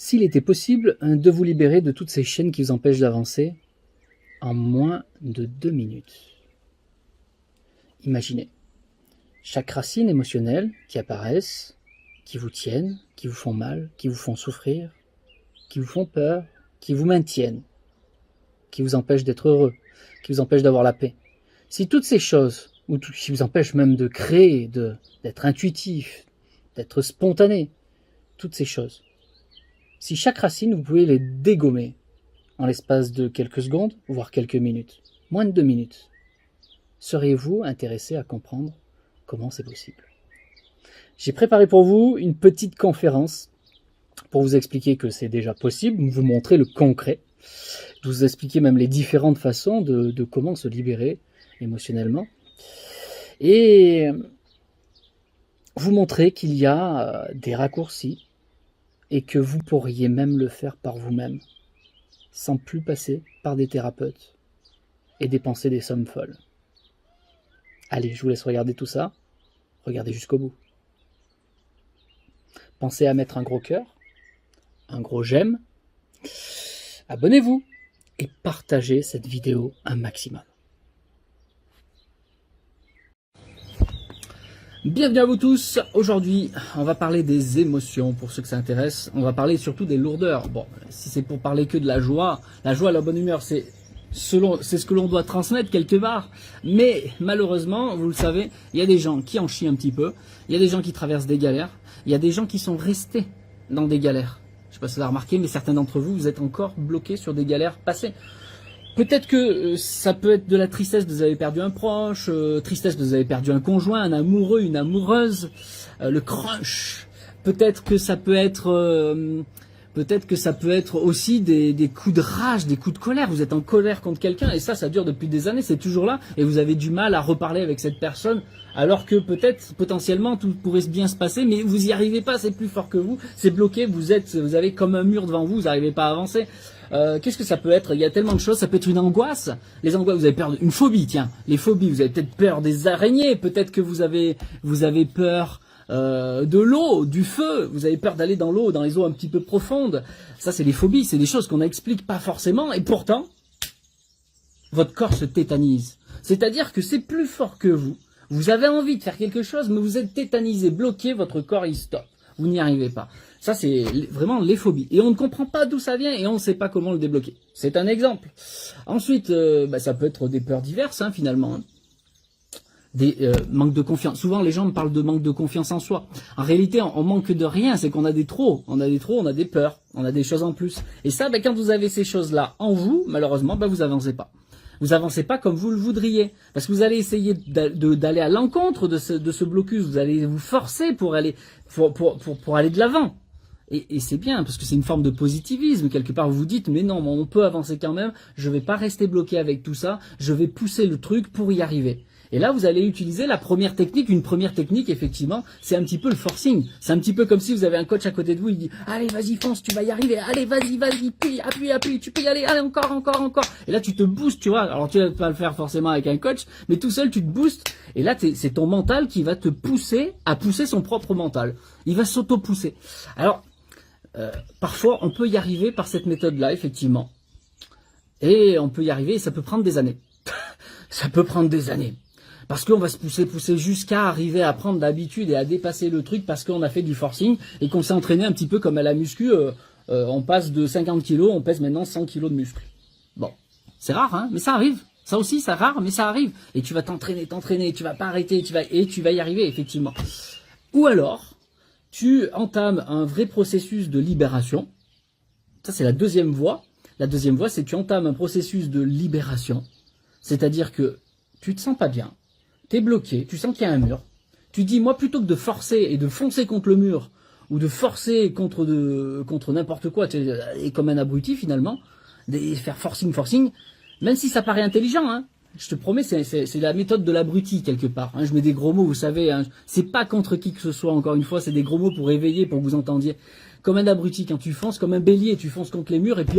S'il était possible de vous libérer de toutes ces chaînes qui vous empêchent d'avancer en moins de 2 minutes. Imaginez, chaque racine émotionnelle qui apparaissent, qui vous tiennent, qui vous font mal, qui vous font souffrir, qui vous font peur, qui vous maintiennent, qui vous empêchent d'être heureux, qui vous empêchent d'avoir la paix. Si toutes ces choses, ou qui vous empêchent même de créer, d'être intuitif, d'être spontané, toutes ces choses, si chaque racine, vous pouvez les dégommer en l'espace de quelques secondes, voire quelques minutes, moins de 2 minutes, seriez-vous intéressé à comprendre comment c'est possible? J'ai préparé pour vous une petite conférence pour vous expliquer que c'est déjà possible, vous montrer le concret, vous expliquer même les différentes façons de comment se libérer émotionnellement, et vous montrer qu'il y a des raccourcis et que vous pourriez même le faire par vous-même, sans plus passer par des thérapeutes et dépenser des sommes folles. Allez, je vous laisse regarder tout ça, regardez jusqu'au bout. Pensez à mettre un gros cœur, un gros j'aime, abonnez-vous et partagez cette vidéo un maximum. Bienvenue à vous tous. Aujourd'hui, on va parler des émotions pour ceux que ça intéresse. On va parler surtout des lourdeurs. Bon, si c'est pour parler que de la joie, la bonne humeur, c'est ce que l'on doit transmettre quelque part. Mais malheureusement, vous le savez, il y a des gens qui en chient un petit peu. Il y a des gens qui traversent des galères. Il y a des gens qui sont restés dans des galères. Je ne sais pas si vous avez remarqué, mais certains d'entre vous, vous êtes encore bloqués sur des galères passées. Peut-être que ça peut être de la tristesse, vous avez perdu un proche, tristesse, vous avez perdu un conjoint, un amoureux, une amoureuse, le crush. Peut-être que ça peut être aussi des coups de rage, des coups de colère. Vous êtes en colère contre quelqu'un et ça dure depuis des années, c'est toujours là. Et vous avez du mal à reparler avec cette personne alors que peut-être, potentiellement, tout pourrait bien se passer, mais vous n'y arrivez pas, c'est plus fort que vous, c'est bloqué, vous avez comme un mur devant vous, vous n'arrivez pas à avancer. Qu'est-ce que ça peut être? Il y a tellement de choses, ça peut être une angoisse. Les angoisses, vous avez peur une phobie, tiens. Les phobies, vous avez peut-être peur des araignées, peut-être que vous avez peur de l'eau, du feu, vous avez peur d'aller dans l'eau, dans les eaux un petit peu profondes. Ça, c'est les phobies, c'est des choses qu'on n'explique pas forcément, et pourtant, votre corps se tétanise. C'est-à-dire que c'est plus fort que vous. Vous avez envie de faire quelque chose, mais vous êtes tétanisé, bloqué, votre corps il stoppe. Vous n'y arrivez pas. Ça, c'est vraiment les phobies. Et on ne comprend pas d'où ça vient et on ne sait pas comment le débloquer. C'est un exemple. Ensuite, ça peut être des peurs diverses, finalement. Des manques de confiance. Souvent, les gens me parlent de manque de confiance en soi. En réalité, on manque de rien. C'est qu'on a des trop. On a des peurs. On a des choses en plus. Et ça, quand vous avez ces choses-là en vous, malheureusement, vous avancez pas. Vous avancez pas comme vous le voudriez. Parce que vous allez essayer d'aller à l'encontre de ce blocus. Vous allez vous forcer pour aller de l'avant. Et c'est bien, parce que c'est une forme de positivisme. Quelque part, vous vous dites, mais non, on peut avancer quand même. Je vais pas rester bloqué avec tout ça. Je vais pousser le truc pour y arriver. Et là, vous allez utiliser la première technique. Une première technique, effectivement, c'est un petit peu le forcing. C'est un petit peu comme si vous avez un coach à côté de vous, il dit « Allez, vas-y, fonce, tu vas y arriver. Allez, vas-y, appuie, tu peux y aller. Allez, encore. » Et là, tu te boostes, tu vois. Alors, tu vas pas le faire forcément avec un coach, mais tout seul, tu te boostes. Et là, c'est ton mental qui va te pousser à pousser son propre mental. Il va s'auto-pousser. Alors, parfois, on peut y arriver par cette méthode-là, effectivement. Et on peut y arriver, et ça peut prendre des années. Ça peut prendre des années. Parce qu'on va se pousser jusqu'à arriver à prendre l'habitude et à dépasser le truc parce qu'on a fait du forcing et qu'on s'est entraîné un petit peu comme à la muscu. On passe de 50 kilos, on pèse maintenant 100 kilos de muscle. Bon, c'est rare, mais ça arrive. Ça aussi, c'est rare, mais ça arrive. Et tu vas t'entraîner, tu vas pas arrêter, tu vas y arriver, effectivement. Ou alors, tu entames un vrai processus de libération. Ça, c'est la deuxième voie. La deuxième voie, c'est que tu entames un processus de libération. C'est-à-dire que tu te sens pas bien. T'es bloqué, tu sens qu'il y a un mur. Tu dis, moi, plutôt que de forcer et de foncer contre le mur, ou de forcer contre n'importe quoi, et comme un abruti finalement, de faire forcing, même si ça paraît intelligent, je te promets, c'est la méthode de l'abruti quelque part. Je mets des gros mots, vous savez, c'est pas contre qui que ce soit, encore une fois, c'est des gros mots pour éveiller, pour que vous entendiez. Comme un abruti, quand tu fonces, comme un bélier, tu fonces contre les murs, et puis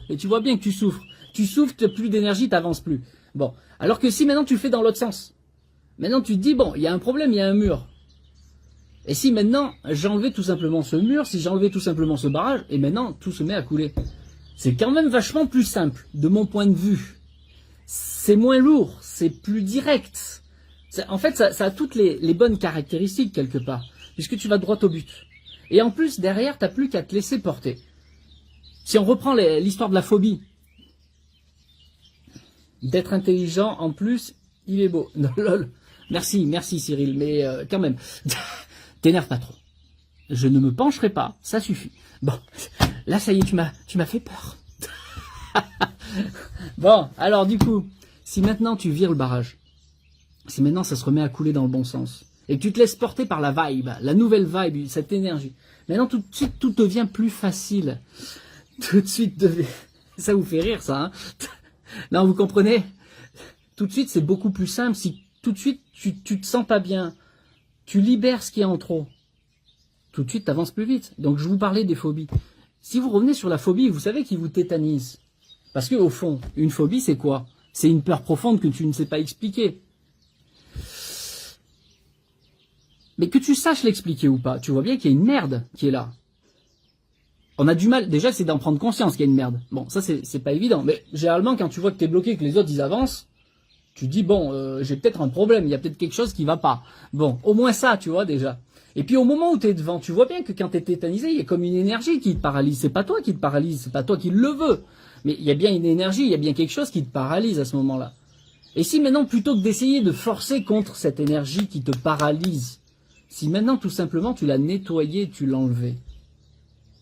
et tu vois bien que tu souffres. Tu souffres, tu n'as plus d'énergie, tu n'avances plus. Bon, alors que si maintenant tu le fais dans l'autre sens, maintenant tu te dis, bon, il y a un problème, il y a un mur. Et si maintenant j'enlevais tout simplement ce mur, si j'enlevais tout simplement ce barrage, et maintenant tout se met à couler. C'est quand même vachement plus simple, de mon point de vue. C'est moins lourd, c'est plus direct. En fait, ça a toutes les bonnes caractéristiques quelque part, puisque tu vas droit au but. Et en plus, derrière, t'as plus qu'à te laisser porter. Si on reprend l'histoire de la phobie, d'être intelligent, en plus, il est beau. Non, lol. Merci Cyril, mais quand même, t'énerve pas trop. Je ne me pencherai pas, ça suffit. Bon, là ça y est, tu m'as fait peur. Bon, alors du coup, si maintenant tu vires le barrage, si maintenant ça se remet à couler dans le bon sens, et que tu te laisses porter par la vibe, la nouvelle vibe, cette énergie, maintenant tout de suite tout devient plus facile. Tout de suite, ça vous fait rire ça, hein? Non, vous comprenez? Tout de suite c'est beaucoup plus simple. Si tout de suite tu te sens pas bien, tu libères ce qui est en trop, tout de suite tu avances plus vite. Donc je vous parlais des phobies. Si vous revenez sur la phobie, vous savez qui vous tétanise. Parce que au fond, une phobie c'est quoi? C'est une peur profonde que tu ne sais pas expliquer. Mais que tu saches l'expliquer ou pas, tu vois bien qu'il y a une merde qui est là. On a du mal, déjà c'est d'en prendre conscience qu'il y a une merde. Bon, ça c'est pas évident, mais généralement quand tu vois que t'es bloqué, que les autres ils avancent, tu dis bon, j'ai peut-être un problème, il y a peut-être quelque chose qui va pas. Bon, au moins ça, tu vois déjà. Et puis au moment où t'es devant, tu vois bien que quand t'es tétanisé, il y a comme une énergie qui te paralyse. C'est pas toi qui te paralyse, c'est pas toi qui le veux. Mais il y a bien une énergie, il y a bien quelque chose qui te paralyse à ce moment-là. Et si maintenant, plutôt que d'essayer de forcer contre cette énergie qui te paralyse, si maintenant tout simplement tu l'as nettoyée, tu l'enlevais,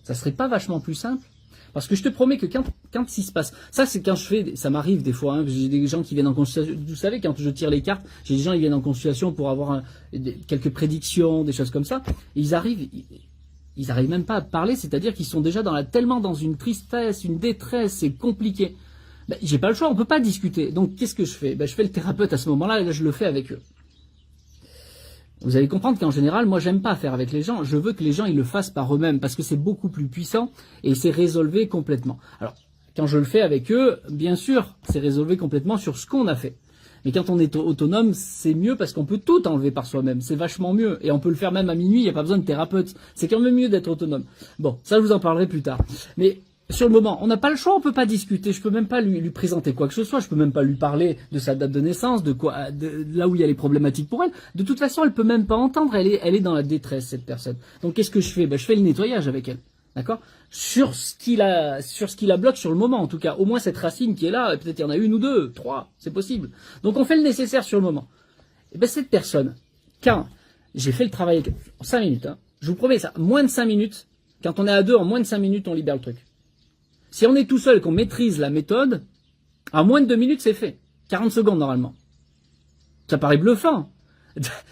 ça serait pas vachement plus simple? Parce que je te promets que quand il se passe, ça c'est quand je fais, ça m'arrive des fois, hein, j'ai des gens qui viennent en consultation, vous savez quand je tire les cartes, j'ai des gens qui viennent en consultation pour avoir quelques prédictions, des choses comme ça, et ils arrivent même pas à parler, c'est-à-dire qu'ils sont déjà tellement dans une tristesse, une détresse, c'est compliqué. Ben, j'ai pas le choix, on peut pas discuter. Donc qu'est-ce que je fais? Ben, je fais le thérapeute à ce moment-là, et là je le fais avec eux. Vous allez comprendre qu'en général, moi j'aime pas faire avec les gens, je veux que les gens ils le fassent par eux-mêmes, parce que c'est beaucoup plus puissant, et c'est résolvé complètement. Alors, quand je le fais avec eux, bien sûr, c'est résolvé complètement sur ce qu'on a fait. Mais quand on est autonome, c'est mieux parce qu'on peut tout enlever par soi-même, c'est vachement mieux, et on peut le faire même à minuit, il n'y a pas besoin de thérapeute, c'est quand même mieux d'être autonome. Bon, ça je vous en parlerai plus tard. Mais sur le moment, on n'a pas le choix, on peut pas discuter, je peux même pas lui présenter quoi que ce soit, je peux même pas lui parler de sa date de naissance, de là où il y a les problématiques pour elle. De toute façon, elle peut même pas entendre, elle est dans la détresse, cette personne. Donc qu'est-ce que je fais? Ben, je fais le nettoyage avec elle. D'accord? Sur ce qui la bloque sur le moment, en tout cas. Au moins cette racine qui est là, peut-être il y en a une ou deux, trois, c'est possible. Donc on fait le nécessaire sur le moment. Et ben, cette personne, quand j'ai fait le travail en 5 minutes, hein, je vous promets ça, moins de 5 minutes, quand on est à deux, en moins de 5 minutes, on libère le truc. Si on est tout seul, qu'on maîtrise la méthode, en moins de 2 minutes, c'est fait. 40 secondes, normalement. Ça paraît bluffant.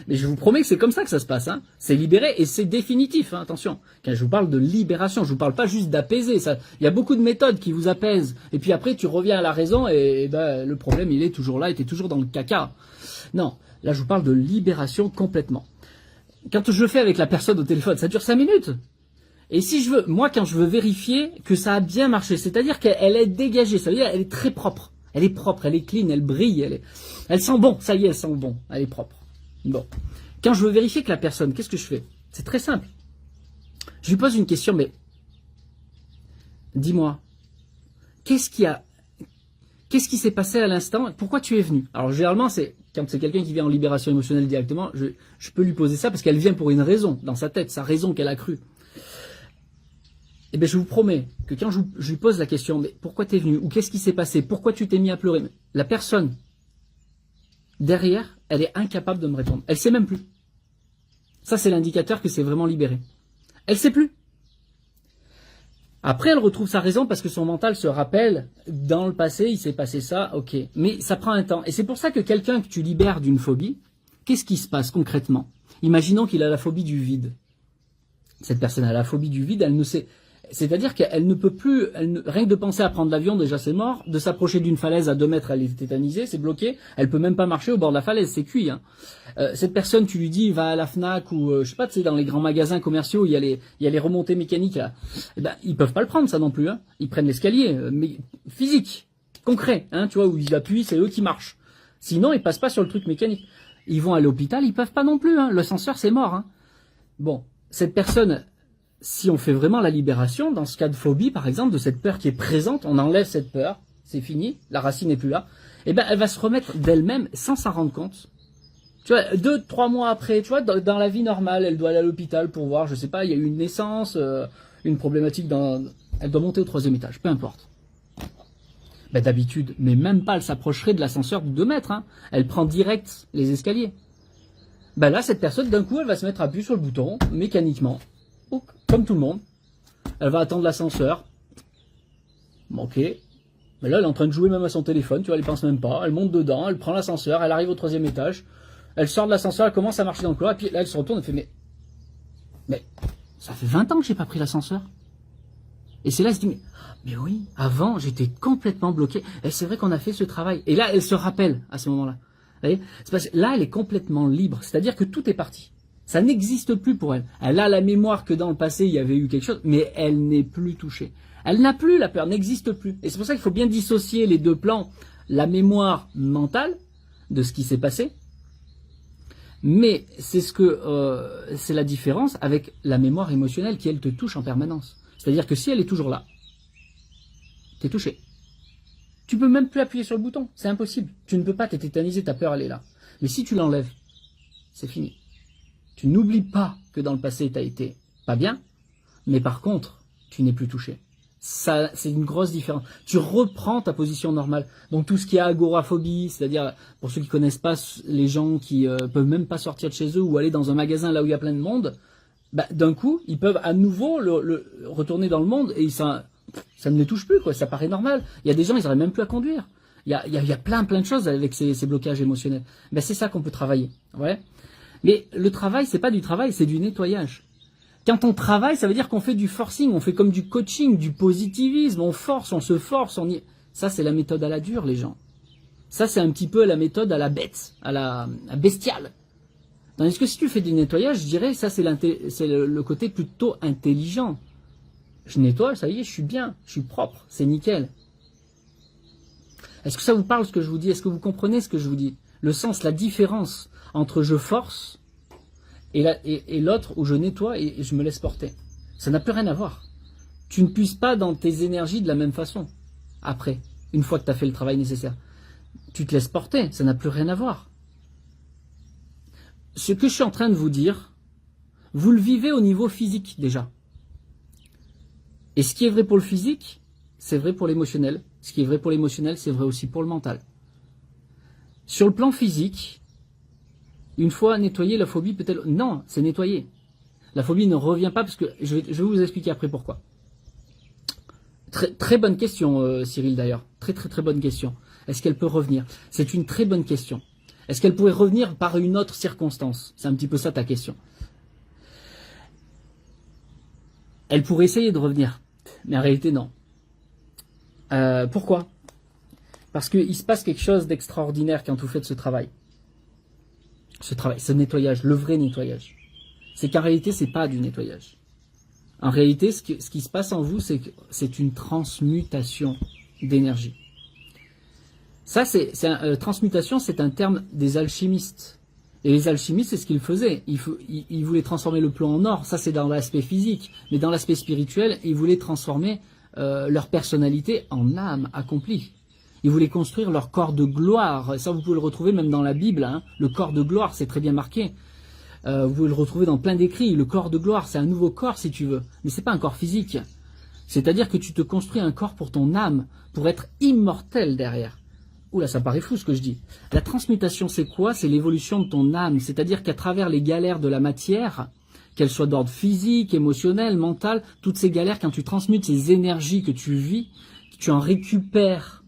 Mais je vous promets que c'est comme ça que ça se passe. Hein. C'est libéré et c'est définitif. Hein, attention. Quand je vous parle de libération, je vous parle pas juste d'apaiser. Il y a beaucoup de méthodes qui vous apaisent. Et puis après, tu reviens à la raison et ben, le problème, il est toujours là et tu es toujours dans le caca. Non. Là, je vous parle de libération complètement. Quand je le fais avec la personne au téléphone, ça dure 5 minutes. Et si je veux, moi, quand je veux vérifier que ça a bien marché, c'est-à-dire qu'elle est dégagée, ça veut dire qu'elle est très propre. Elle est propre, elle est clean, elle brille, elle sent bon, ça y est, elle sent bon, elle est propre. Bon. Quand je veux vérifier que la personne, qu'est-ce que je fais? C'est très simple. Je lui pose une question, mais dis-moi, qu'est-ce qui s'est passé à l'instant? Pourquoi tu es venu? Alors généralement, quand c'est quelqu'un qui vient en libération émotionnelle directement, je peux lui poser ça parce qu'elle vient pour une raison, dans sa tête, sa raison qu'elle a crue. Eh bien, je vous promets que quand je lui pose la question, mais pourquoi t'es venu? Ou qu'est-ce qui s'est passé? Pourquoi tu t'es mis à pleurer? La personne, derrière, elle est incapable de me répondre. Elle sait même plus. Ça, c'est l'indicateur que c'est vraiment libéré. Elle sait plus. Après, elle retrouve sa raison parce que son mental se rappelle, dans le passé, il s'est passé ça, ok. Mais ça prend un temps. Et c'est pour ça que quelqu'un que tu libères d'une phobie, qu'est-ce qui se passe concrètement? Imaginons qu'il a la phobie du vide. Cette personne a la phobie du vide, elle ne sait... C'est-à-dire qu'elle ne peut plus, rien que de penser à prendre l'avion, déjà c'est mort, de s'approcher d'une falaise à 2 mètres, elle est tétanisée, c'est bloqué, elle peut même pas marcher au bord de la falaise, c'est cuit. Hein. Cette personne, tu lui dis, va à la Fnac ou, je sais pas, tu sais, dans les grands magasins commerciaux, il y a les remontées mécaniques là. Eh ben, ils peuvent pas le prendre ça non plus. Hein. Ils prennent l'escalier, mais physique, concret, hein, tu vois, où ils appuient, c'est eux qui marchent. Sinon, ils passent pas sur le truc mécanique. Ils vont à l'hôpital, ils peuvent pas non plus. Hein. L'ascenseur, c'est mort. Hein. Bon, cette personne, si on fait vraiment la libération, dans ce cas de phobie, par exemple, de cette peur qui est présente, on enlève cette peur, c'est fini, la racine n'est plus là, et ben elle va se remettre d'elle-même sans s'en rendre compte. Tu vois, 2-3 mois après, tu vois, dans la vie normale, elle doit aller à l'hôpital pour voir, je sais pas, il y a eu une naissance, une problématique elle doit monter au 3e étage, peu importe. Ben d'habitude, mais même pas, elle s'approcherait de l'ascenseur de 2 mètres, hein. Elle prend direct les escaliers. Ben là, cette personne, d'un coup, elle va se mettre à appuyer sur le bouton, mécaniquement, comme tout le monde. Elle va attendre l'ascenseur. Ok. Mais là, elle est en train de jouer même à son téléphone, tu vois, elle ne pense même pas. Elle monte dedans, elle prend l'ascenseur, elle arrive au 3e étage. Elle sort de l'ascenseur, elle commence à marcher dans le couloir, et puis là, elle se retourne et fait, mais ça fait 20 ans que j'ai pas pris l'ascenseur. Et c'est là, elle se dit, mais oui, avant, j'étais complètement bloqué. Et c'est vrai qu'on a fait ce travail. Et là, elle se rappelle à ce moment-là. Vous voyez, là, elle est complètement libre. C'est-à-dire que tout est parti. Ça n'existe plus pour elle. Elle a la mémoire que dans le passé, il y avait eu quelque chose, mais elle n'est plus touchée. Elle n'a plus la peur, n'existe plus. Et c'est pour ça qu'il faut bien dissocier les 2 plans. La mémoire mentale de ce qui s'est passé, mais c'est c'est la différence avec la mémoire émotionnelle qui, elle, te touche en permanence. C'est-à-dire que si elle est toujours là, t'es touché. Tu peux même plus appuyer sur le bouton, c'est impossible. Tu ne peux pas, t'es tétanisé, ta peur, elle est là. Mais si tu l'enlèves, c'est fini. Tu n'oublies pas que dans le passé, tu as été pas bien, mais par contre, tu n'es plus touché. Ça, c'est une grosse différence. Tu reprends ta position normale. Donc tout ce qui est agoraphobie, c'est-à-dire, pour ceux qui connaissent pas, les gens qui peuvent même pas sortir de chez eux ou aller dans un magasin là où il y a plein de monde, bah, d'un coup, ils peuvent à nouveau retourner dans le monde et ça ne les touche plus, quoi. Ça paraît normal. Il y a des gens, ils n'arrivent même plus à conduire. Il y a plein de choses avec ces blocages émotionnels. Ben, c'est ça qu'on peut travailler. Ouais. Mais le travail, c'est pas du travail, c'est du nettoyage. Quand on travaille, ça veut dire qu'on fait du forcing, on fait comme du coaching, du positivisme, on force, on se force. Ça, c'est la méthode à la dure, les gens. Ça, c'est un petit peu la méthode à la bête, à la bestiale. Tandis que si tu fais du nettoyage, je dirais, ça, c'est le côté plutôt intelligent. Je nettoie, ça y est, je suis bien, je suis propre, c'est nickel. Est-ce que ça vous parle ce que je vous dis? Est-ce que vous comprenez ce que je vous dis? Le sens, la différence entre je force et l'autre où je nettoie et je me laisse porter. Ça n'a plus rien à voir. Tu ne puisses pas dans tes énergies de la même façon. Après, une fois que tu as fait le travail nécessaire. Tu te laisses porter, ça n'a plus rien à voir. Ce que je suis en train de vous dire, vous le vivez au niveau physique déjà. Et ce qui est vrai pour le physique, c'est vrai pour l'émotionnel. Ce qui est vrai pour l'émotionnel, c'est vrai aussi pour le mental. Sur le plan physique, une fois nettoyé, la phobie peut-elle... Non, c'est nettoyé. La phobie ne revient pas parce que... Je vais vous expliquer après pourquoi. Très bonne question, Cyril, d'ailleurs. Très bonne question. Est-ce qu'elle peut revenir? C'est une très bonne question. Est-ce qu'elle pourrait revenir par une autre circonstance? C'est un petit peu ça ta question. Elle pourrait essayer de revenir. Mais en réalité, non. Pourquoi? Parce qu'il se passe quelque chose d'extraordinaire quand vous faites ce travail. Ce nettoyage, le vrai nettoyage. C'est qu'en réalité, c'est pas du nettoyage. En réalité, ce qui se passe en vous, c'est une transmutation d'énergie. Ça, transmutation, c'est un terme des alchimistes. Et les alchimistes, c'est ce qu'ils faisaient. Ils voulaient transformer le plomb en or. Ça, c'est dans l'aspect physique. Mais dans l'aspect spirituel, ils voulaient transformer leur personnalité en âme accomplie. Ils voulaient construire leur corps de gloire. Ça, vous pouvez le retrouver même dans la Bible. Hein. Le corps de gloire, c'est très bien marqué. Vous pouvez le retrouver dans plein d'écrits. Le corps de gloire, c'est un nouveau corps, si tu veux. Mais c'est pas un corps physique. C'est-à-dire que tu te construis un corps pour ton âme, pour être immortel derrière. Oula, ça paraît fou ce que je dis. La transmutation, c'est quoi? C'est l'évolution de ton âme. C'est-à-dire qu'à travers les galères de la matière, qu'elles soient d'ordre physique, émotionnel, mental, toutes ces galères, quand tu transmutes ces énergies que tu vis, tu en récupères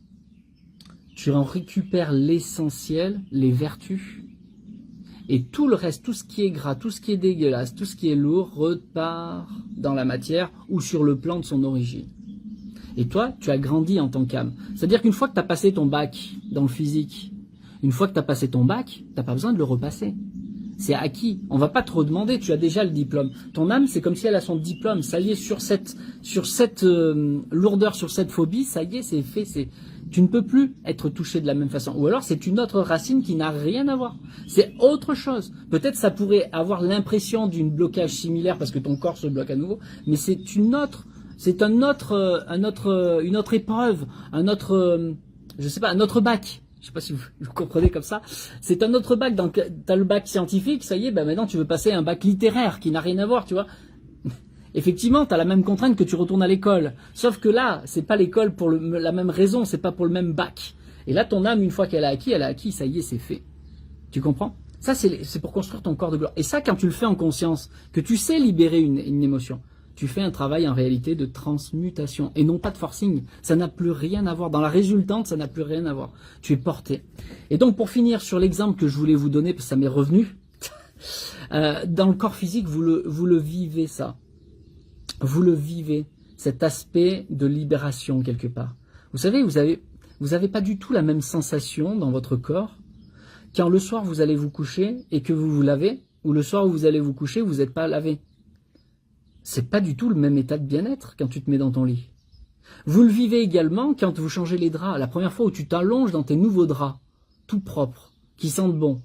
l'essentiel, les vertus, et tout le reste, tout ce qui est gras, tout ce qui est dégueulasse, tout ce qui est lourd, repart dans la matière ou sur le plan de son origine. Et toi, tu as grandi en tant qu'âme. C'est-à-dire qu'une fois que tu as passé ton bac dans le physique, une fois que tu as passé ton bac, tu n'as pas besoin de le repasser. C'est acquis. On va pas te redemander, tu as déjà le diplôme. Ton âme, c'est comme si elle a son diplôme. Ça y est, sur cette lourdeur, sur cette phobie, ça y est, c'est fait. Tu ne peux plus être touché de la même façon. Ou alors c'est une autre racine qui n'a rien à voir. C'est autre chose. Peut-être ça pourrait avoir l'impression d'une blocage similaire parce que ton corps se bloque à nouveau, mais c'est une autre, une autre épreuve, un autre, je sais pas, un autre bac. Je sais pas si vous comprenez comme ça. C'est un autre bac. Donc t'as le bac scientifique, ça y est, ben maintenant tu veux passer un bac littéraire qui n'a rien à voir, tu vois. Effectivement, tu as la même contrainte que tu retournes à l'école. Sauf que là, c'est pas l'école pour la même raison, c'est pas pour le même bac. Et là, ton âme, une fois qu'elle a acquis, ça y est, c'est fait. Tu comprends? Ça, c'est pour construire ton corps de gloire. Et ça, quand tu le fais en conscience, que tu sais libérer une émotion, tu fais un travail en réalité de transmutation et non pas de forcing. Ça n'a plus rien à voir. Dans la résultante, ça n'a plus rien à voir. Tu es porté. Et donc, pour finir sur l'exemple que je voulais vous donner, parce que ça m'est revenu, dans le corps physique, vous le vivez, ça. Vous le vivez, cet aspect de libération quelque part. Vous savez, vous avez pas du tout la même sensation dans votre corps quand le soir vous allez vous coucher et que vous vous lavez, ou le soir où vous allez vous coucher, vous n'êtes pas lavé. C'est pas du tout le même état de bien-être quand tu te mets dans ton lit. Vous le vivez également quand vous changez les draps. La première fois où tu t'allonges dans tes nouveaux draps, tout propres, qui sentent bon.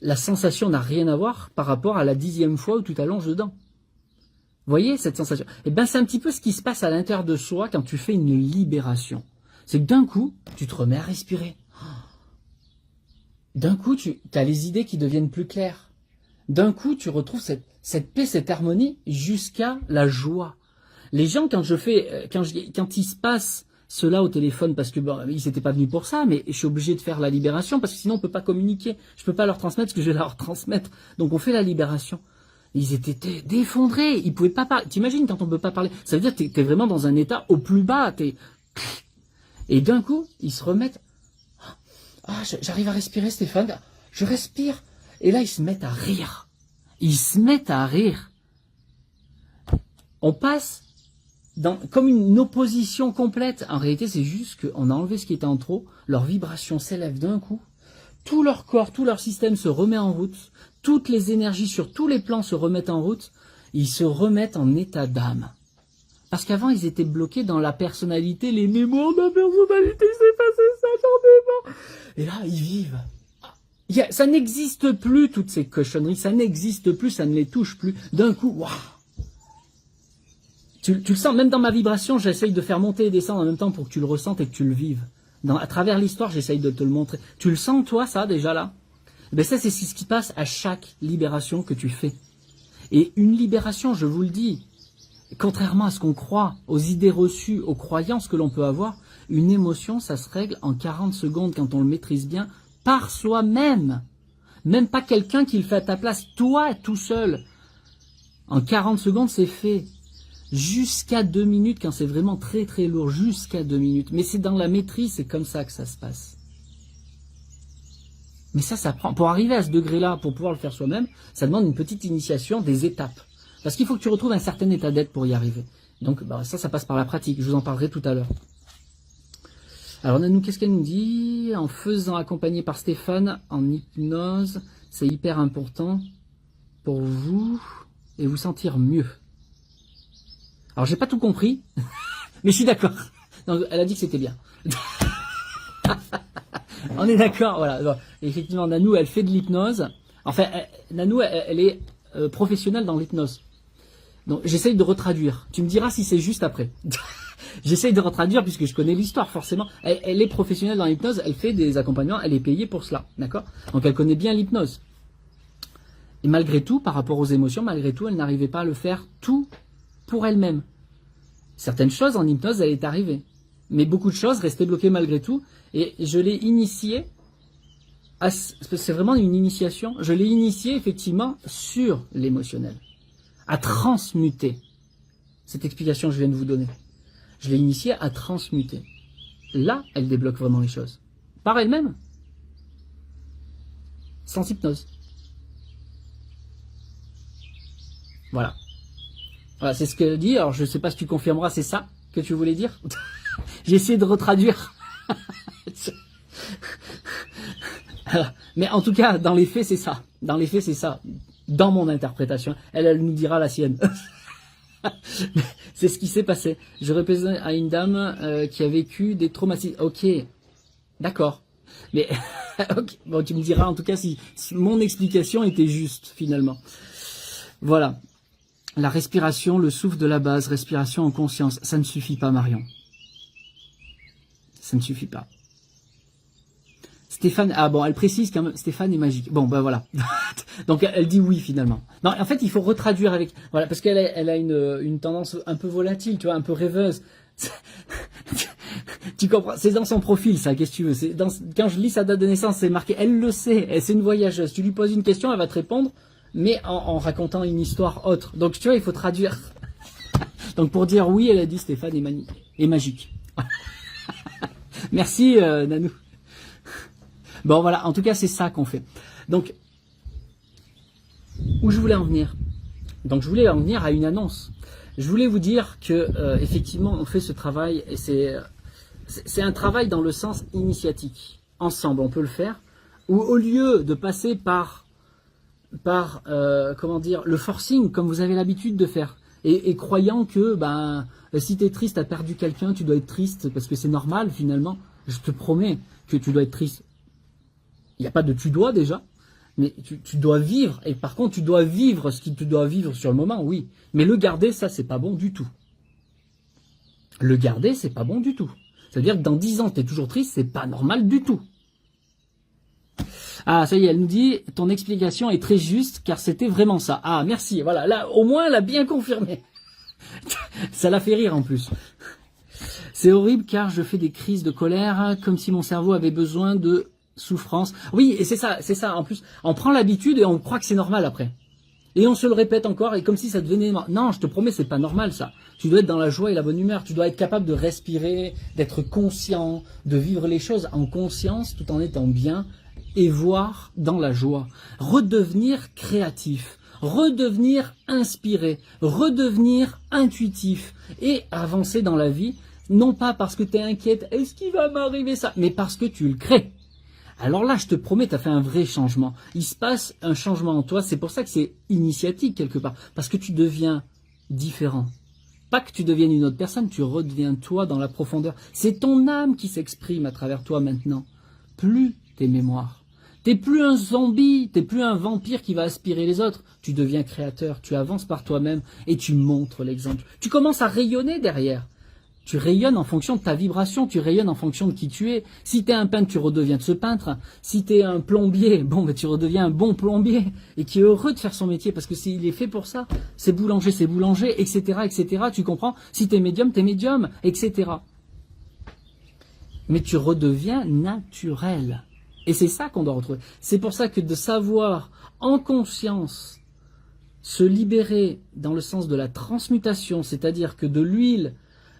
La sensation n'a rien à voir par rapport à la 10e fois où tu t'allonges dedans. Voyez cette sensation? Eh bien, c'est un petit peu ce qui se passe à l'intérieur de soi quand tu fais une libération. C'est que d'un coup, tu te remets à respirer. D'un coup, tu as les idées qui deviennent plus claires. D'un coup, tu retrouves cette paix, cette harmonie jusqu'à la joie. Les gens, quand il se passe cela au téléphone, parce que bon, ils n'étaient pas venus pour ça, mais je suis obligé de faire la libération parce que sinon on peut pas communiquer. Je peux pas leur transmettre ce que je vais leur transmettre. Donc on fait la libération. Ils étaient défendrés, ils pouvaient pas parler. T'imagines quand on peut pas parler? Ça veut dire que t'es vraiment dans un état au plus bas. Et d'un coup, ils se remettent. Ah, j'arrive à respirer, Stéphane. Je respire. Et là, ils se mettent à rire. Ils se mettent à rire. On passe comme une opposition complète. En réalité, c'est juste qu'on a enlevé ce qui était en trop. Leur vibration s'élève d'un coup. Tout leur corps, tout leur système se remet en route. Toutes les énergies sur tous les plans se remettent en route. Ils se remettent en état d'âme. Parce qu'avant, ils étaient bloqués dans la personnalité, les mémoires de la personnalité, c'est passé ça, j'en ai marre. Et là, ils vivent. Ça n'existe plus, toutes ces cochonneries. Ça n'existe plus, ça ne les touche plus. D'un coup, waouh. Tu le sens, même dans ma vibration, j'essaye de faire monter et descendre en même temps pour que tu le ressentes et que tu le vives. À travers l'histoire, j'essaye de te le montrer. Tu le sens, toi, ça, déjà là? Ben ça, c'est ce qui passe à chaque libération que tu fais. Et une libération, je vous le dis, contrairement à ce qu'on croit, aux idées reçues, aux croyances que l'on peut avoir, une émotion, ça se règle en 40 secondes quand on le maîtrise bien, par soi-même. Même pas quelqu'un qui le fait à ta place, toi tout seul. En 40 secondes, c'est fait. Jusqu'à 2 minutes, quand c'est vraiment très très lourd, jusqu'à 2 minutes. Mais c'est dans la maîtrise, c'est comme ça que ça se passe. Mais ça prend. Pour arriver à ce degré-là, pour pouvoir le faire soi-même, ça demande une petite initiation, des étapes. Parce qu'il faut que tu retrouves un certain état d'être pour y arriver. Donc ça passe par la pratique. Je vous en parlerai tout à l'heure. Alors Nanou, qu'est-ce qu'elle nous dit? En faisant accompagner par Stéphane en hypnose, c'est hyper important pour vous et vous sentir mieux. Alors j'ai pas tout compris, mais je suis d'accord. Elle a dit que c'était bien. On est d'accord, voilà. Bon, effectivement, Nanou, elle fait de l'hypnose. Enfin, Nanou, elle est professionnelle dans l'hypnose. Donc j'essaye de retraduire. Tu me diras si c'est juste après. J'essaye de retraduire puisque je connais l'histoire forcément. Elle est professionnelle dans l'hypnose, elle fait des accompagnements, elle est payée pour cela, d'accord? Donc elle connaît bien l'hypnose. Et malgré tout, par rapport aux émotions, malgré tout, elle n'arrivait pas à le faire tout pour elle-même. Certaines choses en hypnose, elle est arrivée. Mais beaucoup de choses restaient bloquées malgré tout. Et je l'ai initiée, c'est vraiment une initiation, je l'ai initiée effectivement sur l'émotionnel. À transmuter. Cette explication que je viens de vous donner. Je l'ai initiée à transmuter. Là, elle débloque vraiment les choses. Par elle-même. Sans hypnose. Voilà. Voilà, c'est ce qu'elle dit. Alors, je ne sais pas si tu confirmeras, c'est ça que tu voulais dire? J'ai essayé de retraduire. Alors, mais en tout cas, dans les faits, c'est ça. Dans les faits, c'est ça. Dans mon interprétation. Elle nous dira la sienne. C'est ce qui s'est passé. Je représente à une dame qui a vécu des traumatismes. Ok. D'accord. Mais ok. Bon, tu me diras en tout cas si mon explication était juste finalement. Voilà. La respiration, le souffle de la base, respiration en conscience, ça ne suffit pas, Marion. Ça ne suffit pas. Stéphane, ah bon, elle précise quand même, Stéphane est magique. Bon, ben voilà. Donc elle dit oui finalement. Non, en fait, il faut retraduire avec, voilà, parce qu'elle a une tendance un peu volatile, tu vois, un peu rêveuse. Tu comprends? C'est dans son profil, ça. Qu'est-ce que tu veux? Quand je lis sa date de naissance, c'est marqué. Elle le sait. C'est une voyageuse. Tu lui poses une question, elle va te répondre, mais en racontant une histoire autre. Donc tu vois, il faut traduire. Donc pour dire oui, elle a dit Stéphane est magique. Merci Nanou. Bon voilà, en tout cas c'est ça qu'on fait. Donc où je voulais en venir? Donc je voulais en venir à une annonce. Je voulais vous dire que effectivement on fait ce travail et c'est un travail dans le sens initiatique. Ensemble on peut le faire. Ou au lieu de passer par comment dire, le forcing comme vous avez l'habitude de faire. Et croyant que si tu es triste, tu as perdu quelqu'un, tu dois être triste parce que c'est normal finalement. Je te promets que tu dois être triste. Il n'y a pas de tu dois déjà, mais tu dois vivre. Et par contre, tu dois vivre ce que tu dois vivre sur le moment, oui. Mais le garder, ça, c'est pas bon du tout. Le garder, c'est pas bon du tout. C'est-à-dire que dans 10 ans, tu es toujours triste, c'est pas normal du tout. Ah, ça y est, elle nous dit, ton explication est très juste, car c'était vraiment ça. Ah, merci, voilà, là, au moins, elle a bien confirmé. Ça l'a fait rire en plus. C'est horrible car je fais des crises de colère, comme si mon cerveau avait besoin de souffrance. Oui, et c'est ça, en plus, on prend l'habitude et on croit que c'est normal après. Et on se le répète encore, et comme si ça devenait... Non, je te promets, c'est pas normal ça. Tu dois être dans la joie et la bonne humeur, tu dois être capable de respirer, d'être conscient, de vivre les choses en conscience, tout en étant bien, et voir dans la joie. Redevenir créatif, redevenir inspiré, redevenir intuitif, et avancer dans la vie, non pas parce que tu es inquiète, est-ce qu'il va m'arriver ça, mais parce que tu le crées. Alors là, je te promets, tu as fait un vrai changement. Il se passe un changement en toi. C'est pour ça que c'est initiatique quelque part. Parce que tu deviens différent. Pas que tu deviennes une autre personne, tu redeviens toi dans la profondeur. C'est ton âme qui s'exprime à travers toi maintenant. Plus tes mémoires. T'es plus un zombie, t'es plus un vampire qui va aspirer les autres. Tu deviens créateur, tu avances par toi-même et tu montres l'exemple. Tu commences à rayonner derrière. Tu rayonnes en fonction de ta vibration, tu rayonnes en fonction de qui tu es. Si tu es un peintre, tu redeviens de ce peintre. Si tu es un plombier, tu redeviens un bon plombier et qui est heureux de faire son métier parce que il est fait pour ça. C'est boulanger, etc., etc. Tu comprends? Si tu es médium, etc. Mais tu redeviens naturel. Et c'est ça qu'on doit retrouver. C'est pour ça que de savoir en conscience se libérer dans le sens de la transmutation, c'est-à-dire que de l'huile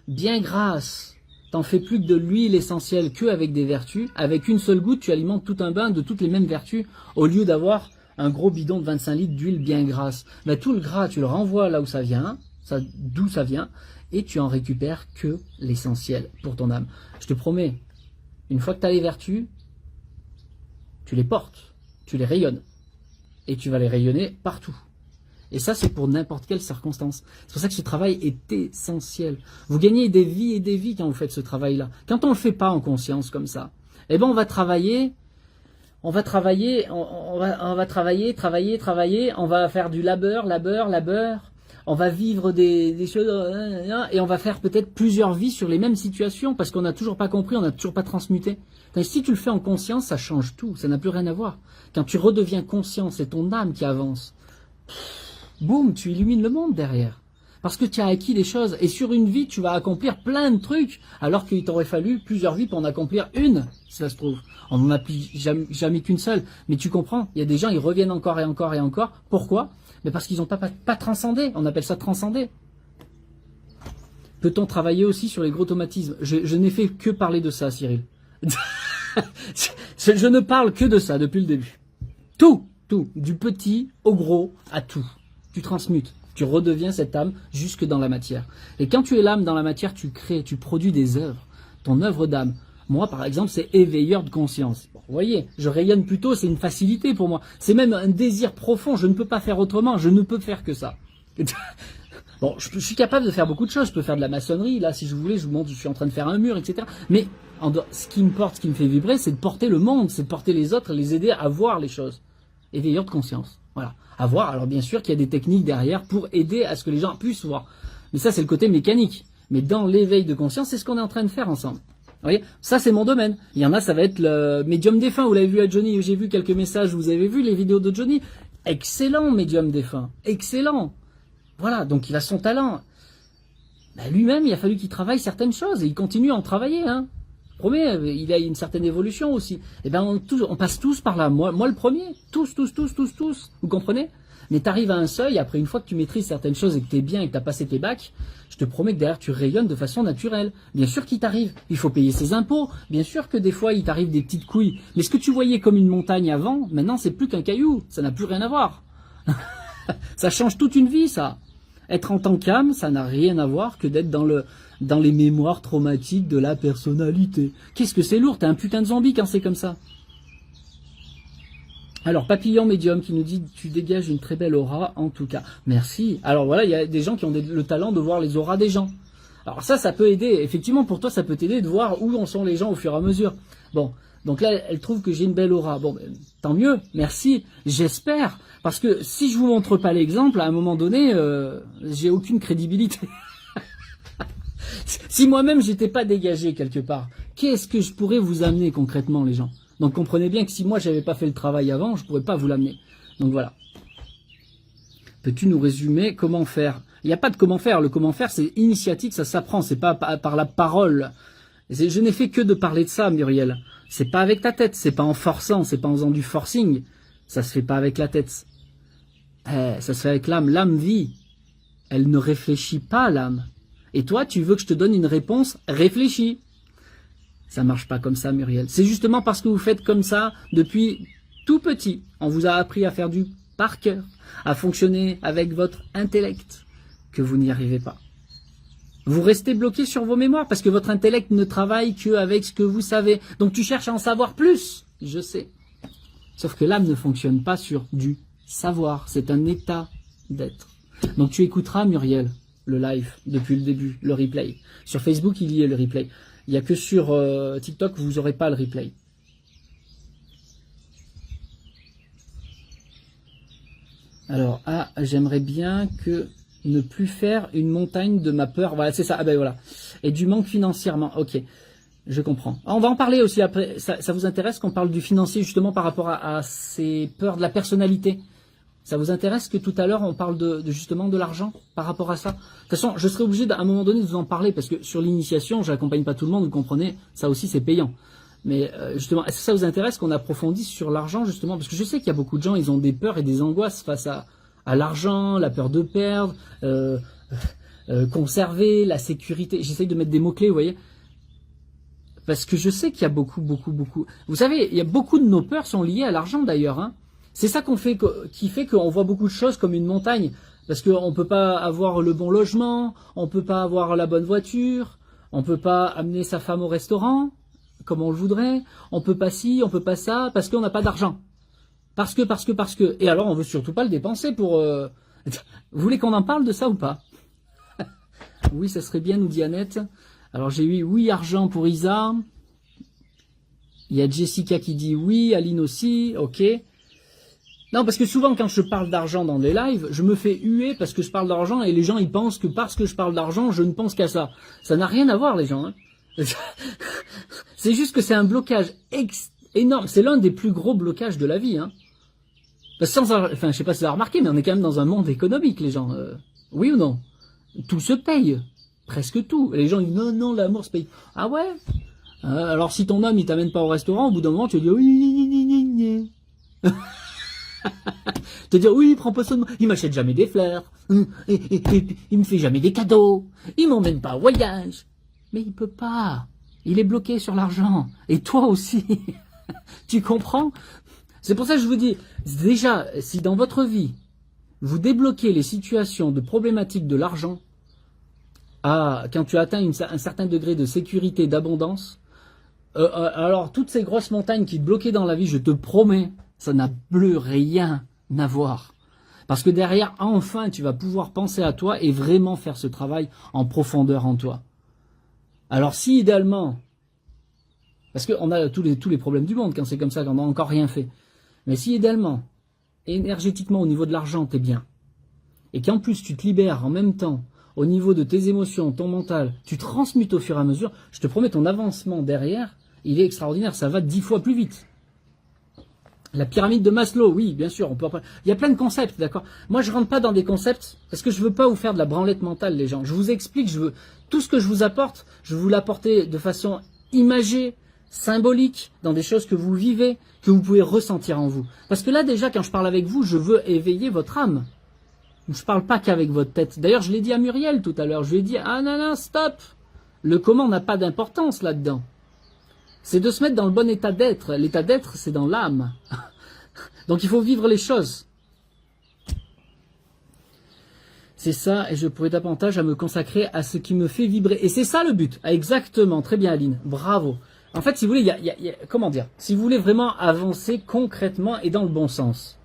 bien grasse, t'en fais plus que de l'huile essentielle qu'avec des vertus. Avec une seule goutte, tu alimentes tout un bain de toutes les mêmes vertus, au lieu d'avoir un gros bidon de 25 litres d'huile bien grasse. Tout le gras, tu le renvoies là où ça vient, d'où ça vient, et tu en récupères que l'essentiel pour ton âme. Je te promets, une fois que tu as les vertus, tu les portes, tu les rayonnes, et tu vas les rayonner partout. Et ça, c'est pour n'importe quelle circonstance. C'est pour ça que ce travail est essentiel. Vous gagnez des vies et des vies quand vous faites ce travail-là. Quand on ne le fait pas en conscience comme ça, on va travailler, on va travailler, on va faire du labeur. On va vivre des choses, et on va faire peut-être plusieurs vies sur les mêmes situations parce qu'on n'a toujours pas compris, on n'a toujours pas transmuté. Si tu le fais en conscience, ça change tout, ça n'a plus rien à voir. Quand tu redeviens conscient, c'est ton âme qui avance. Boum, tu illumines le monde derrière. Parce que tu as acquis des choses. Et sur une vie, tu vas accomplir plein de trucs. Alors qu'il t'aurait fallu plusieurs vies pour en accomplir une, si ça se trouve. On n'en a jamais qu'une seule. Mais tu comprends, il y a des gens, ils reviennent encore et encore et encore. Pourquoi? Parce qu'ils n'ont pas transcendé. On appelle ça transcender. Peut-on travailler aussi sur les gros automatismes? Je n'ai fait que parler de ça, Cyril. Je ne parle que de ça depuis le début. Tout. Du petit au gros à tout. Tu transmutes, tu redeviens cette âme jusque dans la matière. Et quand tu es l'âme dans la matière, tu crées, tu produis des œuvres. Ton œuvre d'âme. Moi, par exemple, c'est éveilleur de conscience. Bon, vous voyez, je rayonne plutôt, c'est une facilité pour moi. C'est même un désir profond, je ne peux pas faire autrement, je ne peux faire que ça. Bon, je suis capable de faire beaucoup de choses. Je peux faire de la maçonnerie. Là, si je voulais, je vous montre, je suis en train de faire un mur, etc. Mais ce qui me porte, ce qui me fait vibrer, c'est de porter le monde, c'est de porter les autres, les aider à voir les choses. Éveilleur de conscience. Voilà. À voir. Alors bien sûr qu'il y a des techniques derrière pour aider à ce que les gens puissent voir. Mais ça, c'est le côté mécanique. Mais dans l'éveil de conscience, c'est ce qu'on est en train de faire ensemble. Vous voyez, ça c'est mon domaine. Il y en a, ça va être le médium défunt. Vous l'avez vu à Johnny, j'ai vu quelques messages, vous avez vu les vidéos de Johnny. Excellent médium défunt. Excellent. Voilà, donc il a son talent. Ben, lui-même, il a fallu qu'il travaille certaines choses et il continue à en travailler. Hein. Je promets, il a une certaine évolution aussi. Et ben on passe tous par là. Moi le premier. Tous. Vous comprenez? Mais tu arrives à un seuil, après une fois que tu maîtrises certaines choses et que tu es bien et que tu as passé tes bacs, je te promets que derrière tu rayonnes de façon naturelle. Bien sûr qu'il t'arrive, il faut payer ses impôts, bien sûr que des fois il t'arrive des petites couilles, mais ce que tu voyais comme une montagne avant, maintenant c'est plus qu'un caillou, ça n'a plus rien à voir. Ça change toute une vie ça. Être en tant qu'âme, ça n'a rien à voir que d'être dans les mémoires traumatiques de la personnalité. Qu'est-ce que c'est lourd, t'es un putain de zombie quand c'est comme ça. Alors, Papillon Médium qui nous dit « Tu dégages une très belle aura, en tout cas. » Merci. Alors voilà, il y a des gens qui ont le talent de voir les auras des gens. Alors ça peut aider. Effectivement, pour toi, ça peut t'aider de voir où en sont les gens au fur et à mesure. Bon, donc là, elle trouve que j'ai une belle aura. Bon, tant mieux, merci, j'espère. Parce que si je vous montre pas l'exemple, à un moment donné, j'ai aucune crédibilité. Si moi-même, j'étais pas dégagé quelque part, qu'est-ce que je pourrais vous amener concrètement, les gens? Donc comprenez bien que si moi j'avais pas fait le travail avant, je pourrais pas vous l'amener. Donc voilà. Peux-tu nous résumer comment faire? Il n'y a pas de comment faire. Le comment faire, c'est initiatique, ça s'apprend. C'est pas par la parole. Je n'ai fait que de parler de ça, Muriel. C'est pas avec ta tête. C'est pas en forçant. C'est pas en faisant du forcing. Ça se fait pas avec la tête. Ça se fait avec l'âme. L'âme vit. Elle ne réfléchit pas, l'âme. Et toi, tu veux que je te donne une réponse réfléchie. Ça marche pas comme ça, Muriel. C'est justement parce que vous faites comme ça depuis tout petit. On vous a appris à faire du par cœur, à fonctionner avec votre intellect, que vous n'y arrivez pas. Vous restez bloqué sur vos mémoires parce que votre intellect ne travaille qu'avec ce que vous savez. Donc tu cherches à en savoir plus, je sais. Sauf que l'âme ne fonctionne pas sur du savoir. C'est un état d'être. Donc tu écouteras, Muriel, le live depuis le début, le replay. Sur Facebook, il y a le replay. Il n'y a que sur TikTok, vous n'aurez pas le replay. Alors, j'aimerais bien que ne plus faire une montagne de ma peur. Voilà, c'est ça. Ah ben voilà. Et du manque financièrement. Ok, je comprends. On va en parler aussi après. Ça vous intéresse qu'on parle du financier justement par rapport à ces peurs de la personnalité? Ça vous intéresse que tout à l'heure on parle justement de l'argent par rapport à ça? De toute façon, je serai obligé à un moment donné de vous en parler parce que sur l'initiation, j'accompagne pas tout le monde, vous comprenez, ça aussi c'est payant. Mais justement, est-ce que ça vous intéresse qu'on approfondisse sur l'argent justement? Parce que je sais qu'il y a beaucoup de gens, ils ont des peurs et des angoisses face à l'argent, la peur de perdre, conserver, la sécurité. J'essaye de mettre des mots-clés, vous voyez. Parce que je sais qu'il y a beaucoup. Vous savez, il y a beaucoup de nos peurs sont liées à l'argent d'ailleurs, hein. C'est ça qui fait qu'on voit beaucoup de choses comme une montagne. Parce qu'on ne peut pas avoir le bon logement, on ne peut pas avoir la bonne voiture, on ne peut pas amener sa femme au restaurant, comme on le voudrait, on ne peut pas ci, on ne peut pas ça, parce qu'on n'a pas d'argent. Parce que. Et alors on ne veut surtout pas le dépenser pour... Vous voulez qu'on en parle de ça ou pas? Oui, ça serait bien, nous dit Annette. Alors j'ai eu oui, argent pour Isa. Il y a Jessica qui dit oui, Aline aussi, ok. Non, parce que souvent, quand je parle d'argent dans les lives, je me fais huer parce que je parle d'argent et les gens, ils pensent que parce que je parle d'argent, je ne pense qu'à ça. Ça n'a rien à voir, les gens. Hein. C'est juste que c'est un blocage énorme. C'est l'un des plus gros blocages de la vie. Hein. Parce que enfin, je sais pas si vous avez remarqué, mais on est quand même dans un monde économique, les gens. Oui ou non? Tout se paye. Presque tout. Et les gens, ils disent non, l'amour se paye. Ah ouais? Alors, si ton homme, il t'amène pas au restaurant, au bout d'un moment, tu vas dire oui. Te dire oui, il prend pas son... il m'achète jamais des fleurs, il me fait jamais des cadeaux, il m'emmène pas au voyage. Mais il peut pas, il est bloqué sur l'argent. Et toi aussi. Tu comprends? C'est pour ça que je vous dis, déjà, si dans votre vie, vous débloquez les situations de problématiques de l'argent, quand tu atteins un certain degré de sécurité, d'abondance, alors toutes ces grosses montagnes qui te bloquaient dans la vie, je te promets, ça n'a plus rien à voir. Parce que derrière, enfin, tu vas pouvoir penser à toi et vraiment faire ce travail en profondeur en toi. Alors si idéalement, parce qu'on a tous les problèmes du monde quand c'est comme ça, quand on n'a encore rien fait, mais si idéalement, énergétiquement au niveau de l'argent, t'es bien, et qu'en plus tu te libères en même temps au niveau de tes émotions, ton mental, tu transmutes au fur et à mesure, je te promets, ton avancement derrière, il est extraordinaire, ça va 10 fois plus vite. La pyramide de Maslow, oui, bien sûr, on peut. Il y a plein de concepts, d'accord. Moi, je rentre pas dans des concepts parce que je veux pas vous faire de la branlette mentale, les gens. Je vous explique, tout ce que je vous apporte, je veux vous l'apporter de façon imagée, symbolique, dans des choses que vous vivez, que vous pouvez ressentir en vous. Parce que là, déjà, quand je parle avec vous, je veux éveiller votre âme. Je parle pas qu'avec votre tête. D'ailleurs, je l'ai dit à Muriel tout à l'heure. Je lui ai dit, ah non, stop. Le comment n'a pas d'importance là-dedans. C'est de se mettre dans le bon état d'être. L'état d'être, c'est dans l'âme. Donc il faut vivre les choses. C'est ça, et je pourrais davantage à me consacrer à ce qui me fait vibrer. Et c'est ça le but. Ah, exactement, très bien Aline, bravo. En fait, si vous voulez, comment dire, si vous voulez vraiment avancer concrètement et dans le bon sens,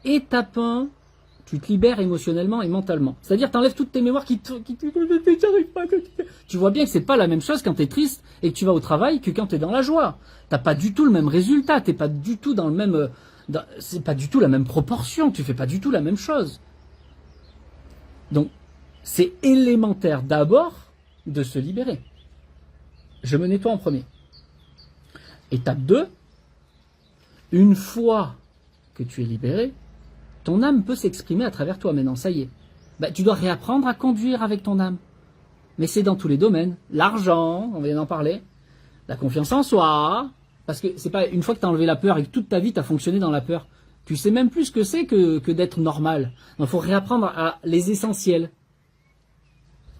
étape 1, tu te libères émotionnellement et mentalement. C'est-à-dire, t'enlèves toutes tes mémoires tu vois bien que c'est pas la même chose quand t'es triste et que tu vas au travail que quand t'es dans la joie. T'as pas du tout le même résultat, t'es pas du tout dans le même, c'est pas du tout la même proportion, tu fais pas du tout la même chose. Donc, c'est élémentaire d'abord de se libérer. Je me nettoie en premier. Étape 2, une fois que tu es libéré, ton âme peut s'exprimer à travers toi maintenant, ça y est. Tu dois réapprendre à conduire avec ton âme. Mais c'est dans tous les domaines. L'argent, on vient d'en parler. La confiance en soi. Parce que c'est pas une fois que tu as enlevé la peur et que toute ta vie tu as fonctionné dans la peur, tu sais même plus ce que c'est que d'être normal. Donc il faut réapprendre à les essentiels.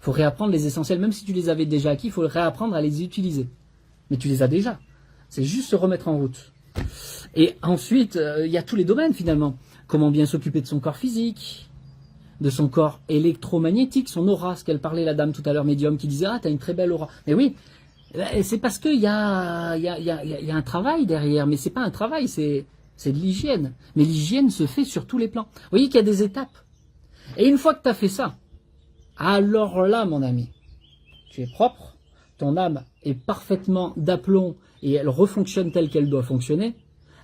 Il faut réapprendre les essentiels, même si tu les avais déjà acquis, il faut réapprendre à les utiliser. Mais tu les as déjà. C'est juste se remettre en route. Et ensuite, il y a tous les domaines finalement. Comment bien s'occuper de son corps physique, de son corps électromagnétique, son aura, ce qu'elle parlait la dame tout à l'heure, médium, qui disait « Ah, t'as une très belle aura ». Mais oui, c'est parce qu'il y a un travail derrière, mais c'est pas un travail, c'est de l'hygiène. Mais l'hygiène se fait sur tous les plans. Vous voyez qu'il y a des étapes. Et une fois que tu as fait ça, alors là, mon ami, tu es propre, ton âme est parfaitement d'aplomb et elle refonctionne telle qu'elle doit fonctionner.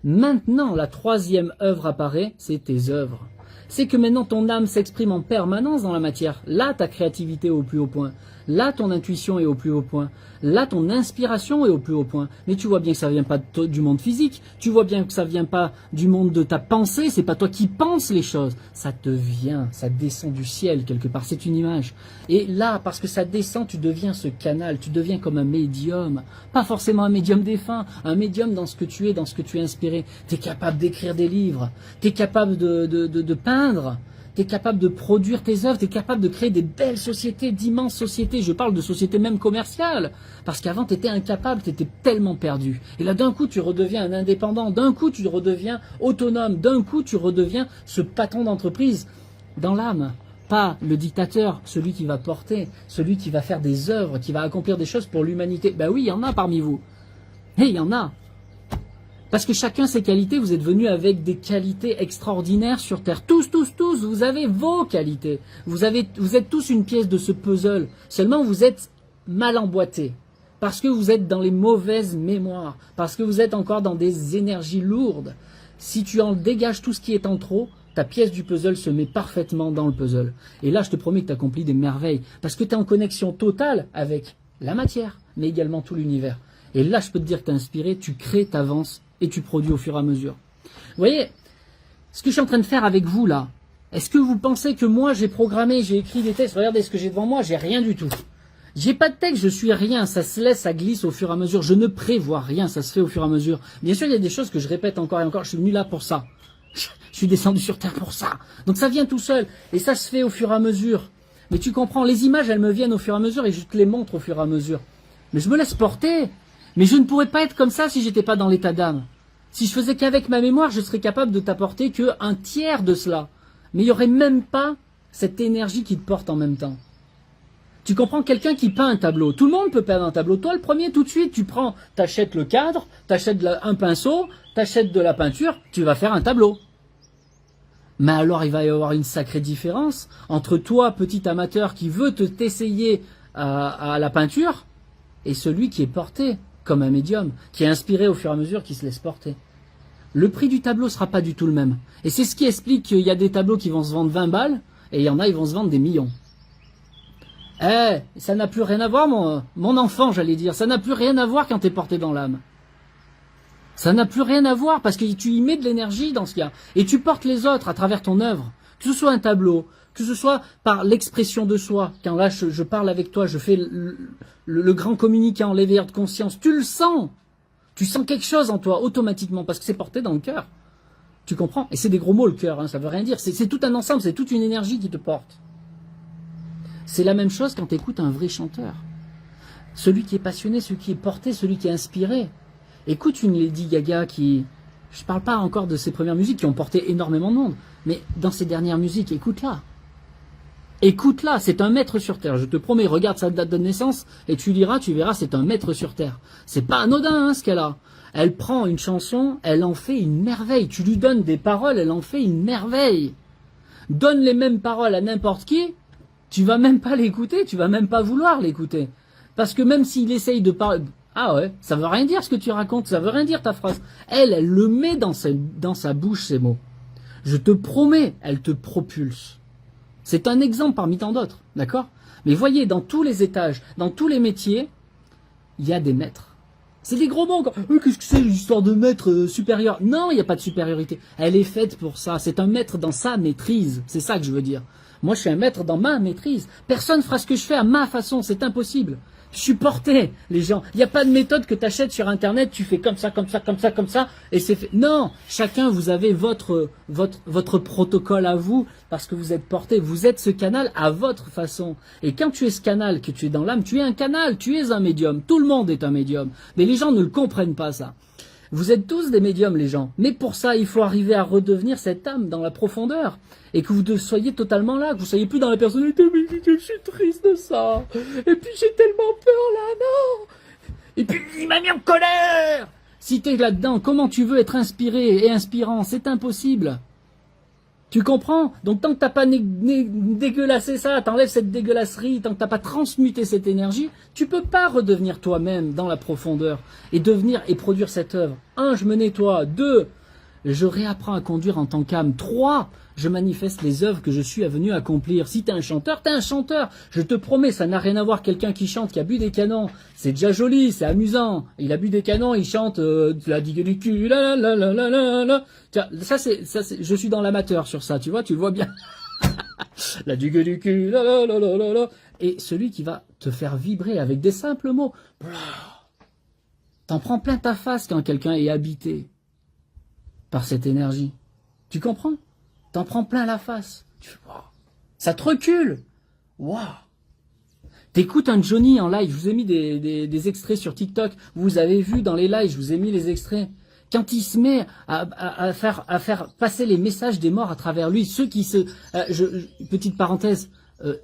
Maintenant, la troisième œuvre apparaît, c'est tes œuvres. C'est que maintenant ton âme s'exprime en permanence dans la matière. Là, ta créativité est au plus haut point. Là, ton intuition est au plus haut point. Là, ton inspiration est au plus haut point. Mais tu vois bien que ça vient pas du monde physique. Tu vois bien que ça vient pas du monde de ta pensée. C'est pas toi qui penses les choses. Ça te vient, ça descend du ciel quelque part. C'est une image. Et là, parce que ça descend, tu deviens ce canal. Tu deviens comme un médium. Pas forcément un médium défunt. Un médium dans ce que tu es, dans ce que tu es inspiré. Tu es capable d'écrire des livres. Tu es capable de peindre. Tu es capable de produire tes œuvres, tu es capable de créer des belles sociétés, d'immenses sociétés. Je parle de sociétés même commerciales. Parce qu'avant, tu étais incapable, tu étais tellement perdu. Et là, d'un coup, tu redeviens un indépendant. D'un coup, tu redeviens autonome. D'un coup, tu redeviens ce patron d'entreprise dans l'âme. Pas le dictateur, celui qui va porter, celui qui va faire des œuvres, qui va accomplir des choses pour l'humanité. Ben oui, il y en a parmi vous. Et il y en a. Parce que chacun ses qualités, vous êtes venus avec des qualités extraordinaires sur Terre. Tous, vous avez vos qualités. Vous êtes tous une pièce de ce puzzle. Seulement, vous êtes mal emboîtés. Parce que vous êtes dans les mauvaises mémoires. Parce que vous êtes encore dans des énergies lourdes. Si tu en dégages tout ce qui est en trop, ta pièce du puzzle se met parfaitement dans le puzzle. Et là, je te promets que tu accomplis des merveilles. Parce que tu es en connexion totale avec la matière, mais également tout l'univers. Et là, je peux te dire que tu es inspiré, tu crées, tu avances. Et tu produis au fur et à mesure. Vous voyez, ce que je suis en train de faire avec vous là, est-ce que vous pensez que moi j'ai programmé, j'ai écrit des textes, regardez ce que j'ai devant moi, j'ai rien du tout. J'ai pas de texte, je suis rien, ça se laisse, ça glisse au fur et à mesure, je ne prévois rien, ça se fait au fur et à mesure. Bien sûr, il y a des choses que je répète encore et encore, je suis venu là pour ça. Je suis descendu sur Terre pour ça. Donc ça vient tout seul, et ça se fait au fur et à mesure. Mais tu comprends, les images, elles me viennent au fur et à mesure, et je te les montre au fur et à mesure. Mais je me laisse porter. Mais je ne pourrais pas être comme ça si j'étais pas dans l'état d'âme. Si je faisais qu'avec ma mémoire, je serais capable de t'apporter qu'un tiers de cela. Mais il n'y aurait même pas cette énergie qui te porte en même temps. Tu comprends, quelqu'un qui peint un tableau. Tout le monde peut peindre un tableau. Toi, le premier, tout de suite, t'achètes le cadre, t'achètes un pinceau, t'achètes de la peinture, tu vas faire un tableau. Mais alors il va y avoir une sacrée différence entre toi, petit amateur qui veut t'essayer à la peinture, et celui qui est porté comme un médium, qui est inspiré au fur et à mesure, qui se laisse porter. Le prix du tableau sera pas du tout le même. Et c'est ce qui explique qu'il y a des tableaux qui vont se vendre 20 balles, et il y en a, ils vont se vendre des millions. Ça n'a plus rien à voir, mon enfant, j'allais dire. Ça n'a plus rien à voir quand t'es porté dans l'âme. Ça n'a plus rien à voir, parce que tu y mets de l'énergie dans ce cas. Et tu portes les autres à travers ton œuvre. Que ce soit un tableau, que ce soit par l'expression de soi. Quand là, je parle avec toi, je fais le grand communicant, l'éveilleur de conscience. Tu le sens. Tu sens quelque chose en toi, automatiquement, parce que c'est porté dans le cœur. Tu comprends? Et c'est des gros mots, le cœur, hein, ça veut rien dire. C'est tout un ensemble, c'est toute une énergie qui te porte. C'est la même chose quand tu écoutes un vrai chanteur. Celui qui est passionné, celui qui est porté, celui qui est inspiré. Écoute une Lady Gaga qui... Je parle pas encore de ses premières musiques qui ont porté énormément de monde, mais dans ses dernières musiques, écoute-la. Écoute-la, c'est un maître sur terre, je te promets, regarde sa date de naissance et tu liras, tu verras, c'est un maître sur terre. C'est pas anodin hein, ce qu'elle a. Elle prend une chanson, elle en fait une merveille. Tu lui donnes des paroles, elle en fait une merveille. Donne les mêmes paroles à n'importe qui, tu vas même pas l'écouter, tu vas même pas vouloir l'écouter. Parce que même s'il essaye de parler... Ah ouais, ça veut rien dire ce que tu racontes, ça veut rien dire ta phrase. Elle le met dans sa bouche, ces mots. Je te promets, elle te propulse. C'est un exemple parmi tant d'autres, d'accord? Mais voyez, dans tous les étages, dans tous les métiers, il y a des maîtres. C'est des gros mots. Qu'est-ce que c'est l'histoire de maître supérieur? Non, il n'y a pas de supériorité. Elle est faite pour ça. C'est un maître dans sa maîtrise. C'est ça que je veux dire. Moi, je suis un maître dans ma maîtrise. Personne ne fera ce que je fais à ma façon. C'est impossible. Je suis porté, les gens. Il n'y a pas de méthode que tu achètes sur Internet. Tu fais comme ça, comme ça, comme ça, comme ça. Et c'est fait. Non, chacun, vous avez votre protocole à vous parce que vous êtes porté. Vous êtes ce canal à votre façon. Et quand tu es ce canal, que tu es dans l'âme, tu es un canal. Tu es un médium. Tout le monde est un médium. Mais les gens ne le comprennent pas, ça. Vous êtes tous des médiums, les gens. Mais pour ça, il faut arriver à redevenir cette âme dans la profondeur. Et que vous soyez totalement là, que vous soyez plus dans la personnalité. Mais je suis triste de ça. Et puis j'ai tellement peur là, non. Et puis il m'a mis en colère. Si t'es là-dedans, comment tu veux être inspiré et inspirant? C'est impossible. Tu comprends? Donc tant que t'as pas dégueulassé ça, t'enlèves cette dégueulasserie, tant que t'as pas transmuté cette énergie, tu peux pas redevenir toi-même dans la profondeur et devenir et produire cette œuvre. 1, je me nettoie. 2, je réapprends à conduire en tant qu'âme. 3, je manifeste les œuvres que je suis venu accomplir. Si t'es un chanteur, t'es un chanteur. Je te promets, ça n'a rien à voir. Quelqu'un qui chante, qui a bu des canons, c'est déjà joli, c'est amusant. Il a bu des canons, il chante la digue du cul, la la la la la la. Tiens, ça c'est, je suis dans l'amateur sur ça, tu vois, tu le vois bien. La digue du cul, la la la la la la. Et celui qui va te faire vibrer avec des simples mots. T'en prends plein ta face quand quelqu'un est habité par cette énergie. Tu comprends? T'en prends plein la face. Tu fais, wow. Ça te recule. Waouh. T'écoutes un Johnny en live. Je vous ai mis des extraits sur TikTok. Vous avez vu dans les lives, je vous ai mis les extraits. Quand il se met à faire passer les messages des morts à travers lui, ceux qui se... petite parenthèse,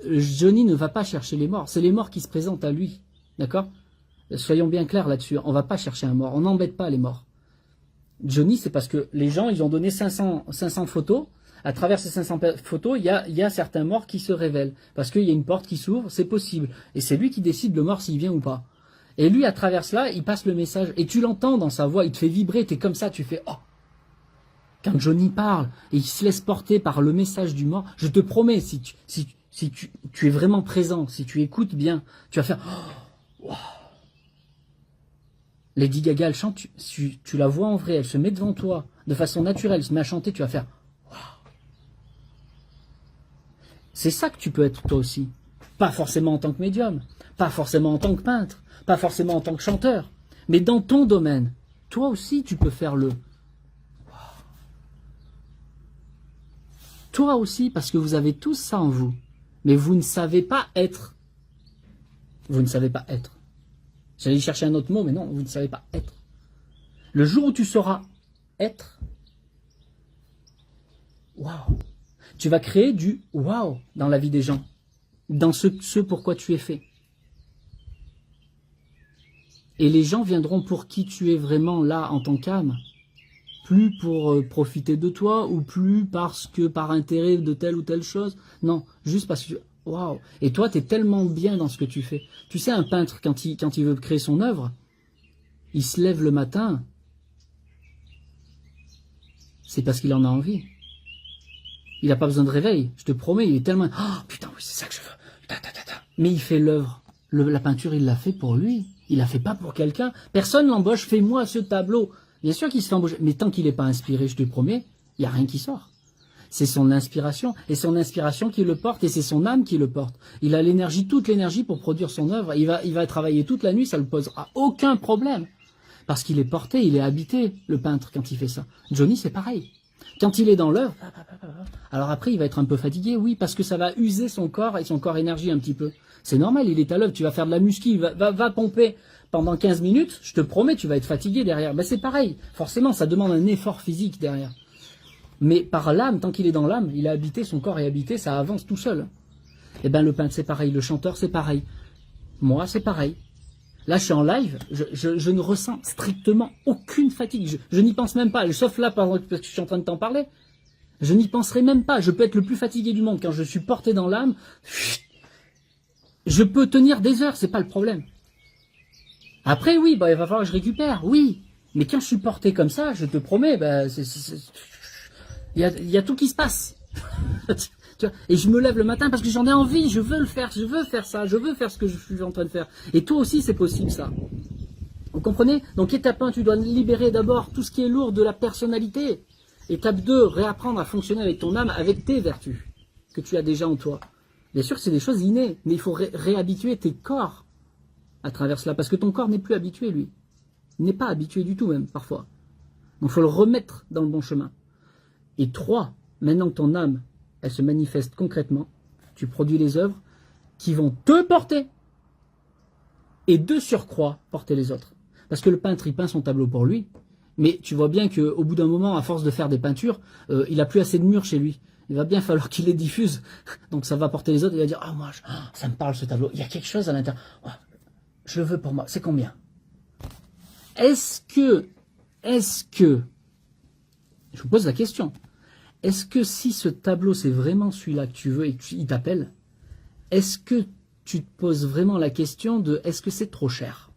Johnny ne va pas chercher les morts. C'est les morts qui se présentent à lui. D'accord? Soyons bien clairs là-dessus. On va pas chercher un mort. On n'embête pas les morts. Johnny, c'est parce que les gens, ils ont donné 500 photos. À travers ces 500 photos, il y a certains morts qui se révèlent. Parce qu'il y a une porte qui s'ouvre, c'est possible. Et c'est lui qui décide le mort s'il vient ou pas. Et lui, à travers cela, il passe le message. Et tu l'entends dans sa voix, il te fait vibrer, t'es comme ça, tu fais « Oh !» Quand Johnny parle et il se laisse porter par le message du mort, je te promets, si tu es vraiment présent, si tu écoutes bien, tu vas faire « Oh !» Wow. Lady Gaga, elle chante, tu la vois en vrai, elle se met devant toi, de façon naturelle, elle se met à chanter, tu vas faire « Waouh !» C'est ça que tu peux être toi aussi. Pas forcément en tant que médium, pas forcément en tant que peintre, pas forcément en tant que chanteur, mais dans ton domaine, toi aussi tu peux faire le « Waouh !» Toi aussi, parce que vous avez tous ça en vous, mais vous ne savez pas être. Vous ne savez pas être. J'allais chercher un autre mot, mais non, vous ne savez pas être. Le jour où tu sauras être, waouh, tu vas créer du waouh dans la vie des gens, dans ce pourquoi tu es fait. Et les gens viendront pour qui tu es vraiment là en tant qu'âme, plus pour profiter de toi, ou plus parce que par intérêt de telle ou telle chose. Non, juste parce que, waouh. Et toi, tu es tellement bien dans ce que tu fais. Tu sais, un peintre, quand il veut créer son œuvre, il se lève le matin, c'est parce qu'il en a envie. Il n'a pas besoin de réveil, je te promets, il est tellement... Oh putain, oui, c'est ça que je veux. Ta, ta, ta, ta. Mais il fait l'œuvre. La peinture, il l'a fait pour lui. Il l'a fait pas pour quelqu'un. Personne l'embauche, fais-moi ce tableau. Bien sûr qu'il se fait embaucher, mais tant qu'il n'est pas inspiré, je te promets, il n'y a rien qui sort. C'est son inspiration, et son inspiration qui le porte, et c'est son âme qui le porte. Il a l'énergie, toute l'énergie pour produire son œuvre. Il va travailler toute la nuit, ça ne le posera aucun problème. Parce qu'il est porté, il est habité, le peintre, quand il fait ça. Johnny, c'est pareil. Quand il est dans l'œuvre, alors après, il va être un peu fatigué, oui, parce que ça va user son corps et son corps énergie un petit peu. C'est normal, il est à l'œuvre, tu vas faire de la muscu, va pomper pendant 15 minutes, je te promets, tu vas être fatigué derrière. Ben c'est pareil, forcément, ça demande un effort physique derrière. Mais par l'âme, tant qu'il est dans l'âme, il est habité, son corps est habité, ça avance tout seul. Et ben le peintre, c'est pareil, le chanteur, c'est pareil. Moi, c'est pareil. Là, je suis en live, je ne ressens strictement aucune fatigue. Je n'y pense même pas, sauf là, parce que je suis en train de t'en parler. Je n'y penserai même pas. Je peux être le plus fatigué du monde. Quand je suis porté dans l'âme, je peux tenir des heures, c'est pas le problème. Après, oui, bah, il va falloir que je récupère, oui. Mais quand je suis porté comme ça, je te promets, bah, il y a tout qui se passe. Et je me lève le matin parce que j'en ai envie, je veux le faire, je veux faire ça, je veux faire ce que je suis en train de faire. Et toi aussi, c'est possible, ça. Vous comprenez? Donc, étape 1, tu dois libérer d'abord tout ce qui est lourd de la personnalité. Étape 2, réapprendre à fonctionner avec ton âme, avec tes vertus que tu as déjà en toi. Bien sûr que c'est des choses innées, mais il faut réhabituer tes corps à travers cela, parce que ton corps n'est plus habitué, lui. Il n'est pas habitué du tout, même, parfois. Donc, il faut le remettre dans le bon chemin. Et 3, maintenant que ton âme, elle se manifeste concrètement, tu produis les œuvres qui vont te porter et de surcroît porter les autres. Parce que le peintre, il peint son tableau pour lui, mais tu vois bien qu'au bout d'un moment, à force de faire des peintures, il n'a plus assez de murs chez lui. Il va bien falloir qu'il les diffuse. Donc ça va porter les autres, il va dire « Ah, moi, ça me parle ce tableau, il y a quelque chose à l'intérieur. Oh, je le veux pour moi, c'est combien ?» Est-ce que, je vous pose la question, est-ce que si ce tableau, c'est vraiment celui-là que tu veux et qu'il t'appelle, est-ce que tu te poses vraiment la question de est-ce que c'est trop cher?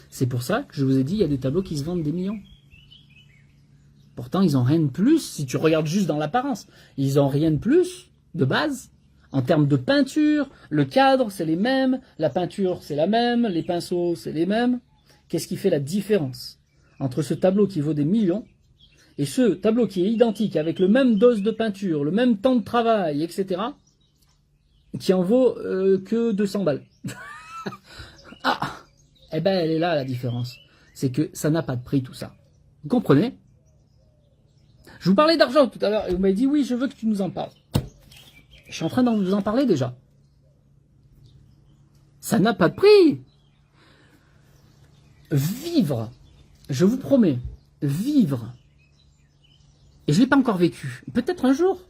C'est pour ça que je vous ai dit, il y a des tableaux qui se vendent des millions. Pourtant, ils n'ont rien de plus, si tu regardes juste dans l'apparence. Ils n'ont rien de plus, de base. En termes de peinture, le cadre, c'est les mêmes, la peinture, c'est la même, les pinceaux, c'est les mêmes. Qu'est-ce qui fait la différence entre ce tableau qui vaut des millions et ce tableau qui est identique, avec le même dose de peinture, le même temps de travail, etc., qui en vaut que 200 balles. Ah, eh ben elle est là la différence. C'est que ça n'a pas de prix tout ça. Vous comprenez? Je vous parlais d'argent tout à l'heure et vous m'avez dit oui, je veux que tu nous en parles. Je suis en train de vous en parler déjà. Ça n'a pas de prix. Vivre, je vous promets, vivre, et je ne l'ai pas encore vécu, peut-être un jour,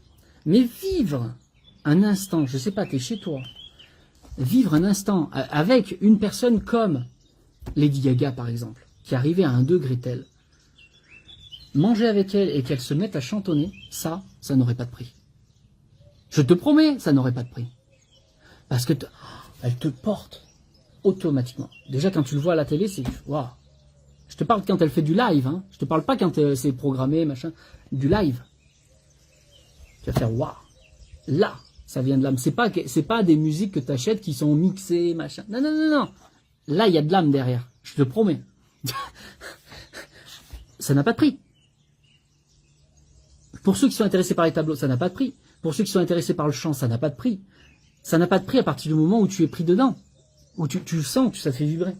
mais vivre un instant, je ne sais pas, tu es chez toi, vivre un instant avec une personne comme Lady Gaga par exemple, qui est arrivée à un degré tel, manger avec elle et qu'elle se mette à chantonner, ça n'aurait pas de prix. Je te promets, ça n'aurait pas de prix. Parce que elle te porte automatiquement. Déjà, quand tu le vois à la télé, c'est waouh. Je te parle quand elle fait du live, hein. Je te parle pas quand c'est programmé, machin. Du live. Tu vas faire waouh. Là, ça vient de l'âme. C'est pas des musiques que tu achètes qui sont mixées, machin. Non, non, non, non. Là, il y a de l'âme derrière. Je te promets. Ça n'a pas de prix. Pour ceux qui sont intéressés par les tableaux, ça n'a pas de prix. Pour ceux qui sont intéressés par le chant, ça n'a pas de prix. Ça n'a pas de prix à partir du moment où tu es pris dedans. Où tu sens que ça fait vibrer.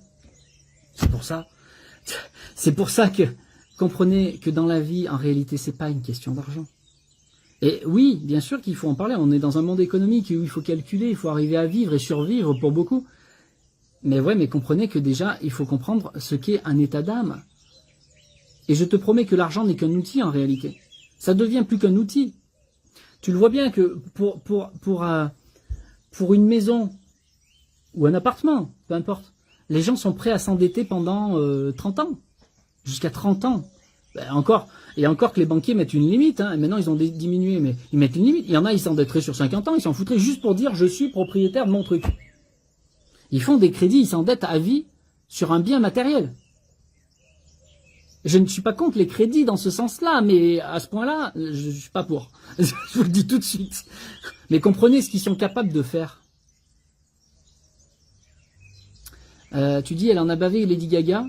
C'est pour ça que, comprenez que dans la vie, en réalité, c'est pas une question d'argent. Et oui, bien sûr qu'il faut en parler. On est dans un monde économique où il faut calculer, il faut arriver à vivre et survivre pour beaucoup. Mais ouais, mais comprenez que déjà, il faut comprendre ce qu'est un état d'âme. Et je te promets que l'argent n'est qu'un outil en réalité. Ça devient plus qu'un outil. Tu le vois bien que pour une maison ou un appartement, peu importe, Les gens sont prêts à s'endetter pendant 30 ans. Jusqu'à 30 ans. Ben encore, et encore que les banquiers mettent une limite, hein. Maintenant ils ont diminué, mais ils mettent une limite. Il y en a, ils s'endetteraient sur 50 ans, ils s'en foutraient juste pour dire je suis propriétaire de mon truc. Ils font des crédits, ils s'endettent à vie sur un bien matériel. Je ne suis pas contre les crédits dans ce sens-là, mais à ce point-là, je suis pas pour. Je vous le dis tout de suite. Mais comprenez ce qu'ils sont capables de faire. Tu dis, elle en a bavé Lady Gaga.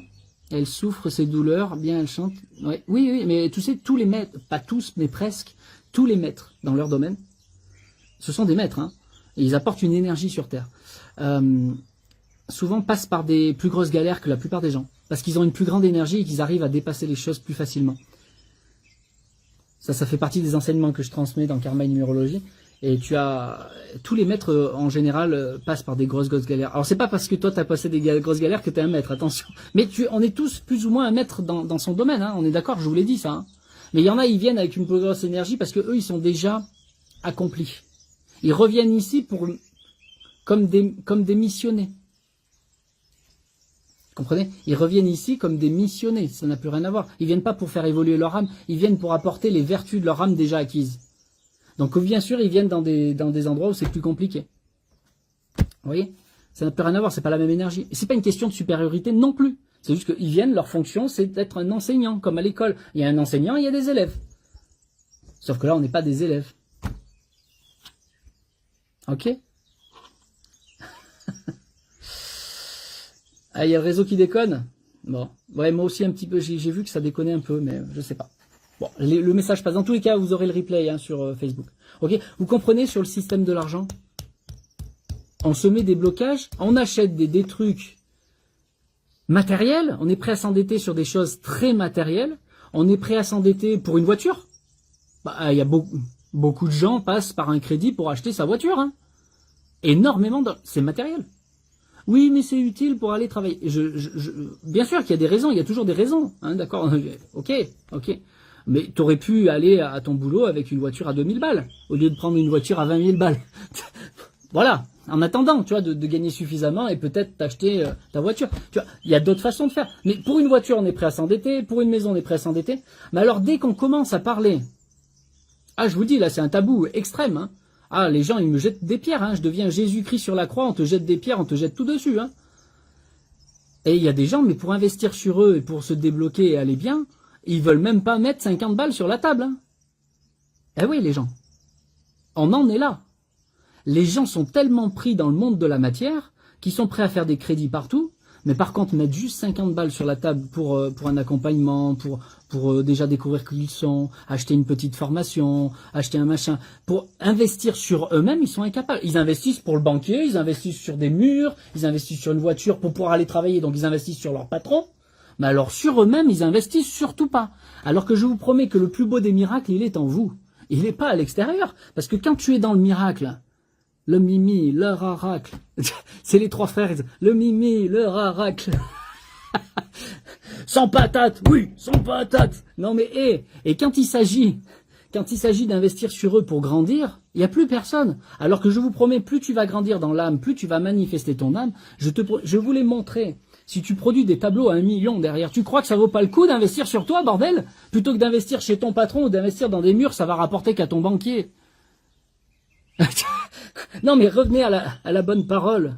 Elle souffre ses douleurs, bien elle chante. Ouais. Oui, oui, mais tu sais, tous les maîtres, pas tous, mais presque, tous les maîtres dans leur domaine, ce sont des maîtres, hein, et ils apportent une énergie sur Terre. Souvent passent par des plus grosses galères que la plupart des gens, parce qu'ils ont une plus grande énergie et qu'ils arrivent à dépasser les choses plus facilement. Ça fait partie des enseignements que je transmets dans Karma et Numérologie. Et tu as tous les maîtres en général passent par des grosses galères. Alors c'est pas parce que toi t'as passé des grosses galères que t'es un maître, attention. Mais on est tous plus ou moins un maître dans son domaine, hein. On est d'accord, je vous l'ai dit ça. Hein. Mais il y en a, ils viennent avec une plus grosse énergie parce que eux, ils sont déjà accomplis. Ils reviennent ici comme des missionnés. Vous comprenez? Ils reviennent ici comme des missionnés. Ça n'a plus rien à voir. Ils viennent pas pour faire évoluer leur âme. Ils viennent pour apporter les vertus de leur âme déjà acquises. Donc bien sûr, ils viennent dans des endroits où c'est plus compliqué. Vous voyez? Ça n'a plus rien à voir, c'est pas la même énergie. Et c'est pas une question de supériorité non plus. C'est juste qu'ils viennent, leur fonction, c'est d'être un enseignant, comme à l'école. Il y a un enseignant, il y a des élèves. Sauf que là, on n'est pas des élèves. Ok? Ah, il y a le réseau qui déconne? Bon. Ouais, moi aussi un petit peu, j'ai vu que ça déconnait un peu, mais je sais pas. Bon, le message passe. Dans tous les cas, vous aurez le replay hein, sur Facebook. Ok, vous comprenez sur le système de l'argent? On se met des blocages, on achète des trucs matériels, on est prêt à s'endetter sur des choses très matérielles, on est prêt à s'endetter pour une voiture. Bah, il y a beaucoup de gens passent par un crédit pour acheter sa voiture. Hein. Énormément c'est matériel. Oui, mais c'est utile pour aller travailler. Bien sûr qu'il y a des raisons, il y a toujours des raisons. Hein, d'accord. Ok. Mais tu aurais pu aller à ton boulot avec une voiture à 2000 balles, au lieu de prendre une voiture à 20 000 balles. Voilà, en attendant, tu vois, de gagner suffisamment et peut-être t'acheter ta voiture. Tu vois, il y a d'autres façons de faire. Mais pour une voiture, on est prêt à s'endetter, pour une maison, on est prêt à s'endetter. Mais alors, dès qu'on commence à parler, ah, je vous dis, là, c'est un tabou extrême. Hein. Ah, les gens, ils me jettent des pierres. Hein. Je deviens Jésus-Christ sur la croix, on te jette des pierres, on te jette tout dessus. Hein. Et il y a des gens, mais pour investir sur eux et pour se débloquer et aller bien, ils veulent même pas mettre 50 balles sur la table. Hein. Eh oui, les gens. On en est là. Les gens sont tellement pris dans le monde de la matière qu'ils sont prêts à faire des crédits partout, mais par contre mettre juste 50 balles sur la table pour un accompagnement, pour déjà découvrir qui ils sont, acheter une petite formation, acheter un machin, pour investir sur eux-mêmes, ils sont incapables. Ils investissent pour le banquier, ils investissent sur des murs, ils investissent sur une voiture pour pouvoir aller travailler, donc ils investissent sur leur patron. Mais alors sur eux-mêmes, ils investissent surtout pas. Alors que je vous promets que le plus beau des miracles, il est en vous. Il n'est pas à l'extérieur. Parce que quand tu es dans le miracle, le mimi, le raracle, c'est les trois frères, le mimi, le raracle. Sans patate, oui, sans patate. Non mais et quand il s'agit d'investir sur eux pour grandir, il n'y a plus personne. Alors que je vous promets, plus tu vas grandir dans l'âme, plus tu vas manifester ton âme. Je vous l'ai montré. Si tu produis des tableaux à 1 million derrière, tu crois que ça vaut pas le coup d'investir sur toi, bordel? Plutôt que d'investir chez ton patron ou d'investir dans des murs, ça va rapporter qu'à ton banquier. Non mais revenez à la bonne parole.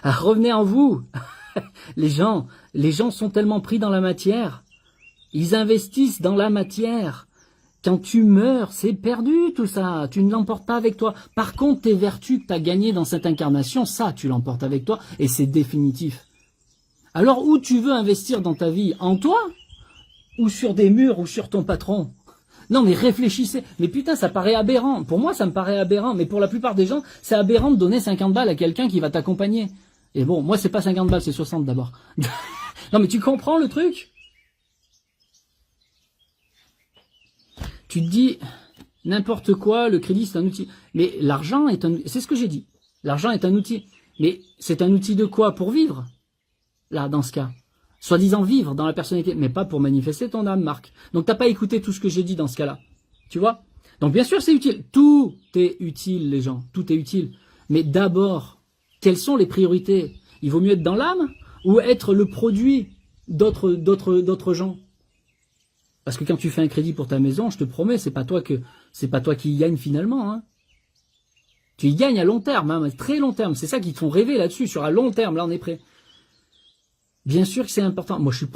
Revenez en vous. Les gens sont tellement pris dans la matière. Ils investissent dans la matière. Quand tu meurs, c'est perdu tout ça. Tu ne l'emportes pas avec toi. Par contre, tes vertus que tu as gagnées dans cette incarnation, ça, tu l'emportes avec toi et c'est définitif. Alors, où tu veux investir dans ta vie? En toi? Ou sur des murs ou sur ton patron? Non, mais réfléchissez. Mais putain, ça paraît aberrant. Pour moi, ça me paraît aberrant. Mais pour la plupart des gens, c'est aberrant de donner 50 balles à quelqu'un qui va t'accompagner. Et bon, moi, c'est pas 50 balles, c'est 60 d'abord. Non, mais tu comprends le truc? Tu te dis, n'importe quoi, le crédit c'est un outil. Mais l'argent est un outil. C'est ce que j'ai dit. L'argent est un outil. Mais c'est un outil de quoi? Pour vivre? Là, dans ce cas. Soi-disant vivre dans la personnalité. Mais pas pour manifester ton âme, Marc. Donc t'as pas écouté tout ce que j'ai dit dans ce cas-là. Tu vois? Donc bien sûr c'est utile. Tout est utile, les gens. Tout est utile. Mais d'abord, quelles sont les priorités? Il vaut mieux être dans l'âme ou être le produit d'autres gens. Parce que quand tu fais un crédit pour ta maison, je te promets, c'est pas toi qui y gagne finalement, hein. Tu y gagnes à long terme, hein, très long terme. C'est ça qui te font rêver là-dessus, sur à long terme, là on est prêt. Bien sûr que c'est important. Moi, je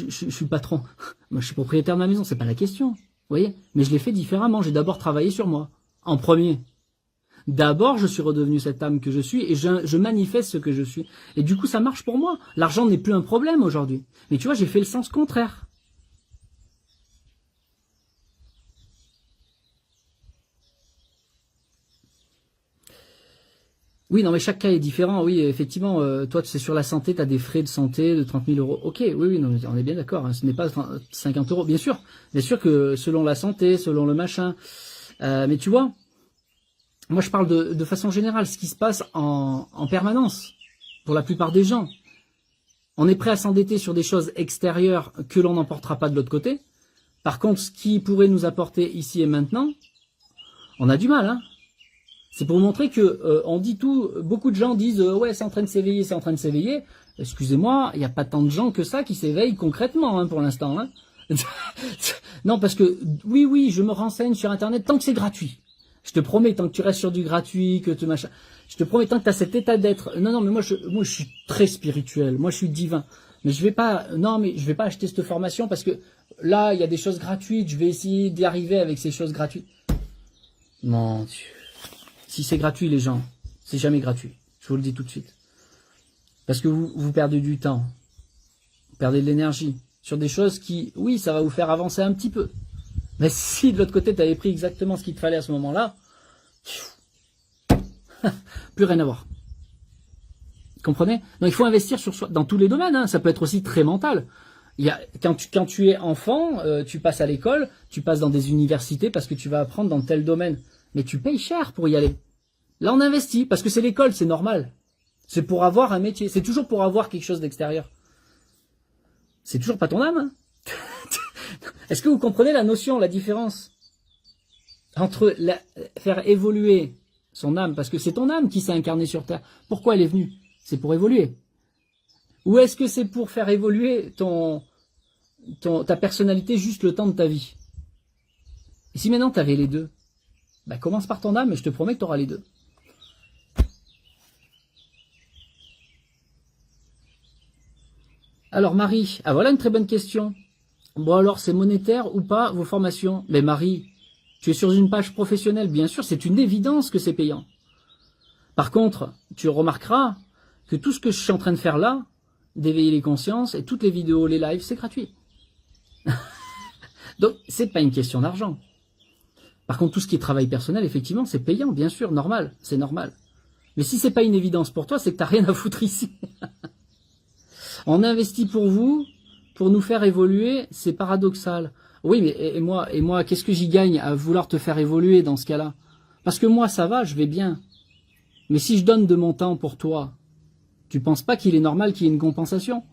suis patron. Moi, je suis propriétaire de ma maison. C'est pas la question. Vous voyez? Mais je l'ai fait différemment. J'ai d'abord travaillé sur moi. En premier. D'abord, je suis redevenu cette âme que je suis et je manifeste ce que je suis. Et du coup, ça marche pour moi. L'argent n'est plus un problème aujourd'hui. Mais tu vois, j'ai fait le sens contraire. Oui, non, mais chaque cas est différent. Oui, effectivement, toi, c'est sur la santé, tu as des frais de santé de 30 000 euros. Ok, oui, non, on est bien d'accord. Hein, ce n'est pas 50 euros. Bien sûr que selon la santé, selon le machin. Mais tu vois, moi, je parle de façon générale, ce qui se passe en permanence pour la plupart des gens. On est prêt à s'endetter sur des choses extérieures que l'on n'emportera pas de l'autre côté. Par contre, ce qui pourrait nous apporter ici et maintenant, on a du mal, hein. C'est pour montrer que on dit tout. Beaucoup de gens disent ouais, c'est en train de s'éveiller, c'est en train de s'éveiller. Excusez-moi, il n'y a pas tant de gens que ça qui s'éveillent concrètement, hein, pour l'instant. Hein. Non, parce que oui, je me renseigne sur Internet tant que c'est gratuit. Je te promets, tant que tu restes sur du gratuit, que tu machin. Je te promets, tant que tu as cet état d'être. Non, mais moi je suis très spirituel. Moi, je suis divin. Mais je vais pas acheter cette formation parce que là, il y a des choses gratuites. Je vais essayer d'y arriver avec ces choses gratuites. Mon Dieu. Si c'est gratuit, les gens, c'est jamais gratuit. Je vous le dis tout de suite. Parce que vous perdez du temps. Vous perdez de l'énergie. Sur des choses qui, oui, ça va vous faire avancer un petit peu. Mais si de l'autre côté, tu avais pris exactement ce qu'il te fallait à ce moment-là, plus rien à voir. Vous comprenez? Donc il faut investir sur soi, dans tous les domaines. Hein. Ça peut être aussi très mental. Quand tu es enfant, tu passes à l'école, tu passes dans des universités parce que tu vas apprendre dans tel domaine. Mais tu payes cher pour y aller. Là, on investit, parce que c'est l'école, c'est normal. C'est pour avoir un métier. C'est toujours pour avoir quelque chose d'extérieur. C'est toujours pas ton âme. Hein. Est-ce que vous comprenez la notion, la différence entre faire évoluer son âme, parce que c'est ton âme qui s'est incarnée sur Terre. Pourquoi elle est venue? C'est pour évoluer. Ou est-ce que c'est pour faire évoluer ta personnalité juste le temps de ta vie? Et si maintenant tu avais les deux, bah, commence par ton âme et je te promets que tu auras les deux. Alors Marie, voilà une très bonne question. Bon alors, c'est monétaire ou pas vos formations? Mais Marie, tu es sur une page professionnelle, bien sûr, c'est une évidence que c'est payant. Par contre, tu remarqueras que tout ce que je suis en train de faire là, d'éveiller les consciences, et toutes les vidéos, les lives, c'est gratuit. Donc, c'est pas une question d'argent. Par contre, tout ce qui est travail personnel, effectivement, c'est payant, bien sûr, normal, c'est normal. Mais si c'est pas une évidence pour toi, c'est que t'as rien à foutre ici. On investit pour vous, pour nous faire évoluer, c'est paradoxal. Oui, mais et moi, qu'est-ce que j'y gagne à vouloir te faire évoluer dans ce cas-là? Parce que moi, ça va, je vais bien. Mais si je donne de mon temps pour toi, tu penses pas qu'il est normal qu'il y ait une compensation?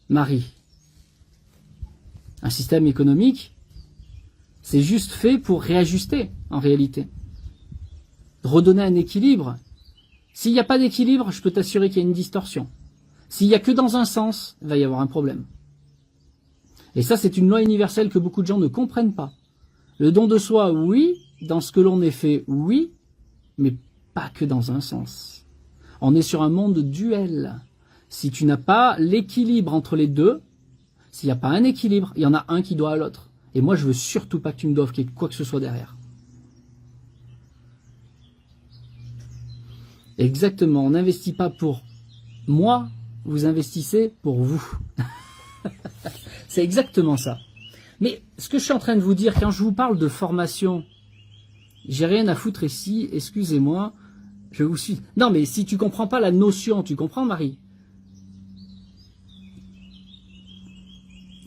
Marie, un système économique, c'est juste fait pour réajuster, en réalité. Redonner un équilibre. S'il n'y a pas d'équilibre, je peux t'assurer qu'il y a une distorsion. S'il n'y a que dans un sens, il va y avoir un problème. Et ça, c'est une loi universelle que beaucoup de gens ne comprennent pas. Le don de soi, oui. Dans ce que l'on est fait, oui. Mais pas que dans un sens. On est sur un monde duel. Si tu n'as pas l'équilibre entre les deux, s'il n'y a pas un équilibre, il y en a un qui doit à l'autre. Et moi, je veux surtout pas que tu me doives quoi que ce soit derrière. Exactement, on n'investit pas pour moi, vous investissez pour vous. C'est exactement ça. Mais ce que je suis en train de vous dire, quand je vous parle de formation, j'ai rien à foutre ici, excusez-moi, je vous suis. Non, mais si tu comprends pas la notion, tu comprends, Marie?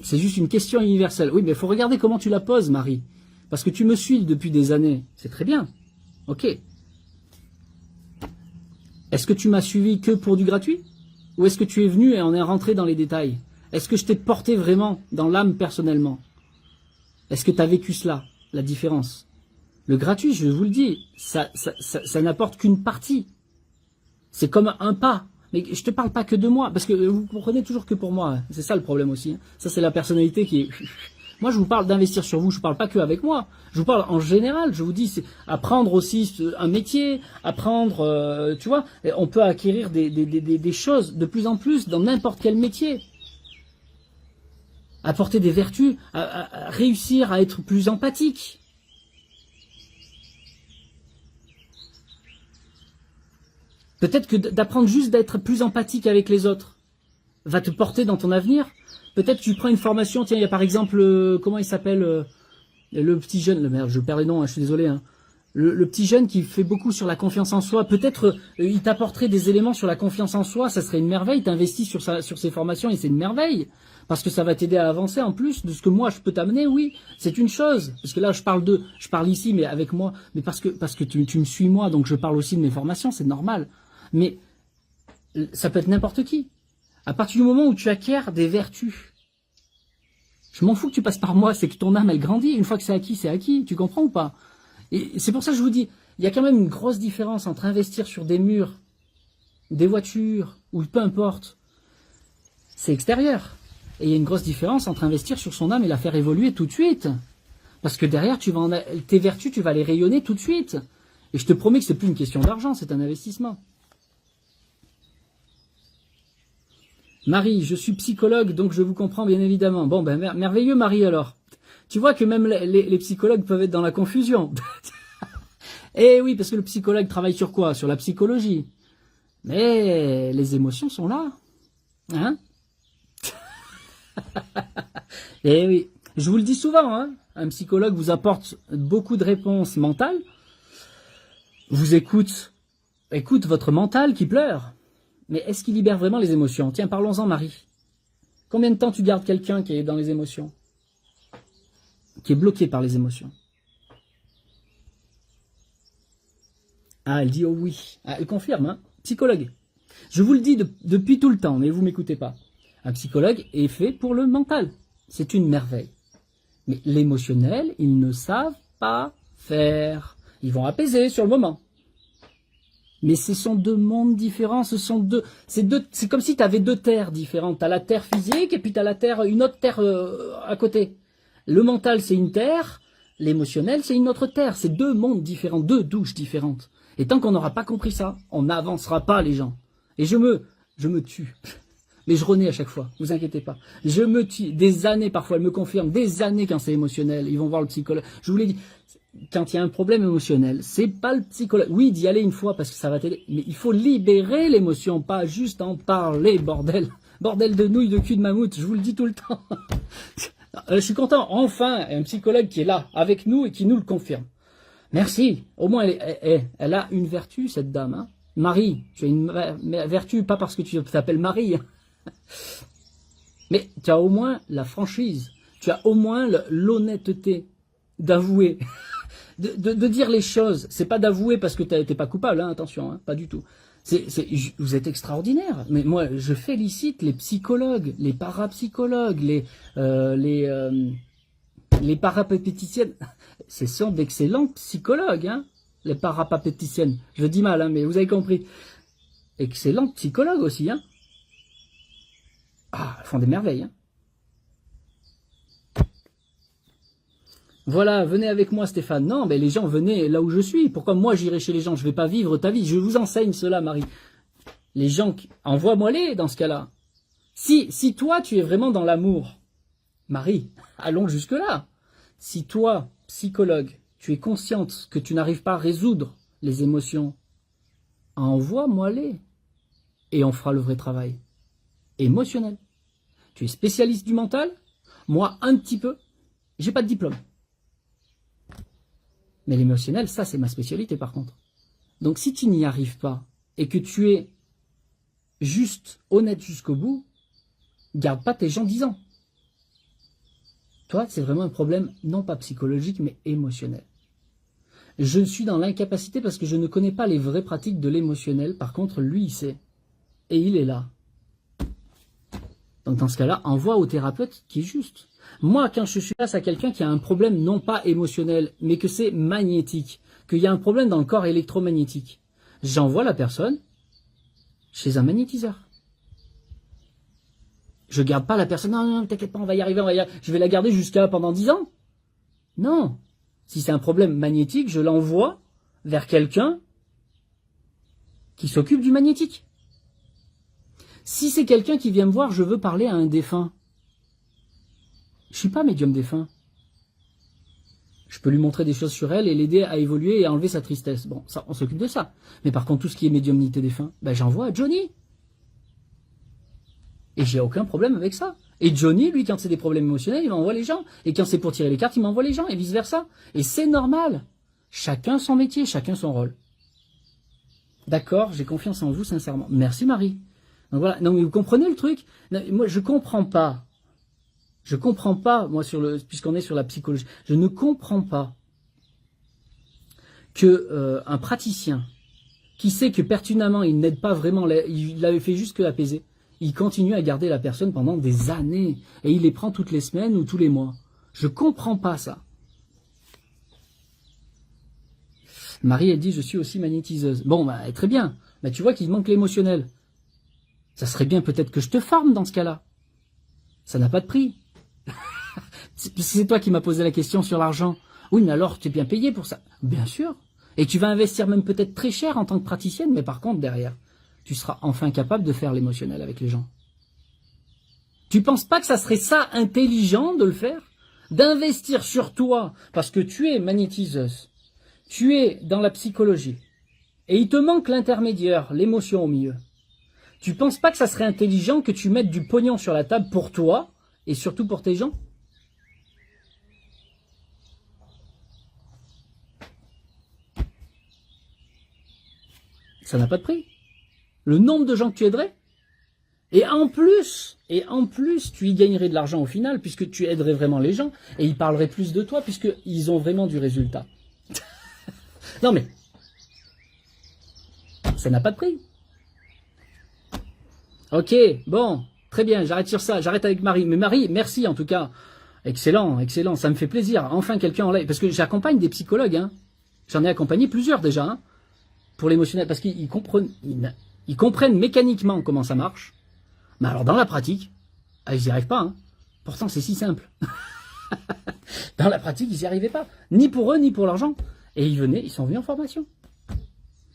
C'est juste une question universelle. Oui, mais il faut regarder comment tu la poses, Marie. Parce que tu me suis depuis des années. C'est très bien. Ok. Est-ce que tu m'as suivi que pour du gratuit? Ou est-ce que tu es venu et on est rentré dans les détails? Est-ce que je t'ai porté vraiment dans l'âme personnellement? Est-ce que tu as vécu cela, la différence? Le gratuit, je vous le dis, ça n'apporte qu'une partie. C'est comme un pas. Mais je te parle pas que de moi, parce que vous comprenez toujours que pour moi. C'est ça le problème aussi. Ça, c'est la personnalité qui est... Moi, je vous parle d'investir sur vous, je vous parle pas que avec moi. Je vous parle en général. Je vous dis, c'est apprendre aussi un métier, apprendre, tu vois, on peut acquérir des choses de plus en plus dans n'importe quel métier. Apporter des vertus, à réussir à être plus empathique. Peut-être que d'apprendre juste d'être plus empathique avec les autres va te porter dans ton avenir. Peut-être que tu prends une formation, tiens, il y a par exemple, comment il s'appelle, le petit jeune, merde, je perds les noms, hein, je suis désolé, hein. Le petit jeune qui fait beaucoup sur la confiance en soi, peut-être il t'apporterait des éléments sur la confiance en soi, ça serait une merveille, t'investis sur ses formations et c'est une merveille, parce que ça va t'aider à avancer en plus de ce que moi je peux t'amener, oui, c'est une chose, parce que là je parle ici, mais avec moi, mais parce que tu me suis moi, donc je parle aussi de mes formations, c'est normal, mais ça peut être n'importe qui. À partir du moment où tu acquiers des vertus, je m'en fous que tu passes par moi, c'est que ton âme elle grandit, une fois que c'est acquis, tu comprends ou pas? Et c'est pour ça que je vous dis, il y a quand même une grosse différence entre investir sur des murs, des voitures, ou peu importe, c'est extérieur. Et il y a une grosse différence entre investir sur son âme et la faire évoluer tout de suite. Parce que derrière, tes vertus, tu vas les rayonner tout de suite. Et je te promets que c'est plus une question d'argent, c'est un investissement. Marie, je suis psychologue, donc je vous comprends bien évidemment. Bon, ben merveilleux Marie alors. Tu vois que même les psychologues peuvent être dans la confusion. Eh oui, parce que le psychologue travaille sur quoi? Sur la psychologie. Mais les émotions sont là. Hein? Eh oui, je vous le dis souvent, hein. Un psychologue vous apporte beaucoup de réponses mentales. Vous écoute votre mental qui pleure. Mais est-ce qu'il libère vraiment les émotions? Tiens, parlons-en, Marie. Combien de temps tu gardes quelqu'un qui est dans les émotions? Qui est bloqué par les émotions? Ah, elle dit oh oui. Ah, elle confirme, hein. Psychologue. Je vous le dis depuis tout le temps, mais vous m'écoutez pas. Un psychologue est fait pour le mental. C'est une merveille. Mais l'émotionnel, ils ne savent pas faire. Ils vont apaiser sur le moment. Mais ce sont deux mondes différents, c'est comme si tu avais deux terres différentes. Tu as la terre physique et puis tu as une autre terre à côté. Le mental, c'est une terre, l'émotionnel, c'est une autre terre. C'est deux mondes différents, deux douches différentes. Et tant qu'on n'aura pas compris ça, on n'avancera pas, les gens. Et je me tue. Mais je renais à chaque fois, vous inquiétez pas. Je me tue. Des années, parfois, elle me confirme, des années quand c'est émotionnel. Ils vont voir le psychologue. Je vous l'ai dit, quand il y a un problème émotionnel, c'est pas le psychologue. Oui, d'y aller une fois parce que ça va t'aider. Mais il faut libérer l'émotion, pas juste en parler, bordel. Bordel de nouilles de cul de mammouth, je vous le dis tout le temps. Je suis content, enfin, un psychologue qui est là, avec nous et qui nous le confirme. Merci. Au moins, elle a une vertu, cette dame. Hein. Marie, tu as une vertu, pas parce que tu t'appelles Marie. Mais tu as au moins la franchise. Tu as au moins l'honnêteté d'avouer. De dire les choses. C'est pas d'avouer parce que t'es pas coupable, hein, attention, hein, pas du tout. Vous êtes extraordinaire. Mais moi, je félicite les psychologues, les parapsychologues, les parapéticiennes. Ce sont d'excellents psychologues, hein, les parapéticiennes. Je dis mal, hein, mais vous avez compris. Excellents psychologues aussi, hein. Ah, elles font des merveilles, hein. Voilà, venez avec moi Stéphane. Non, mais les gens, venez là où je suis. Pourquoi moi j'irai chez les gens? Je vais pas vivre ta vie. Je vous enseigne cela, Marie. Les gens, envoie-moi-les dans ce cas-là. Si toi, tu es vraiment dans l'amour, Marie, allons jusque-là. Si toi, psychologue, tu es consciente que tu n'arrives pas à résoudre les émotions, envoie-moi-les. Et on fera le vrai travail. Émotionnel. Tu es spécialiste du mental? Moi, un petit peu. J'ai pas de diplôme. Mais l'émotionnel, ça, c'est ma spécialité, par contre. Donc, si tu n'y arrives pas, et que tu es juste honnête jusqu'au bout, garde pas tes gens 10 ans. Toi, c'est vraiment un problème, non pas psychologique, mais émotionnel. Je suis dans l'incapacité parce que je ne connais pas les vraies pratiques de l'émotionnel. Par contre, lui, il sait. Et il est là. Donc, dans ce cas-là, envoie au thérapeute qui est juste. Moi, quand je suis face à quelqu'un qui a un problème non pas émotionnel, mais que c'est magnétique, qu'il y a un problème dans le corps électromagnétique, j'envoie la personne chez un magnétiseur. Je garde pas la personne, non, non, t'inquiète pas, on va y arriver, je vais la garder jusqu'à pendant 10 ans. Non. Si c'est un problème magnétique, je l'envoie vers quelqu'un qui s'occupe du magnétique. Si c'est quelqu'un qui vient me voir, je veux parler à un défunt. Je suis pas médium défunt. Je peux lui montrer des choses sur elle et l'aider à évoluer et à enlever sa tristesse. Bon, ça, on s'occupe de ça. Mais par contre, tout ce qui est médiumnité défunt, ben, j'envoie à Johnny. Et j'ai aucun problème avec ça. Et Johnny, lui, quand c'est des problèmes émotionnels, il m'envoie les gens. Et quand c'est pour tirer les cartes, il m'envoie les gens, et vice-versa. Et c'est normal. Chacun son métier, chacun son rôle. D'accord, j'ai confiance en vous, sincèrement. Merci, Marie. Donc voilà, non mais vous comprenez le truc? Non, moi, je comprends pas. Je comprends pas, moi, puisqu'on est sur la psychologie, je ne comprends pas que un praticien qui sait que pertinemment il n'aide pas vraiment, il l'avait fait juste que l'apaiser, il continue à garder la personne pendant des années et il les prend toutes les semaines ou tous les mois. Je comprends pas ça. Marie, elle dit, je suis aussi magnétiseuse. Bon, bah, très bien. Bah, tu vois qu'il manque l'émotionnel. Ça serait bien peut-être que je te forme dans ce cas-là. Ça n'a pas de prix. C'est toi qui m'as posé la question sur l'argent. Oui, mais alors, tu es bien payé pour ça. Bien sûr. Et tu vas investir même peut-être très cher en tant que praticienne, mais par contre, derrière, tu seras enfin capable de faire l'émotionnel avec les gens. Tu penses pas que ça serait ça intelligent de le faire? D'investir sur toi, parce que tu es magnétiseuse, tu es dans la psychologie, et il te manque l'intermédiaire, l'émotion au milieu. Tu penses pas que ça serait intelligent que tu mettes du pognon sur la table pour toi, et surtout pour tes gens? Ça n'a pas de prix. Le nombre de gens que tu aiderais, et en plus, tu y gagnerais de l'argent au final, puisque tu aiderais vraiment les gens, et ils parleraient plus de toi, puisqu'ils ont vraiment du résultat. Non mais, ça n'a pas de prix. Ok, bon, très bien, j'arrête sur ça, j'arrête avec Marie. Mais Marie, merci en tout cas. Excellent, excellent, ça me fait plaisir. Enfin quelqu'un en live, parce que j'accompagne des psychologues, hein. J'en ai accompagné plusieurs déjà, hein, pour l'émotionnel, parce qu'ils comprennent mécaniquement comment ça marche. Mais alors dans la pratique, ils n'y arrivent pas, hein. Pourtant c'est si simple. Dans la pratique, ils n'y arrivaient pas. Ni pour eux, ni pour l'argent. Et ils sont venus en formation.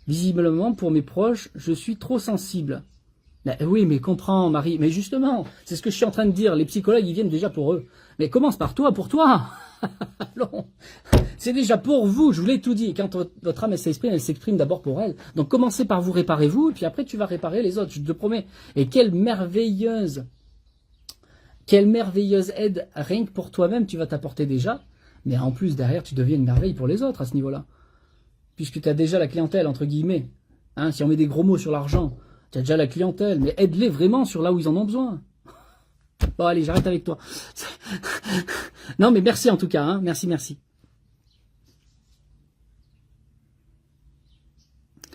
Visiblement, pour mes proches, je suis trop sensible. Mais oui, mais comprends, Marie. Mais justement, c'est ce que je suis en train de dire. Les psychologues, ils viennent déjà pour eux. Mais commence par toi, pour toi. Non. C'est déjà pour vous, je vous l'ai tout dit. Et quand votre âme, elle s'exprime d'abord pour elle. Donc commencez par vous, réparez-vous, et puis après, tu vas réparer les autres, je te promets. Et quelle merveilleuse aide, rien que pour toi-même, tu vas t'apporter déjà. Mais en plus, derrière, tu deviens une merveille pour les autres à ce niveau-là. Puisque tu as déjà la clientèle, entre guillemets. Hein, si on met des gros mots sur l'argent, tu as déjà la clientèle, mais aide-les vraiment sur là où ils en ont besoin. Bon, allez, j'arrête avec toi. Non, mais merci en tout cas, hein. Merci.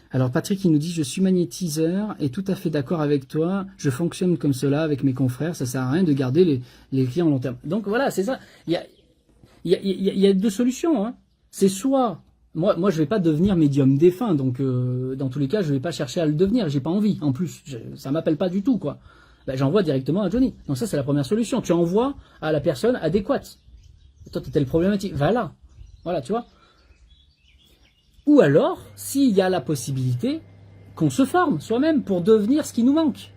Alors Patrick, il nous dit, je suis magnétiseur et tout à fait d'accord avec toi, je fonctionne comme cela avec mes confrères, ça sert à rien de garder les clients à long terme. Donc voilà, c'est ça. Il y a deux solutions, hein. C'est soit... Moi, je vais pas devenir médium défunt, donc dans tous les cas, je vais pas chercher à le devenir, j'ai pas envie. En plus, ça m'appelle pas du tout, quoi. Ben, j'envoie directement à Johnny. Donc ça, c'est la première solution. Tu envoies à la personne adéquate. Toi, tu as telle problématique, va là. Voilà, tu vois. Ou alors, s'il y a la possibilité qu'on se forme soi-même pour devenir ce qui nous manque.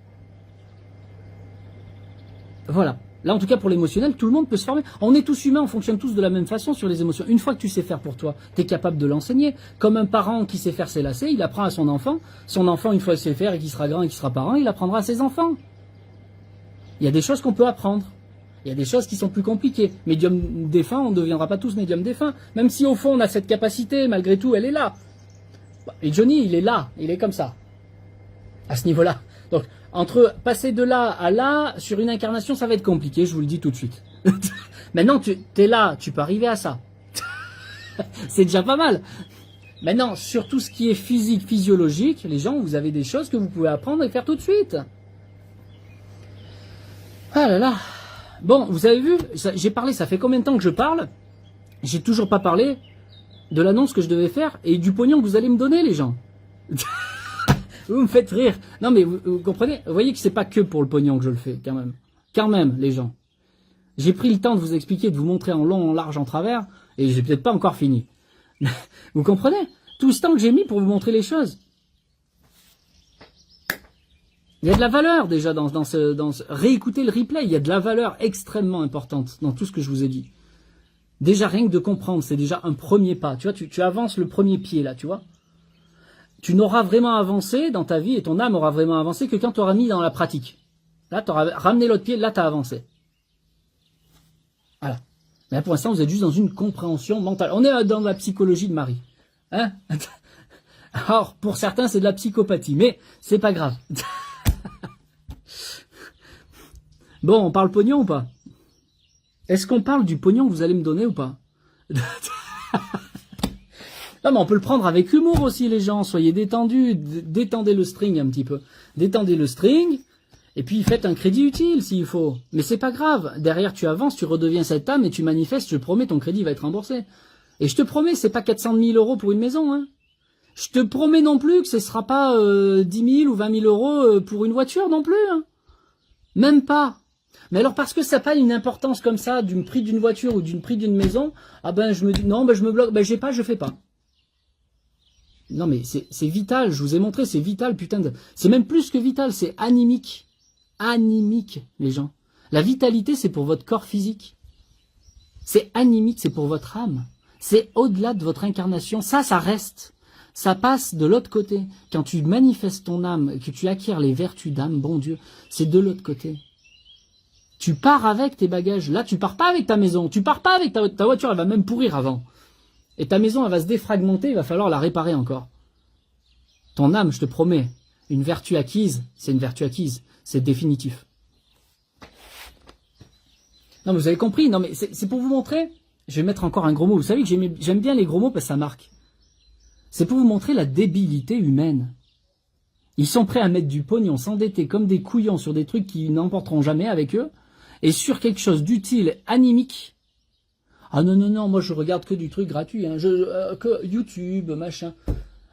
Voilà. Là, en tout cas, pour l'émotionnel, tout le monde peut se former. On est tous humains, on fonctionne tous de la même façon sur les émotions. Une fois que tu sais faire pour toi, tu es capable de l'enseigner. Comme un parent qui sait faire ses lacets, il apprend à son enfant. Son enfant, une fois qu'il sait faire et qu'il sera grand et qu'il sera parent, il apprendra à ses enfants. Il y a des choses qu'on peut apprendre. Il y a des choses qui sont plus compliquées. Médium défunt, on ne deviendra pas tous médium défunt. Même si au fond, on a cette capacité, malgré tout, elle est là. Et Johnny, il est là. Il est comme ça. À ce niveau-là. Donc, entre passer de là à là, sur une incarnation, ça va être compliqué, je vous le dis tout de suite. Maintenant, tu es là, tu peux arriver à ça. C'est déjà pas mal. Maintenant, sur tout ce qui est physique, physiologique, les gens, vous avez des choses que vous pouvez apprendre et faire tout de suite. Ah là là. Bon, vous avez vu, j'ai parlé, ça fait combien de temps que je parle? J'ai toujours pas parlé de l'annonce que je devais faire et du pognon que vous allez me donner, les gens. Vous me faites rire. Non mais vous comprenez, vous voyez que c'est pas que pour le pognon que je le fais, quand même. Quand même, les gens. J'ai pris le temps de vous expliquer, de vous montrer en long, en large, en travers, et j'ai peut-être pas encore fini. Vous comprenez? Tout ce temps que j'ai mis pour vous montrer les choses. Il y a de la valeur déjà dans ce... Réécoutez le replay, il y a de la valeur extrêmement importante dans tout ce que je vous ai dit. Déjà, rien que de comprendre, c'est déjà un premier pas. Tu vois, tu avances le premier pied là, tu vois. Tu n'auras vraiment avancé dans ta vie et ton âme aura vraiment avancé que quand tu auras mis dans la pratique. Là, tu auras ramené l'autre pied, là, tu as avancé. Voilà. Mais là, pour l'instant, vous êtes juste dans une compréhension mentale. On est dans la psychologie de Marie. Hein? Alors, pour certains, c'est de la psychopathie, mais c'est pas grave. Bon, on parle pognon ou pas? Est-ce qu'on parle du pognon que vous allez me donner ou pas? Non, mais on peut le prendre avec humour aussi, les gens. Soyez détendus. Détendez le string un petit peu. Détendez le string. Et puis faites un crédit utile s'il faut. Mais c'est pas grave. Derrière, tu avances, tu redeviens cette âme et tu manifestes. Je te promets, ton crédit va être remboursé. Et je te promets, c'est pas 400 000 euros pour une maison. Hein. Je te promets non plus que ce sera pas 10 000 ou 20 000 euros pour une voiture non plus. Hein. Même pas. Mais alors parce que ça n'a pas une importance comme ça, du prix d'une voiture ou du prix d'une maison, ah ben je me dis, non, ben je me bloque, ben j'ai pas, je fais pas. Non mais c'est vital, je vous ai montré, c'est vital, putain de... C'est même plus que vital, c'est animique. Animique, les gens. La vitalité, c'est pour votre corps physique. C'est animique, c'est pour votre âme. C'est au-delà de votre incarnation. Ça reste. Ça passe de l'autre côté. Quand tu manifestes ton âme, que tu acquiers les vertus d'âme, bon Dieu, c'est de l'autre côté. Tu pars avec tes bagages. Là, tu pars pas avec ta maison. Tu pars pas avec ta voiture, elle va même pourrir avant. Et ta maison, elle va se défragmenter, il va falloir la réparer encore. Ton âme, je te promets, une vertu acquise, c'est une vertu acquise. C'est définitif. Non, mais vous avez compris. Non, mais c'est pour vous montrer. Je vais mettre encore un gros mot. Vous savez que j'aime bien les gros mots parce que ça marque. C'est pour vous montrer la débilité humaine. Ils sont prêts à mettre du pognon, s'endetter comme des couillons sur des trucs qui n'emporteront jamais avec eux, et sur quelque chose d'utile, animique. Ah non, non, non, moi je regarde que du truc gratuit, hein. Que YouTube, machin.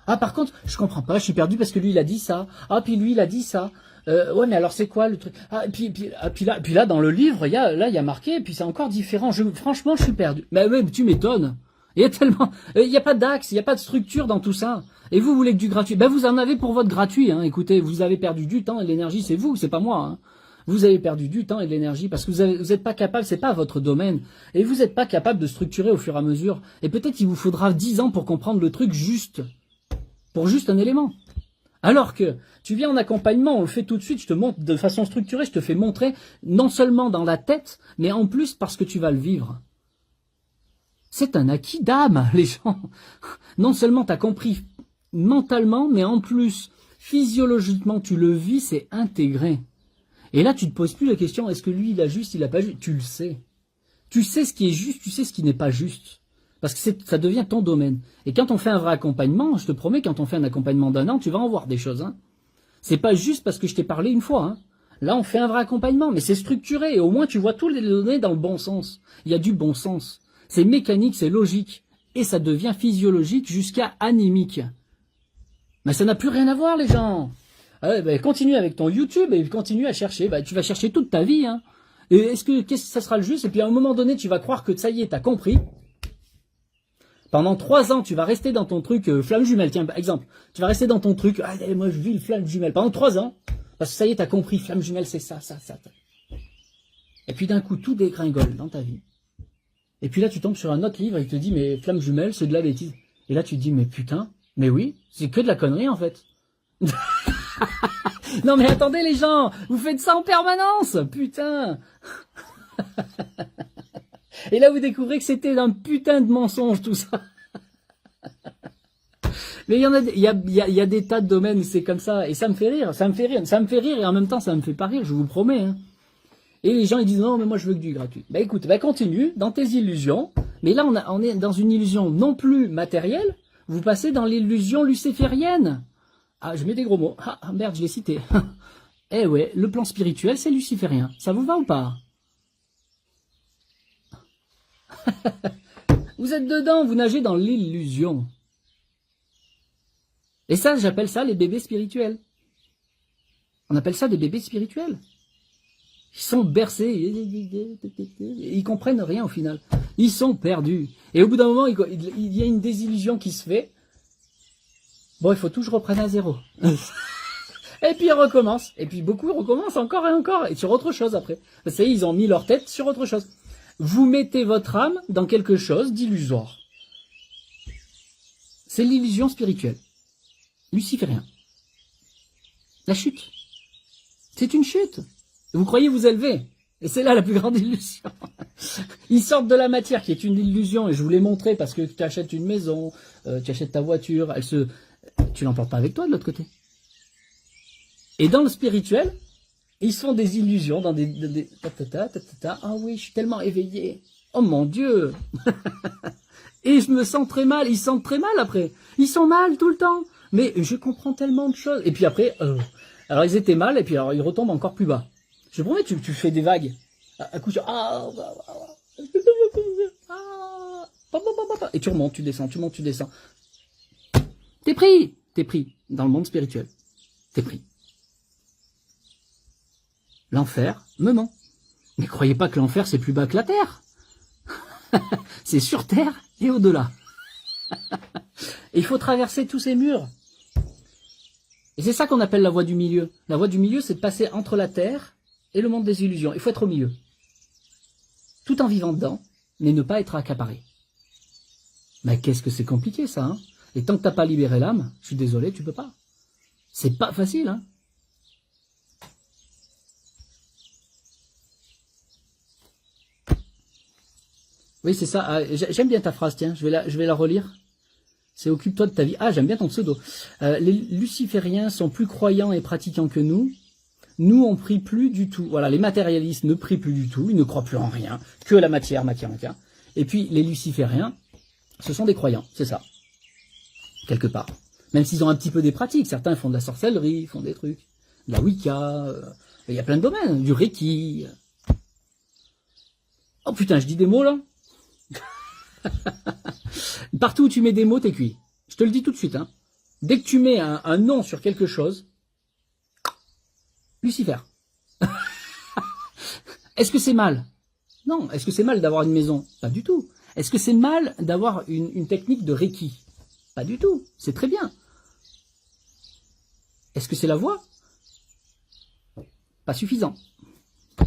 Ah par contre, je comprends pas, je suis perdu parce que lui il a dit ça. Ah puis lui il a dit ça. Ouais mais alors c'est quoi le truc? Ah puis là dans le livre il y a marqué, et puis c'est encore différent. Franchement je suis perdu. Mais même tu m'étonnes. Il y a tellement, il y a pas d'axe, il y a pas de structure dans tout ça. Et vous voulez que du gratuit? Ben vous en avez pour votre gratuit. Hein. Écoutez, vous avez perdu du temps et de l'énergie, c'est vous, c'est pas moi. Hein. Vous avez perdu du temps et de l'énergie parce que vous êtes pas capable, c'est pas votre domaine. Et vous n'êtes pas capable de structurer au fur et à mesure. Et peut-être qu'il vous faudra 10 ans pour comprendre le truc juste. Pour juste un élément. Alors que tu viens en accompagnement, on le fait tout de suite, je te montre de façon structurée, je te fais montrer non seulement dans la tête, mais en plus parce que tu vas le vivre. C'est un acquis d'âme, les gens. Non seulement tu as compris mentalement, mais en plus, physiologiquement, tu le vis, c'est intégré. Et là, tu te poses plus la question, est-ce que lui, il a juste, il a pas juste? Tu le sais. Tu sais ce qui est juste, tu sais ce qui n'est pas juste. Parce que ça devient ton domaine. Et quand on fait un vrai accompagnement, je te promets, quand on fait un accompagnement d'1 an, tu vas en voir des choses. Hein. C'est pas juste parce que je t'ai parlé une fois. Hein. Là, on fait un vrai accompagnement, mais c'est structuré. Et au moins, tu vois tous les données dans le bon sens. Il y a du bon sens. C'est mécanique, c'est logique. Et ça devient physiologique jusqu'à anémique. Mais ça n'a plus rien à voir, les gens. Continue avec ton YouTube et continue à chercher. Tu vas chercher toute ta vie. Hein. Et qu'est-ce que ça sera le juste? Et puis à un moment donné, tu vas croire que ça y est, t'as compris. Pendant 3 ans, tu vas rester dans ton truc flamme jumelle. Tiens, par exemple, tu vas rester dans ton truc. Ah, moi, je vis le flamme jumelle. Pendant 3 ans, parce que ça y est, t'as compris. Flamme jumelle, c'est ça. Et puis d'un coup, tout dégringole dans ta vie. Et puis là, tu tombes sur un autre livre et il te dit, mais flamme jumelle, c'est de la bêtise. Et là, tu te dis, mais putain, mais oui, c'est que de la connerie en fait. Non mais attendez les gens, vous faites ça en permanence, putain. Et là, vous découvrez que c'était un putain de mensonge tout ça. Mais il y a des tas de domaines où c'est comme ça, et ça me fait rire, et en même temps ça me fait pas rire, je vous le promets. Hein. Et les gens ils disent non mais moi je veux que du gratuit. Bah écoute, continue dans tes illusions, mais là on est dans une illusion non plus matérielle, vous passez dans l'illusion luciférienne. Ah je mets des gros mots, ah merde je l'ai cité. Eh ouais, le plan spirituel c'est luciférien, ça vous va ou pas? Vous êtes dedans, vous nagez dans l'illusion. Et ça, j'appelle ça les bébés spirituels. On appelle ça des bébés spirituels. Ils sont bercés, ils comprennent rien au final. Ils sont perdus. Et au bout d'un moment, il y a une désillusion qui se fait. Bon, il faut tout que je reprenne à zéro. Et puis ils recommencent. Et puis beaucoup recommencent encore et encore. Et sur autre chose après. Vous savez, ils ont mis leur tête sur autre chose. Vous mettez votre âme dans quelque chose d'illusoire. C'est l'illusion spirituelle. Luciférien. La chute. C'est une chute. Vous croyez vous élever. Et c'est là la plus grande illusion. Ils sortent de la matière qui est une illusion. Et je vous l'ai montré parce que tu achètes une maison, tu achètes ta voiture, tu l'emportes pas avec toi de l'autre côté. Et dans le spirituel, ils se font des illusions dans des ah oui, je suis tellement éveillé. Oh mon Dieu. Et je me sens très mal. Ils se sentent très mal après. Ils sont mal tout le temps. Mais je comprends tellement de choses. Et puis après, alors ils étaient mal et puis alors ils retombent encore plus bas. Je te promets, tu fais des vagues. À coup sur et tu remontes, tu descends, tu montes, tu descends. T'es pris dans le monde spirituel. T'es pris. L'enfer me ment. Mais croyez pas que l'enfer c'est plus bas que la terre. C'est sur terre et au-delà. Et il faut traverser tous ces murs. Et c'est ça qu'on appelle la voie du milieu. La voie du milieu, c'est de passer entre la terre et le monde des illusions. Il faut être au milieu. Tout en vivant dedans, mais ne pas être accaparé. Mais qu'est-ce que c'est compliqué ça, hein? Et tant que t'as pas libéré l'âme, je suis désolé, tu peux pas. C'est pas facile, hein? Oui, c'est ça. Ah, j'aime bien ta phrase, tiens, je vais la relire. C'est occupe-toi de ta vie. Ah, j'aime bien ton pseudo. Les lucifériens sont plus croyants et pratiquants que nous. Nous, on prie plus du tout. Voilà, les matérialistes ne prient plus du tout. Ils ne croient plus en rien. Que la matière. Et puis, les lucifériens, ce sont des croyants. C'est ça. Quelque part. Même s'ils ont un petit peu des pratiques. Certains font de la sorcellerie, font des trucs. De la Wicca. Il y a plein de domaines. Du Reiki. Oh putain, je dis des mots, là. Partout où tu mets des mots, t'es cuit. Je te le dis tout de suite. Hein. Dès que tu mets un nom sur quelque chose, Lucifer. Est-ce que c'est mal? Non. Est-ce que c'est mal d'avoir une maison? Pas du tout. Est-ce que c'est mal d'avoir une technique de Reiki? Pas du tout. C'est très bien. Est-ce que c'est la voie? Pas suffisant.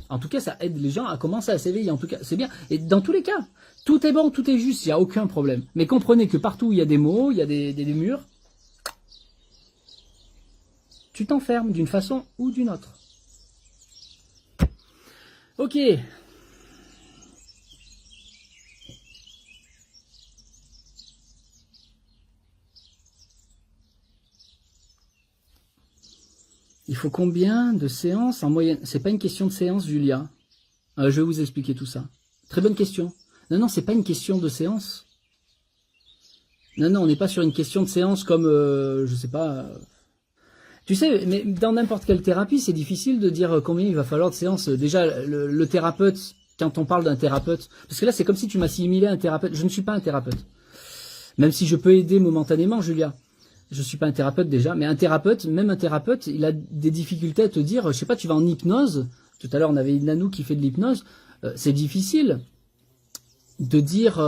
En tout cas, ça aide les gens à commencer à s'éveiller. En tout cas, c'est bien. Et dans tous les cas, tout est bon, tout est juste, il n'y a aucun problème. Mais comprenez que partout où il y a des mots, il y a des murs, tu t'enfermes d'une façon ou d'une autre. Ok. Il faut combien de séances en moyenne? C'est pas une question de séance, Julia. Je vais vous expliquer tout ça. Très bonne question. Non, c'est pas une question de séance. Non, on n'est pas sur une question de séance comme, je sais pas. Tu sais, mais dans n'importe quelle thérapie, c'est difficile de dire combien il va falloir de séances. Déjà, le thérapeute, quand on parle d'un thérapeute, parce que là, c'est comme si tu m'assimilais à un thérapeute. Je ne suis pas un thérapeute. Même si je peux aider momentanément, Julia. Je suis pas un thérapeute déjà, mais un thérapeute, même un thérapeute, il a des difficultés à te dire, je sais pas, tu vas en hypnose. Tout à l'heure, on avait Nanou qui fait de l'hypnose. C'est difficile de dire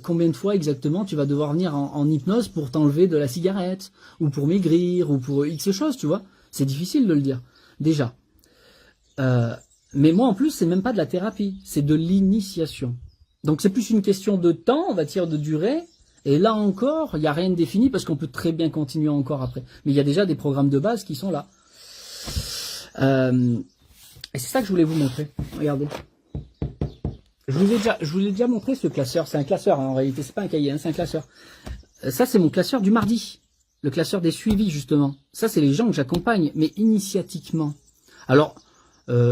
combien de fois exactement tu vas devoir venir en hypnose pour t'enlever de la cigarette, ou pour maigrir, ou pour X choses, tu vois. C'est difficile de le dire, déjà. Mais moi, en plus, c'est même pas de la thérapie, c'est de l'initiation. Donc c'est plus une question de temps, on va dire, de durée. Et là encore, il n'y a rien de défini parce qu'on peut très bien continuer encore après. Mais il y a déjà des programmes de base qui sont là. Et c'est ça que je voulais vous montrer. Regardez. Je vous ai déjà montré ce classeur. C'est un classeur, hein, en réalité. C'est pas un cahier, hein, c'est un classeur. Ça, c'est mon classeur du mardi. Le classeur des suivis, justement. Ça, c'est les gens que j'accompagne, mais initiatiquement. Alors,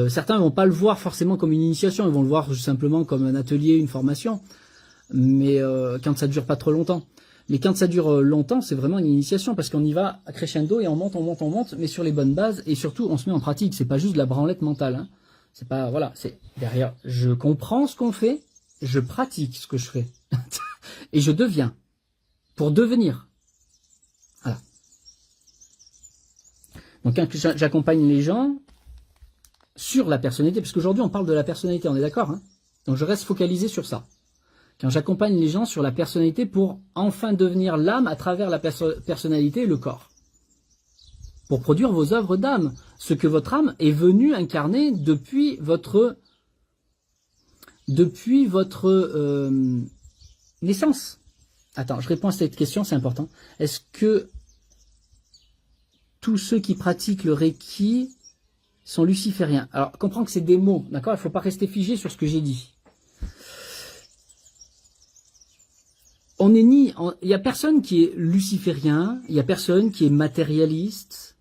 certains vont pas le voir forcément comme une initiation. Ils vont le voir simplement comme un atelier, une formation. Mais quand ça dure pas trop longtemps. Mais quand ça dure longtemps, c'est vraiment une initiation parce qu'on y va à crescendo et on monte, mais sur les bonnes bases et surtout on se met en pratique. C'est pas juste de la branlette mentale. Hein. C'est pas voilà, c'est derrière. Je comprends ce qu'on fait, je pratique ce que je fais et je deviens pour devenir. Voilà. Donc quand j'accompagne les gens sur la personnalité, parce qu'aujourd'hui on parle de la personnalité, on est d'accord, hein? Donc je reste focalisé sur ça. Quand j'accompagne les gens sur la personnalité pour enfin devenir l'âme à travers la personnalité et le corps. Pour produire vos œuvres d'âme, ce que votre âme est venue incarner depuis votre naissance. Attends, je réponds à cette question, c'est important. Est-ce que tous ceux qui pratiquent le Reiki sont lucifériens? Alors, comprends que c'est des mots, d'accord? Il ne faut pas rester figé sur ce que j'ai dit. Il n'y a personne qui est luciférien, il n'y a personne qui est matérialiste,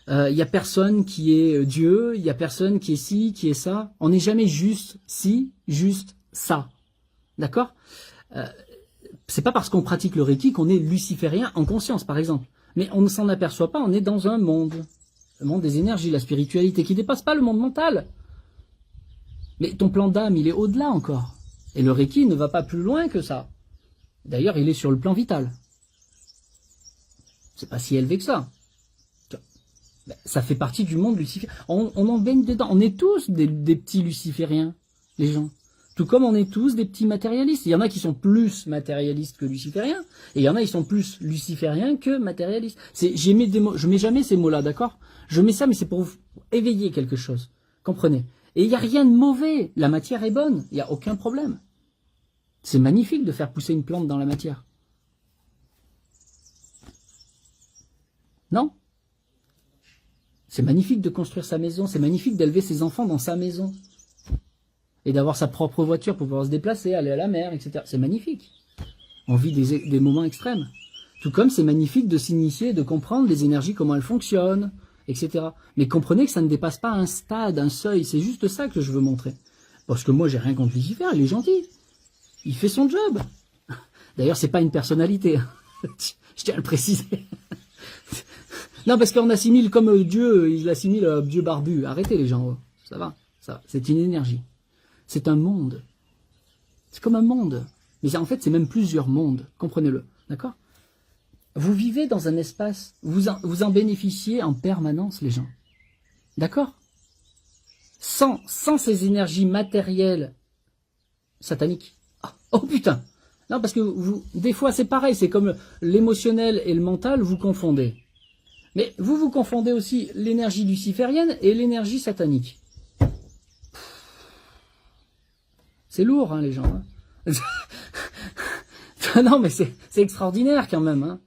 il n'y a personne qui est Dieu, il n'y a personne qui est ci, qui est ça. On n'est jamais juste ci, juste ça. D'accord? C'est pas parce qu'on pratique le Reiki qu'on est luciférien en conscience, par exemple. Mais on ne s'en aperçoit pas, on est dans un monde. Le monde des énergies, la spiritualité, qui ne dépasse pas le monde mental. Mais ton plan d'âme, il est au-delà encore. Et le Reiki ne va pas plus loin que ça. D'ailleurs, il est sur le plan vital. C'est pas si élevé que ça. Ça fait partie du monde luciférien. On en baigne dedans. On est tous des petits lucifériens, les gens. Tout comme on est tous des petits matérialistes. Il y en a qui sont plus matérialistes que lucifériens, et il y en a qui sont plus lucifériens que matérialistes. Je mets jamais ces mots-là, d'accord? Je mets ça, mais c'est pour vous éveiller quelque chose. Comprenez? Et il n'y a rien de mauvais. La matière est bonne. Il n'y a aucun problème. C'est magnifique de faire pousser une plante dans la matière. Non? C'est magnifique de construire sa maison. C'est magnifique d'élever ses enfants dans sa maison. Et d'avoir sa propre voiture pour pouvoir se déplacer, aller à la mer, etc. C'est magnifique. On vit des moments extrêmes. Tout comme c'est magnifique de s'initier, de comprendre les énergies, comment elles fonctionnent, etc. Mais comprenez que ça ne dépasse pas un stade, un seuil. C'est juste ça que je veux montrer. Parce que moi, j'ai rien contre Lucifer, il est gentil. Il fait son job. D'ailleurs, c'est pas une personnalité. Je tiens à le préciser. Non, parce qu'on assimile comme Dieu, il assimile Dieu barbu. Arrêtez les gens. Ça va. C'est une énergie. C'est un monde. C'est comme un monde. Mais en fait, c'est même plusieurs mondes. Comprenez-le. D'accord? Vous vivez dans un espace, vous en bénéficiez en permanence, les gens. D'accord? Sans ces énergies matérielles sataniques. Oh putain! Non, parce que des fois, c'est pareil. C'est comme l'émotionnel et le mental, vous confondez. Mais vous confondez aussi l'énergie luciférienne et l'énergie satanique. C'est lourd, hein, les gens. Hein. Non, mais c'est extraordinaire quand même. Hein.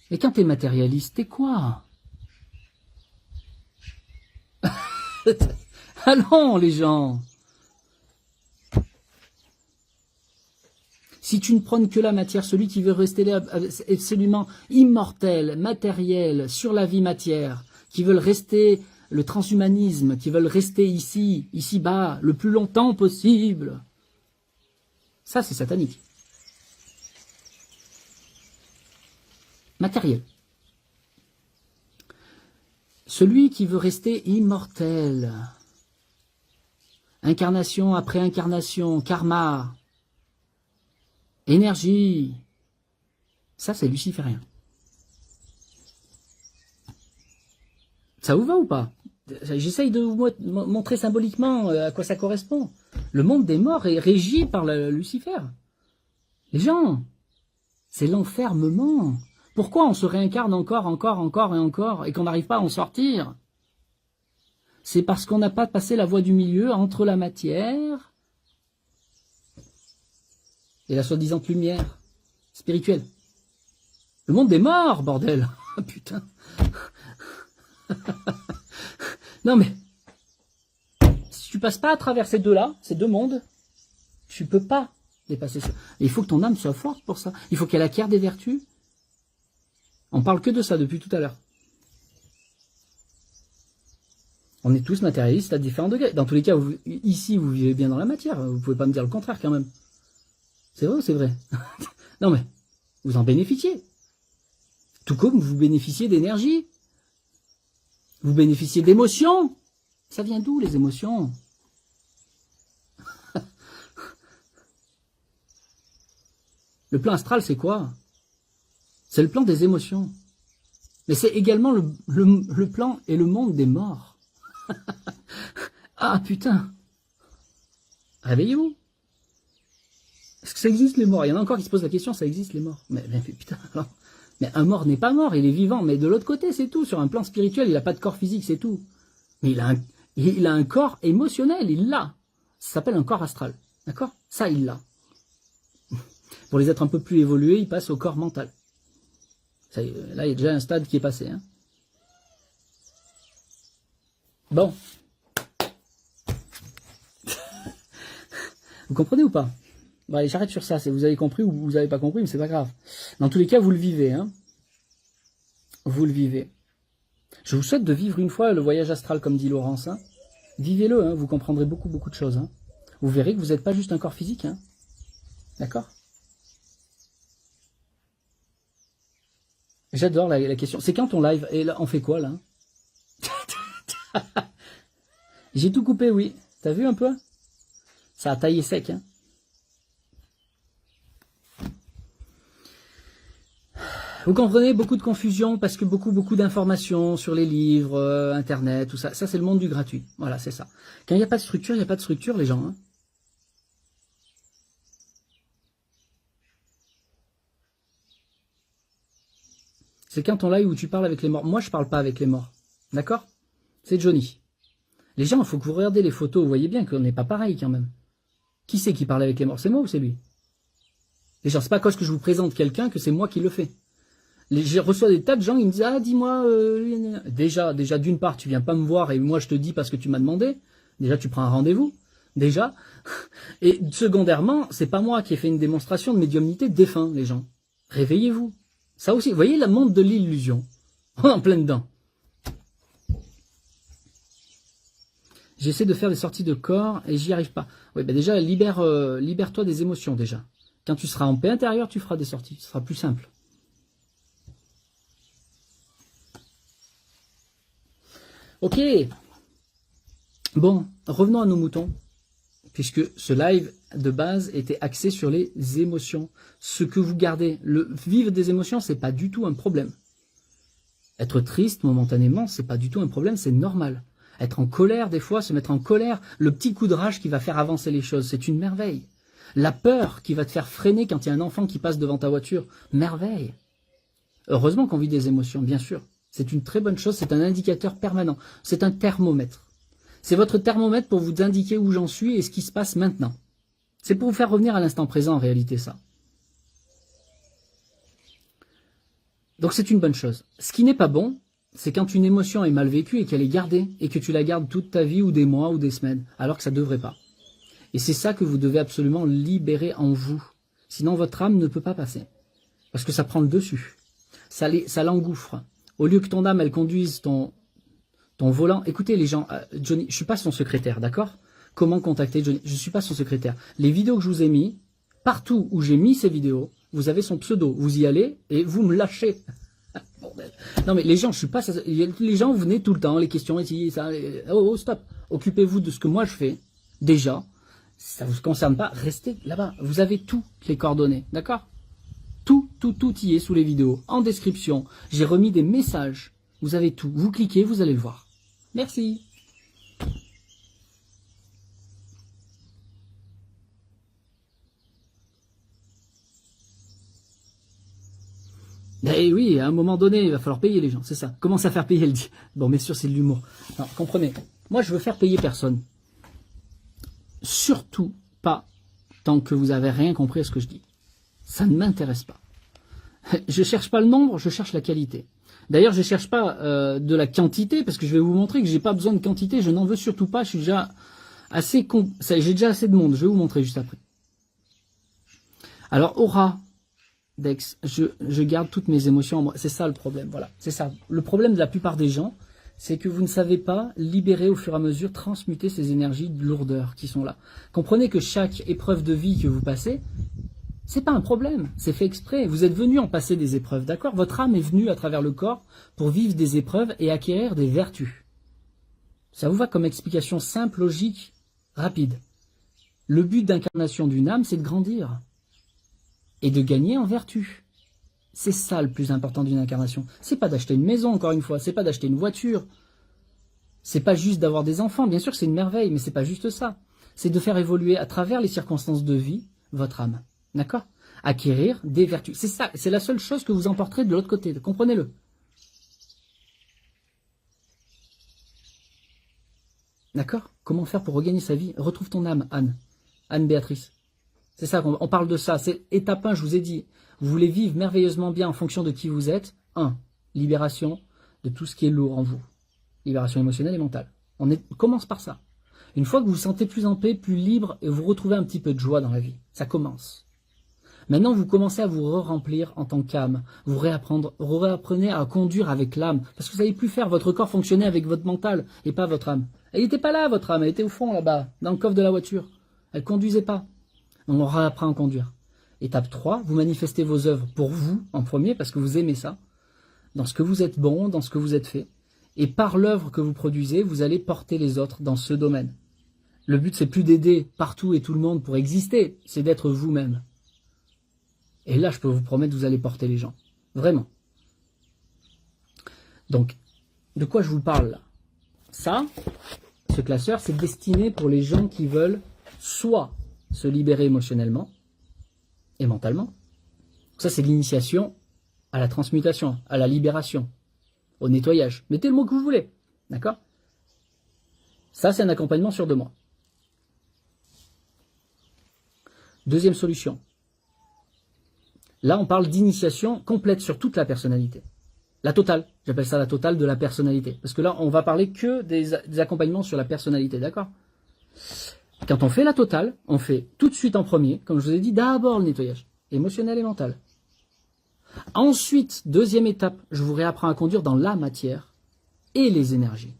Mais quand t'es matérialiste, t'es quoi? Allons, les gens. Si tu ne prônes que la matière, celui qui veut rester là, absolument immortel, matériel, sur la vie matière, qui veulent rester le transhumanisme, qui veulent rester ici-bas, le plus longtemps possible. Ça, c'est satanique. Matériel. Celui qui veut rester immortel. Incarnation après incarnation, karma, énergie. Ça, c'est luciférien. Ça vous va ou pas? J'essaye de vous montrer symboliquement à quoi ça correspond. Le monde des morts est régi par Lucifer. Les gens, c'est l'enfermement. Pourquoi on se réincarne encore et qu'on n'arrive pas à en sortir? C'est parce qu'on n'a pas passé la voie du milieu entre la matière et la soi-disant lumière spirituelle. Le monde des morts, bordel. Putain. Non mais, si tu passes pas à travers ces deux-là, ces deux mondes, tu peux pas dépasser ça. Et il faut que ton âme soit forte pour ça. Il faut qu'elle acquiert des vertus. On parle que de ça depuis tout à l'heure. On est tous matérialistes à différents degrés. Dans tous les cas, ici, vous vivez bien dans la matière. Vous pouvez pas me dire le contraire quand même. C'est vrai ou c'est vrai? Non mais, vous en bénéficiez. Tout comme vous bénéficiez d'énergie. Vous bénéficiez d'émotions. Ça vient d'où les émotions? Le plan astral, c'est quoi? C'est le plan des émotions. Mais c'est également le plan et le monde des morts. Ah putain. Réveillez-vous. Est-ce que ça existe les morts? Il y en a encore qui se posent la question, ça existe les morts. Mais putain, alors. Mais un mort n'est pas mort, il est vivant. Mais de l'autre côté, c'est tout. Sur un plan spirituel, il n'a pas de corps physique, c'est tout. Mais il a un corps émotionnel, il l'a. Ça s'appelle un corps astral. D'accord? Ça, il l'a. Pour les êtres un peu plus évolués, il passe au corps mental. Ça, là, il y a déjà un stade qui est passé. Hein. Bon. Vous comprenez ou pas? Bon, allez, j'arrête sur ça. Si vous avez compris ou vous n'avez pas compris, mais c'est pas grave. Dans tous les cas, vous le vivez. Hein. Vous le vivez. Je vous souhaite de vivre une fois le voyage astral, comme dit Laurence. Hein. Vivez-le, hein, vous comprendrez beaucoup de choses. Hein. Vous verrez que vous n'êtes pas juste un corps physique. Hein. D'accord? J'adore la question. C'est quand ton live? Et là, on fait quoi, là? J'ai tout coupé, oui. T'as vu un peu? Ça a taillé sec, hein. Vous comprenez, beaucoup de confusion parce que beaucoup d'informations sur les livres, Internet, tout ça. Ça, c'est le monde du gratuit. Voilà, c'est ça. Quand il n'y a pas de structure, il n'y a pas de structure, les gens. Hein. C'est quand on live où tu parles avec les morts. Moi, je parle pas avec les morts. D'accord? C'est Johnny. Les gens, il faut que vous regardiez les photos. Vous voyez bien qu'on n'est pas pareil quand même. Qui c'est qui parle avec les morts? C'est moi ou c'est lui? Les gens, c'est pas à cause que je vous présente quelqu'un que c'est moi qui le fais. Je reçois des tas de gens qui me disent « Ah, dis-moi... Déjà, d'une part, tu viens pas me voir et moi je te dis parce que tu m'as demandé. Déjà, tu prends un rendez-vous. Déjà. Et secondairement, c'est pas moi qui ai fait une démonstration de médiumnité défunt, les gens. Réveillez-vous. Ça aussi, vous voyez la monde de l'illusion. On est en plein dedans. J'essaie de faire des sorties de corps et j'y arrive pas. Oui, ben déjà, libère-toi des émotions déjà. Quand tu seras en paix intérieure, tu feras des sorties. Ce sera plus simple. Ok. Bon, revenons à nos moutons. Puisque ce live de base était axé sur les émotions. Ce que vous gardez, le vivre des émotions, c'est pas du tout un problème. Être triste momentanément, c'est pas du tout un problème, c'est normal. Être en colère, des fois, se mettre en colère, le petit coup de rage qui va faire avancer les choses, c'est une merveille. La peur qui va te faire freiner quand il y a un enfant qui passe devant ta voiture, merveille. Heureusement qu'on vit des émotions, bien sûr. C'est une très bonne chose, c'est un indicateur permanent. C'est un thermomètre. C'est votre thermomètre pour vous indiquer où j'en suis et ce qui se passe maintenant. C'est pour vous faire revenir à l'instant présent en réalité ça. Donc c'est une bonne chose. Ce qui n'est pas bon, c'est quand une émotion est mal vécue et qu'elle est gardée et que tu la gardes toute ta vie ou des mois ou des semaines, alors que ça ne devrait pas. Et c'est ça que vous devez absolument libérer en vous. Sinon votre âme ne peut pas passer. Parce que ça prend le dessus. Ça l'engouffre. Au lieu que ton âme, elle conduise ton volant. Écoutez les gens, Johnny, je suis pas son secrétaire, d'accord? Comment contacter Johnny? Je suis pas son secrétaire. Les vidéos que je vous ai mis, partout où j'ai mis ces vidéos, vous avez son pseudo. Vous y allez et vous me lâchez. Bordel. Non mais les gens, je suis pas... Les gens, vous venez tout le temps, les questions ici, ça... Oh, stop. Occupez-vous de ce que moi je fais. Déjà, ça vous concerne pas, restez là-bas. Vous avez toutes les coordonnées, d'accord? Tout y est sous les vidéos, en description. J'ai remis des messages. Vous avez tout. Vous cliquez, vous allez le voir. Merci. Eh oui, à un moment donné, il va falloir payer les gens, c'est ça. Comment ça faire payer, elle dit. Bon, bien sûr, c'est de l'humour. Non, comprenez. Moi, je veux faire payer personne. Surtout pas tant que vous avez rien compris à ce que je dis. Ça ne m'intéresse pas. Je cherche pas le nombre, je cherche la qualité. D'ailleurs, je cherche pas de la quantité, parce que je vais vous montrer que j'ai pas besoin de quantité, je n'en veux surtout pas, je suis déjà assez j'ai déjà assez de monde, je vais vous montrer juste après. Alors, aura, Dex, je garde toutes mes émotions en moi, c'est ça le problème, voilà, c'est ça. Le problème de la plupart des gens, c'est que vous ne savez pas libérer au fur et à mesure, transmuter ces énergies de lourdeur qui sont là. Comprenez que chaque épreuve de vie que vous passez, c'est pas un problème, c'est fait exprès. Vous êtes venu en passer des épreuves, d'accord? Votre âme est venue à travers le corps pour vivre des épreuves et acquérir des vertus. Ça vous va comme explication simple, logique, rapide. Le but d'incarnation d'une âme, c'est de grandir et de gagner en vertu. C'est ça le plus important d'une incarnation. C'est pas d'acheter une maison, encore une fois, c'est pas d'acheter une voiture. C'est pas juste d'avoir des enfants, bien sûr que c'est une merveille, mais c'est pas juste ça. C'est de faire évoluer à travers les circonstances de vie votre âme. D'accord? Acquérir des vertus. C'est ça, c'est la seule chose que vous emporterez de l'autre côté, comprenez-le. D'accord? Comment faire pour regagner sa vie? Retrouve ton âme, Anne. Anne-Béatrice. C'est ça, on parle de ça. C'est étape 1, je vous ai dit. Vous voulez vivre merveilleusement bien en fonction de qui vous êtes. 1. Libération de tout ce qui est lourd en vous. Libération émotionnelle et mentale. On commence par ça. Une fois que vous vous sentez plus en paix, plus libre, et vous retrouvez un petit peu de joie dans la vie. Ça commence. Maintenant, vous commencez à vous re-remplir en tant qu'âme. Vous réapprenez à conduire avec l'âme. Parce que vous n'allez plus faire votre corps fonctionner avec votre mental et pas votre âme. Elle n'était pas là, votre âme. Elle était au fond, là-bas, dans le coffre de la voiture. Elle ne conduisait pas. On réapprend à conduire. Étape 3, vous manifestez vos œuvres pour vous, en premier, parce que vous aimez ça. Dans ce que vous êtes bon, dans ce que vous êtes fait. Et par l'œuvre que vous produisez, vous allez porter les autres dans ce domaine. Le but, c'est plus d'aider partout et tout le monde pour exister. C'est d'être vous-même. Et là, je peux vous promettre, vous allez porter les gens. Vraiment. Donc, de quoi je vous parle là? Ça, ce classeur, c'est destiné pour les gens qui veulent soit se libérer émotionnellement et mentalement. Ça, c'est l'initiation à la transmutation, à la libération, au nettoyage. Mettez le mot que vous voulez. D'accord? Ça, c'est un accompagnement sur 2 mois. Deuxième solution. Là, on parle d'initiation complète sur toute la personnalité. La totale. J'appelle ça la totale de la personnalité. Parce que là, on va parler que des accompagnements sur la personnalité, d'accord? Quand on fait la totale, on fait tout de suite en premier, comme je vous ai dit, d'abord le nettoyage émotionnel et mental. Ensuite, deuxième étape, je vous réapprends à conduire dans la matière et les énergies.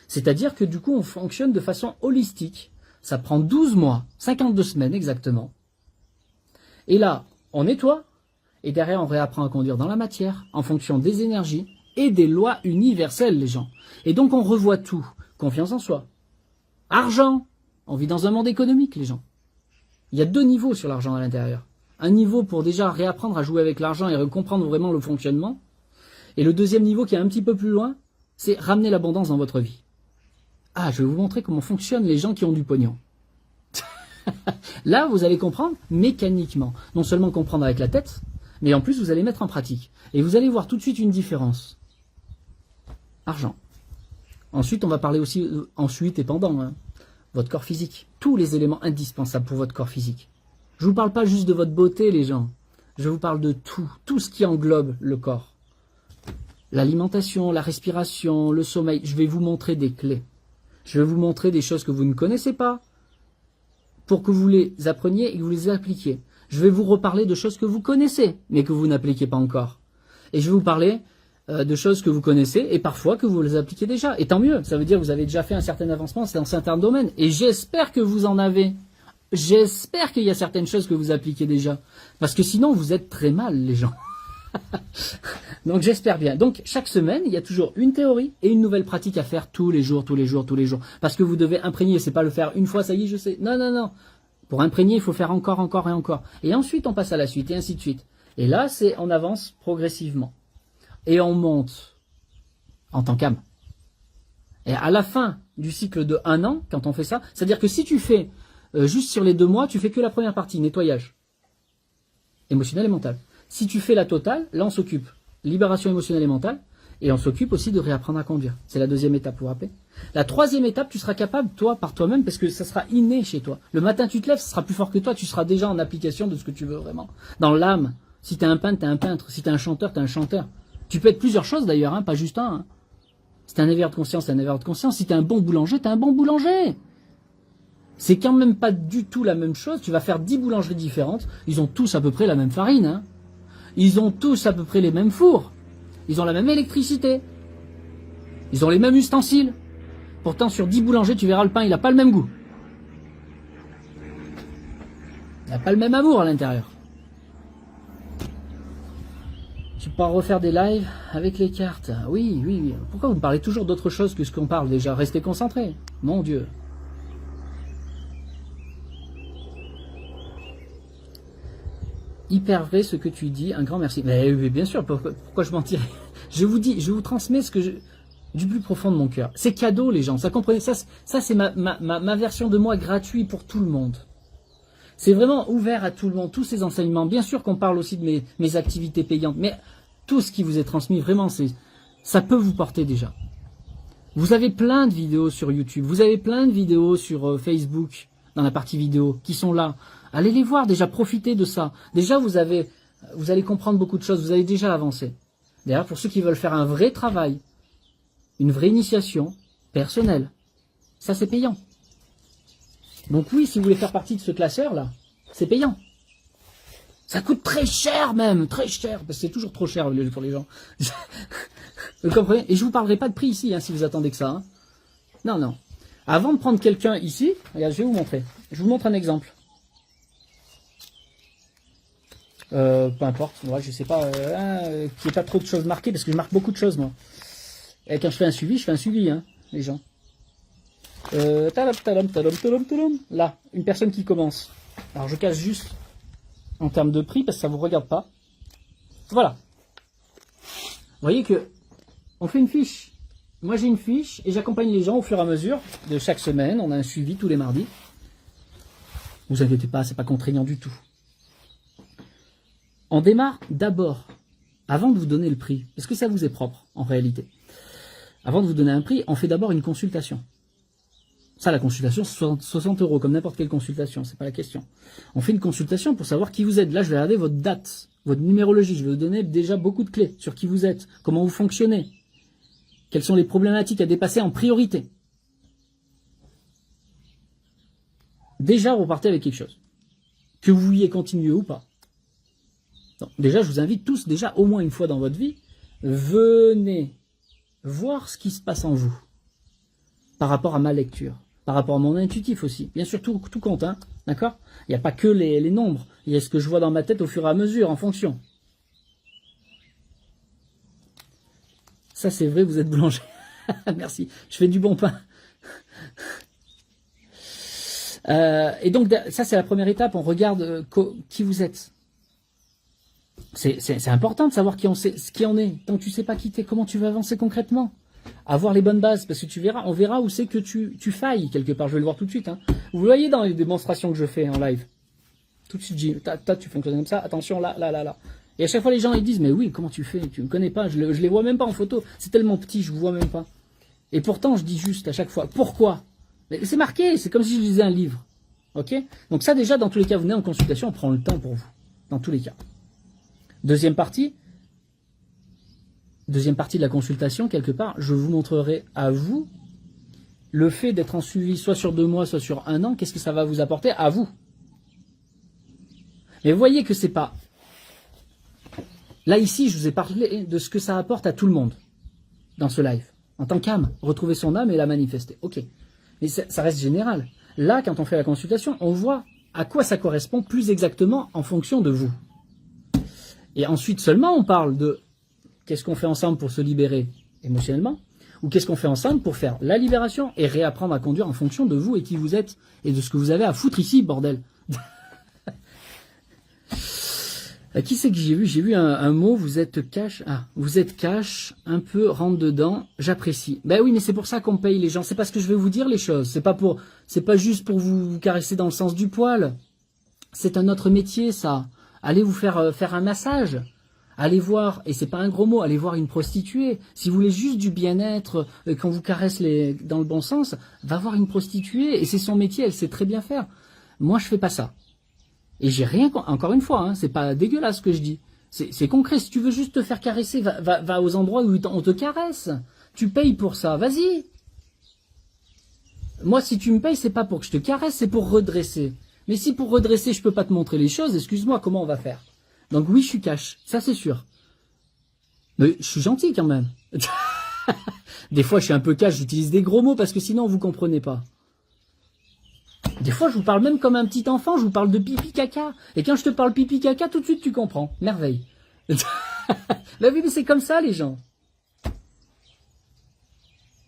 C'est-à-dire que du coup, on fonctionne de façon holistique. Ça prend 12 mois, 52 semaines exactement. Et là, on nettoie, et derrière on réapprend à conduire dans la matière, en fonction des énergies et des lois universelles, les gens. Et donc on revoit tout. Confiance en soi. Argent. On vit dans un monde économique, les gens. Il y a 2 niveaux sur l'argent à l'intérieur. Un niveau pour déjà réapprendre à jouer avec l'argent et comprendre vraiment le fonctionnement. Et le deuxième niveau qui est un petit peu plus loin, c'est ramener l'abondance dans votre vie. Ah, je vais vous montrer comment fonctionnent les gens qui ont du pognon. Là, vous allez comprendre mécaniquement. Non seulement comprendre avec la tête, mais en plus, vous allez mettre en pratique. Et vous allez voir tout de suite une différence. Argent. Ensuite, on va parler aussi, ensuite et pendant, votre corps physique. Tous les éléments indispensables pour votre corps physique. Je ne vous parle pas juste de votre beauté, les gens. Je vous parle de tout. Tout ce qui englobe le corps. L'alimentation, la respiration, le sommeil. Je vais vous montrer des clés. Je vais vous montrer des choses que vous ne connaissez pas, pour que vous les appreniez et que vous les appliquiez. Je vais vous reparler de choses que vous connaissez, mais que vous n'appliquez pas encore. Et je vais vous parler de choses que vous connaissez et parfois que vous les appliquez déjà. Et tant mieux, ça veut dire que vous avez déjà fait un certain avancement dans certains domaines. Et j'espère que vous en avez. J'espère qu'il y a certaines choses que vous appliquez déjà. Parce que sinon, vous êtes très mal, les gens. Donc j'espère bien. Donc chaque semaine, il y a toujours une théorie et une nouvelle pratique à faire tous les jours. Parce que vous devez imprégner, c'est pas le faire une fois, ça y est, je sais. Non. Pour imprégner, il faut faire encore et encore. Et ensuite, on passe à la suite et ainsi de suite. Et là, on avance progressivement. Et on monte en tant qu'âme. Et à la fin du cycle de 1 an, quand on fait ça, c'est-à-dire que si tu fais juste sur les 2 mois, tu fais que la première partie, nettoyage émotionnel et mental. Si tu fais la totale, là on s'occupe libération émotionnelle et mentale, et on s'occupe aussi de réapprendre à conduire. C'est la 2e étape, vous vous rappelez. La 3e étape, tu seras capable, toi, par toi-même, parce que ça sera inné chez toi. Le matin, tu te lèves, ça sera plus fort que toi, tu seras déjà en application de ce que tu veux vraiment. Dans l'âme, si t'es un peintre, t'es un peintre. Si t'es un chanteur, t'es un chanteur. Tu peux être plusieurs choses d'ailleurs, pas juste un. Si t'es un éveilleur de conscience, t'es un éveilleur de conscience. Si t'es un bon boulanger, t'es un bon boulanger. C'est quand même pas du tout la même chose. Tu vas faire 10 boulangeries différentes. Ils ont tous à peu près la même farine. Ils ont tous à peu près les mêmes fours. Ils ont la même électricité. Ils ont les mêmes ustensiles. Pourtant, sur 10 boulangers, tu verras le pain, il n'a pas le même goût. Il n'a pas le même amour à l'intérieur. Tu peux pas refaire des lives avec les cartes. Oui. Pourquoi vous me parlez toujours d'autre chose que ce qu'on parle déjà? Restez concentrés. Mon Dieu. Hyper vrai ce que tu dis, un grand merci. Mais oui, bien sûr, pourquoi je mentirais? Je vous dis, je vous transmets du plus profond de mon cœur. C'est cadeau les gens, ça comprenez? Ça c'est ma version de moi gratuite pour tout le monde. C'est vraiment ouvert à tout le monde, tous ces enseignements. Bien sûr qu'on parle aussi de mes activités payantes, mais tout ce qui vous est transmis, vraiment, ça peut vous porter déjà. Vous avez plein de vidéos sur YouTube, vous avez plein de vidéos sur Facebook, dans la partie vidéo, qui sont là. Allez les voir, déjà profitez de ça. Déjà vous allez comprendre beaucoup de choses, vous allez déjà avancer. D'ailleurs, pour ceux qui veulent faire un vrai travail, une vraie initiation personnelle, ça c'est payant. Donc oui, si vous voulez faire partie de ce classeur-là, c'est payant. Ça coûte très cher même, très cher, parce que c'est toujours trop cher pour les gens. Vous comprenez? Et je vous parlerai pas de prix ici, hein, si vous attendez que ça. Hein. Non, non. Avant de prendre quelqu'un ici, regarde, je vais vous montrer. Je vous montre un exemple. Peu importe, moi je sais pas, qu'il n'y ait pas trop de choses marquées, parce que je marque beaucoup de choses moi. Et quand je fais un suivi, hein, les gens. Là, une personne qui commence. Alors je casse juste en termes de prix, parce que ça vous regarde pas. Voilà. Vous voyez que on fait une fiche. Moi j'ai une fiche et j'accompagne les gens au fur et à mesure de chaque semaine. On a un suivi tous les mardis. Vous inquiétez pas, c'est pas contraignant du tout. On démarre d'abord, avant de vous donner le prix, parce que ça vous est propre en réalité. Avant de vous donner un prix, on fait d'abord une consultation. Ça, la consultation, c'est 60 €, comme n'importe quelle consultation, c'est pas la question. On fait une consultation pour savoir qui vous êtes. Là, je vais regarder votre date, votre numérologie. Je vais vous donner déjà beaucoup de clés sur qui vous êtes, comment vous fonctionnez, quelles sont les problématiques à dépasser en priorité. Déjà, vous repartez avec quelque chose. Que vous vouliez continuer ou pas. Donc, déjà, je vous invite tous, déjà, au moins une fois dans votre vie, venez voir ce qui se passe en vous. Par rapport à ma lecture. Par rapport à mon intuitif aussi. Bien sûr, tout compte, hein. D'accord? Il n'y a pas que les nombres. Il y a ce que je vois dans ma tête au fur et à mesure, en fonction. Ça, c'est vrai, vous êtes boulanger. Merci. Je fais du bon pain. Et donc, ça, c'est la première étape. On regarde qui vous êtes. C'est important de savoir qui on est. Tant que tu sais pas qui t'es, comment tu vas avancer concrètement? Avoir les bonnes bases, parce que on verra où c'est que tu failles quelque part. Je vais le voir tout de suite. Hein. Vous voyez dans les démonstrations que je fais en live. Tout de suite, je dis, tu fonctionnes comme ça, attention, là. Et à chaque fois, les gens ils disent, mais oui, comment tu fais? Tu me connais pas, je les vois même pas en photo. C'est tellement petit, je vous vois même pas. Et pourtant, je dis juste à chaque fois, pourquoi? Mais c'est marqué, c'est comme si je lisais un livre. Ok? Donc ça, déjà, dans tous les cas, vous venez en consultation, on prend le temps pour vous. Dans tous les cas. Deuxième partie de la consultation, quelque part, je vous montrerai à vous le fait d'être en suivi soit sur 2 mois, soit sur 1 an, qu'est-ce que ça va vous apporter à vous. Mais vous voyez que c'est pas... Là, ici, je vous ai parlé de ce que ça apporte à tout le monde dans ce live. En tant qu'âme, retrouver son âme et la manifester. Ok. Mais ça reste général. Là, quand on fait la consultation, on voit à quoi ça correspond plus exactement en fonction de vous. Et ensuite seulement, on parle de qu'est-ce qu'on fait ensemble pour se libérer émotionnellement, ou qu'est-ce qu'on fait ensemble pour faire la libération et réapprendre à conduire en fonction de vous et qui vous êtes et de ce que vous avez à foutre ici, bordel. Qui c'est que j'ai vu? J'ai vu un mot, vous êtes cash. Ah, vous êtes cash, un peu rentre dedans, j'apprécie. Ben oui, mais c'est pour ça qu'on paye les gens. C'est parce que je vais vous dire les choses. C'est pas juste pour vous caresser dans le sens du poil. C'est un autre métier, ça. Allez vous faire un massage. Allez voir, et c'est pas un gros mot, allez voir une prostituée. Si vous voulez juste du bien-être, quand vous caresse dans le bon sens, va voir une prostituée, et c'est son métier, elle sait très bien faire. Moi, je fais pas ça. Et j'ai rien, encore une fois, hein, c'est pas dégueulasse ce que je dis. C'est concret, si tu veux juste te faire caresser, va aux endroits où on te caresse. Tu payes pour ça, vas-y. Moi, si tu me payes, c'est pas pour que je te caresse, c'est pour redresser. Mais si pour redresser, je peux pas te montrer les choses, excuse-moi, comment on va faire? Donc oui, je suis cash, ça c'est sûr. Mais je suis gentil quand même. Des fois, je suis un peu cash, j'utilise des gros mots parce que sinon, vous comprenez pas. Des fois, je vous parle même comme un petit enfant, je vous parle de pipi caca. Et quand je te parle pipi caca, tout de suite, tu comprends. Merveille. Bah oui, mais c'est comme ça, les gens.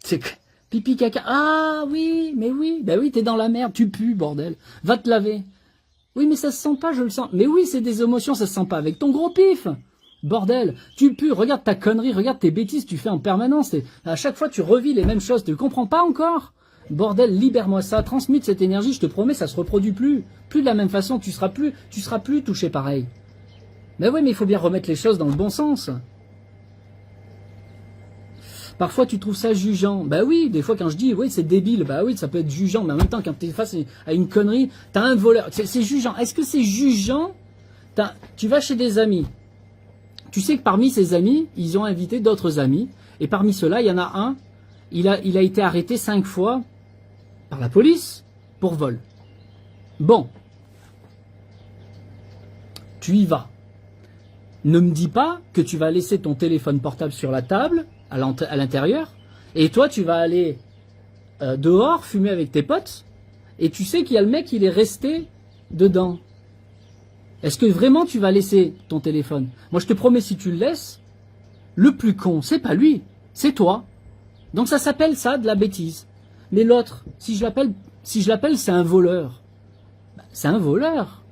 C'est pipi caca. Ah oui, mais oui. Bah oui, t'es dans la merde, tu pues, bordel. Va te laver. Oui, mais ça se sent pas, je le sens. Mais oui, c'est des émotions, ça se sent pas avec ton gros pif. Bordel, tu pues, regarde ta connerie, regarde tes bêtises, tu fais en permanence. À chaque fois, tu revis les mêmes choses, tu comprends pas encore? Bordel, libère-moi ça, transmute cette énergie, je te promets, ça se reproduit plus. Plus de la même façon, tu seras plus touché pareil. Mais oui, mais il faut bien remettre les choses dans le bon sens. Parfois, tu trouves ça jugeant. Bah oui, des fois, quand je dis, oui, c'est débile, bah oui, ça peut être jugeant, mais en même temps, quand tu es face à une connerie, t'as un voleur. C'est jugeant. Est-ce que c'est jugeant? Tu vas chez des amis. Tu sais que parmi ces amis, ils ont invité d'autres amis. Et parmi ceux-là, il y en a un, il a été arrêté 5 fois par la police pour vol. Bon. Tu y vas. Ne me dis pas que tu vas laisser ton téléphone portable sur la table, à l'intérieur, et toi tu vas aller dehors fumer avec tes potes, et tu sais qu'il y a le mec, il est resté dedans. Est-ce que vraiment tu vas laisser ton téléphone? Moi je te promets, si tu le laisses, le plus con, c'est pas lui, c'est toi. Donc ça s'appelle ça de la bêtise. Mais l'autre, si je l'appelle c'est un voleur. C'est un voleur.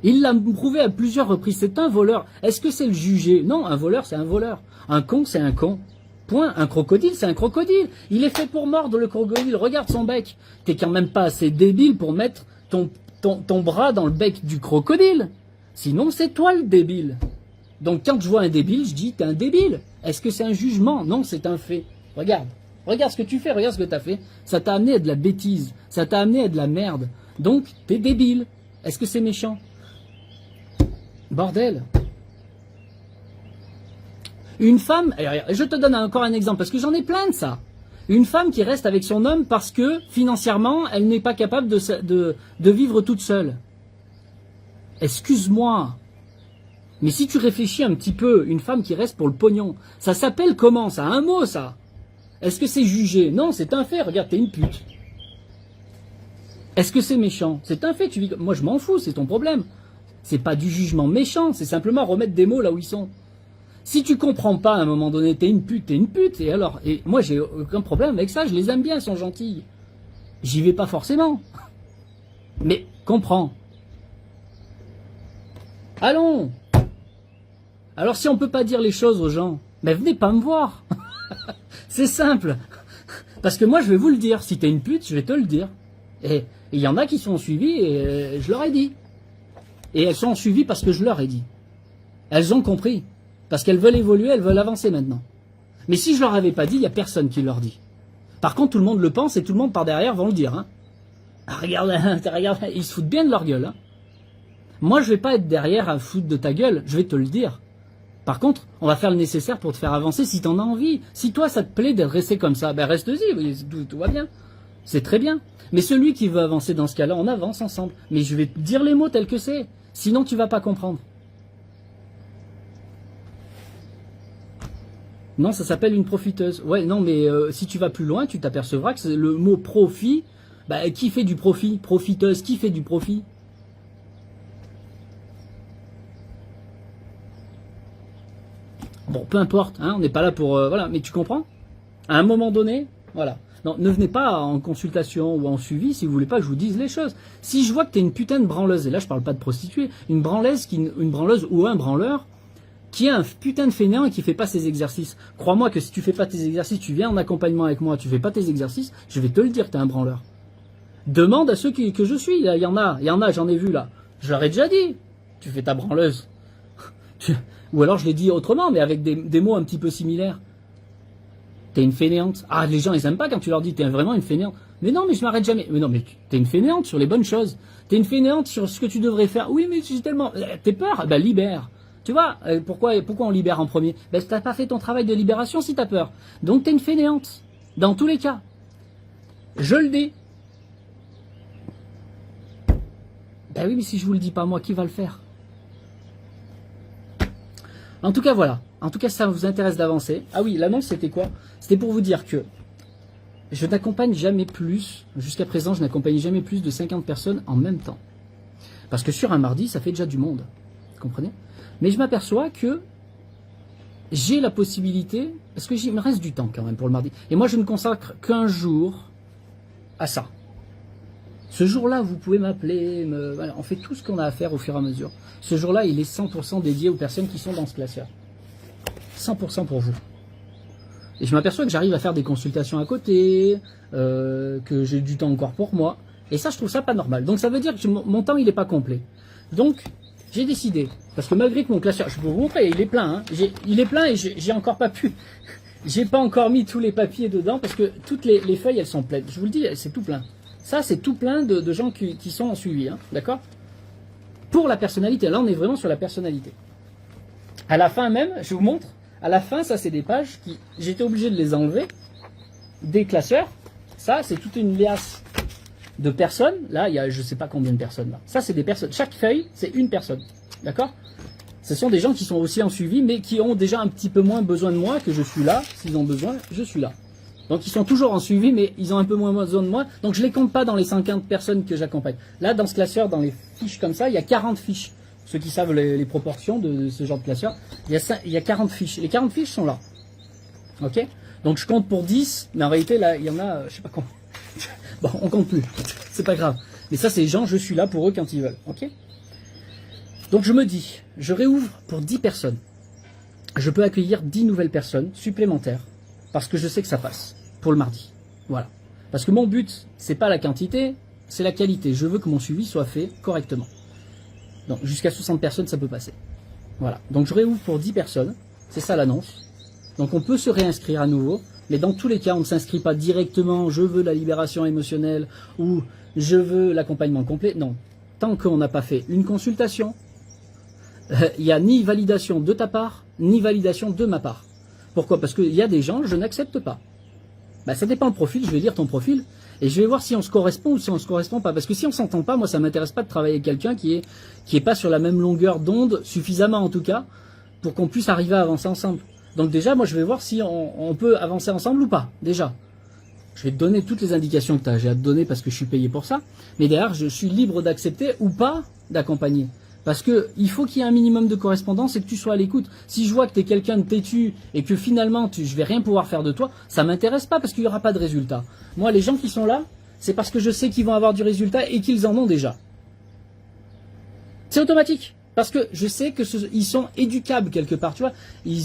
Il l'a prouvé à plusieurs reprises, c'est un voleur. Est-ce que c'est le juger? Non, un voleur, c'est un voleur. Un con, c'est un con. Point. Un crocodile, c'est un crocodile. Il est fait pour mordre, le crocodile. Regarde son bec. T'es quand même pas assez débile pour mettre ton bras dans le bec du crocodile. Sinon, c'est toi le débile. Donc, quand je vois un débile, je dis, t'es un débile. Est-ce que c'est un jugement? Non, c'est un fait. Regarde. Regarde ce que tu fais, regarde ce que t'as fait. Ça t'a amené à de la bêtise. Ça t'a amené à de la merde. Donc, t'es débile. Est-ce que c'est méchant? Bordel. Une femme, je te donne encore un exemple, parce que j'en ai plein de ça. Une femme qui reste avec son homme parce que, financièrement, elle n'est pas capable de vivre toute seule. Excuse-moi. Mais si tu réfléchis un petit peu, une femme qui reste pour le pognon, ça s'appelle comment ça? Un mot, ça? Est-ce que c'est jugé? Non, c'est un fait. Regarde, t'es une pute. Est-ce que c'est méchant? C'est un fait. Moi, je m'en fous, c'est ton problème. C'est pas du jugement méchant, c'est simplement remettre des mots là où ils sont. Si tu comprends pas à un moment donné, t'es une pute, et alors? Et moi, j'ai aucun problème avec ça, je les aime bien, elles sont gentilles. J'y vais pas forcément. Mais comprends. Allons. Alors si on peut pas dire les choses aux gens, ben venez pas me voir. C'est simple. Parce que moi, je vais vous le dire. Si t'es une pute, je vais te le dire. Et il y en a qui sont suivis et je leur ai dit. Et elles sont suivies parce que je leur ai dit. Elles ont compris. Parce qu'elles veulent évoluer, elles veulent avancer maintenant. Mais si je leur avais pas dit, il n'y a personne qui leur dit. Par contre, tout le monde le pense et tout le monde par derrière va le dire. Hein. Ah, regarde, regarde, ils se foutent bien de leur gueule. Hein. Moi, je vais pas être derrière à foutre de ta gueule, je vais te le dire. Par contre, on va faire le nécessaire pour te faire avancer si t'en as envie. Si toi, ça te plaît d'être resté comme ça, ben reste-y, tout va bien. C'est très bien. Mais celui qui veut avancer dans ce cas-là, on avance ensemble. Mais je vais te dire les mots tels que c'est. Sinon, tu vas pas comprendre. Non, ça s'appelle une profiteuse. Ouais, non, mais si tu vas plus loin, tu t'apercevras que c'est le mot profit. Bah, qui fait du profit? Profiteuse, qui fait du profit? Bon, peu importe, hein, on n'est pas là pour... voilà, mais tu comprends? À un moment donné, voilà. Non, ne venez pas en consultation ou en suivi si vous voulez pas que je vous dise les choses. Si je vois que t'es une putain de branleuse, et là je parle pas de prostituée, une branleuse ou un branleur qui est un putain de fainéant et qui fait pas ses exercices. Crois-moi que si tu fais pas tes exercices, tu viens en accompagnement avec moi, tu fais pas tes exercices, je vais te le dire, t'es un branleur. Demande à ceux que je suis, il y en a, j'en ai vu là. Je leur ai déjà dit, tu fais ta branleuse. Ou alors je l'ai dit autrement, mais avec des mots un petit peu similaires. T'es une fainéante. Ah, les gens, ils aiment pas quand tu leur dis t'es vraiment une fainéante. Mais non, mais je m'arrête jamais. Mais non, mais t'es une fainéante sur les bonnes choses. T'es une fainéante sur ce que tu devrais faire. Oui, mais j'ai tellement... T'es peur? Ben, libère. Tu vois, pourquoi on libère en premier? Ben, t'as pas fait ton travail de libération si t'as peur. Donc t'es une fainéante. Dans tous les cas. Je le dis. Ben oui, mais si je vous le dis pas moi, qui va le faire? En tout cas, voilà. En tout cas, ça vous intéresse d'avancer. Ah oui, l'annonce, c'était quoi? C'était pour vous dire que je n'accompagne jamais plus, jusqu'à présent, je n'accompagne jamais plus de 50 personnes en même temps. Parce que sur un mardi, ça fait déjà du monde. Vous comprenez? Mais je m'aperçois que j'ai la possibilité, parce que il me reste du temps quand même pour le mardi. Et moi, je ne consacre qu'un jour à ça. Ce jour-là, vous pouvez m'appeler, voilà, on fait tout ce qu'on a à faire au fur et à mesure. Ce jour-là, il est 100% dédié aux personnes qui sont dans ce classeur. 100% pour vous. Et je m'aperçois que j'arrive à faire des consultations à côté, que j'ai du temps encore pour moi. Et ça, je trouve ça pas normal. Donc ça veut dire que mon temps, il est pas complet. Donc, j'ai décidé, parce que malgré que mon classeur, je peux vous montrer, il est plein, hein, il est plein et j'ai encore pas pu, j'ai pas encore mis tous les papiers dedans, parce que toutes les feuilles, elles sont pleines. Je vous le dis, c'est tout plein. Ça, c'est tout plein de gens qui sont en suivi, hein, d'accord? Pour la personnalité, là, on est vraiment sur la personnalité. À la fin même, je vous montre, à la fin, ça, c'est des pages qui, j'étais obligé de les enlever, des classeurs. Ça, c'est toute une liasse de personnes. Là, il y a je sais pas combien de personnes là. Ça, c'est des personnes. Chaque feuille, c'est une personne. D'accord? Ce sont des gens qui sont aussi en suivi, mais qui ont déjà un petit peu moins besoin de moi, que je suis là. S'ils ont besoin, je suis là. Donc, ils sont toujours en suivi, mais ils ont un peu moins besoin de moi. Donc, je les compte pas dans les 50 personnes que j'accompagne. Là, dans ce classeur, dans les fiches comme ça, il y a 40 fiches. Ceux qui savent les proportions de ce genre de classeur, il y a 40 fiches. Les 40 fiches sont là. Ok? Donc, je compte pour 10, mais en réalité, là, il y en a, je sais pas combien. Bon, on compte plus, c'est pas grave. Mais ça, c'est les gens, je suis là pour eux quand ils veulent, ok? Donc je me dis, je réouvre pour 10 personnes. Je peux accueillir 10 nouvelles personnes supplémentaires, parce que je sais que ça passe, pour le mardi. Voilà. Parce que mon but, c'est pas la quantité, c'est la qualité. Je veux que mon suivi soit fait correctement. Donc jusqu'à 60 personnes, ça peut passer. Voilà. Donc je réouvre pour 10 personnes, c'est ça l'annonce. Donc on peut se réinscrire à nouveau. Mais dans tous les cas, on ne s'inscrit pas directement, je veux la libération émotionnelle ou je veux l'accompagnement complet. Non. Tant qu'on n'a pas fait une consultation, il n'y a ni validation de ta part, ni validation de ma part. Pourquoi? Parce qu'il y a des gens, je n'accepte pas. Ben, ça dépend le profil, je vais lire ton profil et je vais voir si on se correspond ou si on ne se correspond pas. Parce que si on ne s'entend pas, moi ça ne m'intéresse pas de travailler avec quelqu'un qui est pas sur la même longueur d'onde, suffisamment en tout cas, pour qu'on puisse arriver à avancer ensemble. Donc déjà, moi je vais voir si on peut avancer ensemble ou pas, déjà. Je vais te donner toutes les indications que j'ai à te donner parce que je suis payé pour ça. Mais derrière, je suis libre d'accepter ou pas d'accompagner. Parce que il faut qu'il y ait un minimum de correspondance et que tu sois à l'écoute. Si je vois que tu es quelqu'un de têtu et que finalement je vais rien pouvoir faire de toi, ça m'intéresse pas parce qu'il n'y aura pas de résultat. Moi, les gens qui sont là, c'est parce que je sais qu'ils vont avoir du résultat et qu'ils en ont déjà. C'est automatique. Parce que je sais que ils sont éducables quelque part, tu vois. Ils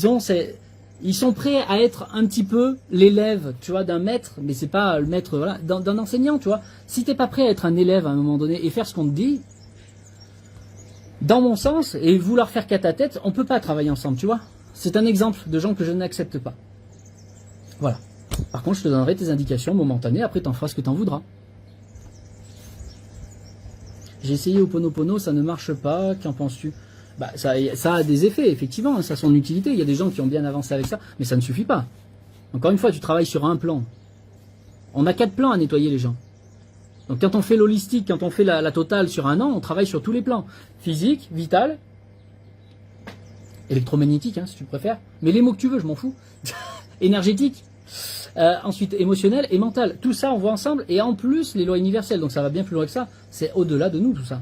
sont prêts à être un petit peu l'élève, tu vois, d'un maître, mais c'est pas le maître, voilà, d'un enseignant, tu vois. Si t'es pas prêt à être un élève à un moment donné et faire ce qu'on te dit, dans mon sens, et vouloir faire qu'à ta tête, on peut pas travailler ensemble, tu vois. C'est un exemple de gens que je n'accepte pas. Voilà. Par contre, je te donnerai tes indications momentanées, après t'en feras ce que t'en voudras. J'ai essayé Ho'oponopono, ça ne marche pas, qu'en penses-tu? Bah, ça a des effets, effectivement, hein, ça a son utilité, il y a des gens qui ont bien avancé avec ça, mais ça ne suffit pas. Encore une fois, tu travailles sur un plan. On a 4 plans à nettoyer les gens. Donc quand on fait l'holistique, quand on fait la totale sur un an, on travaille sur tous les plans. Physique, vital, électromagnétique, hein, si tu préfères, mais les mots que tu veux, je m'en fous. Énergétique, ensuite émotionnel et mental. Tout ça, on voit ensemble, et en plus, les lois universelles, donc ça va bien plus loin que ça, c'est au-delà de nous, tout ça.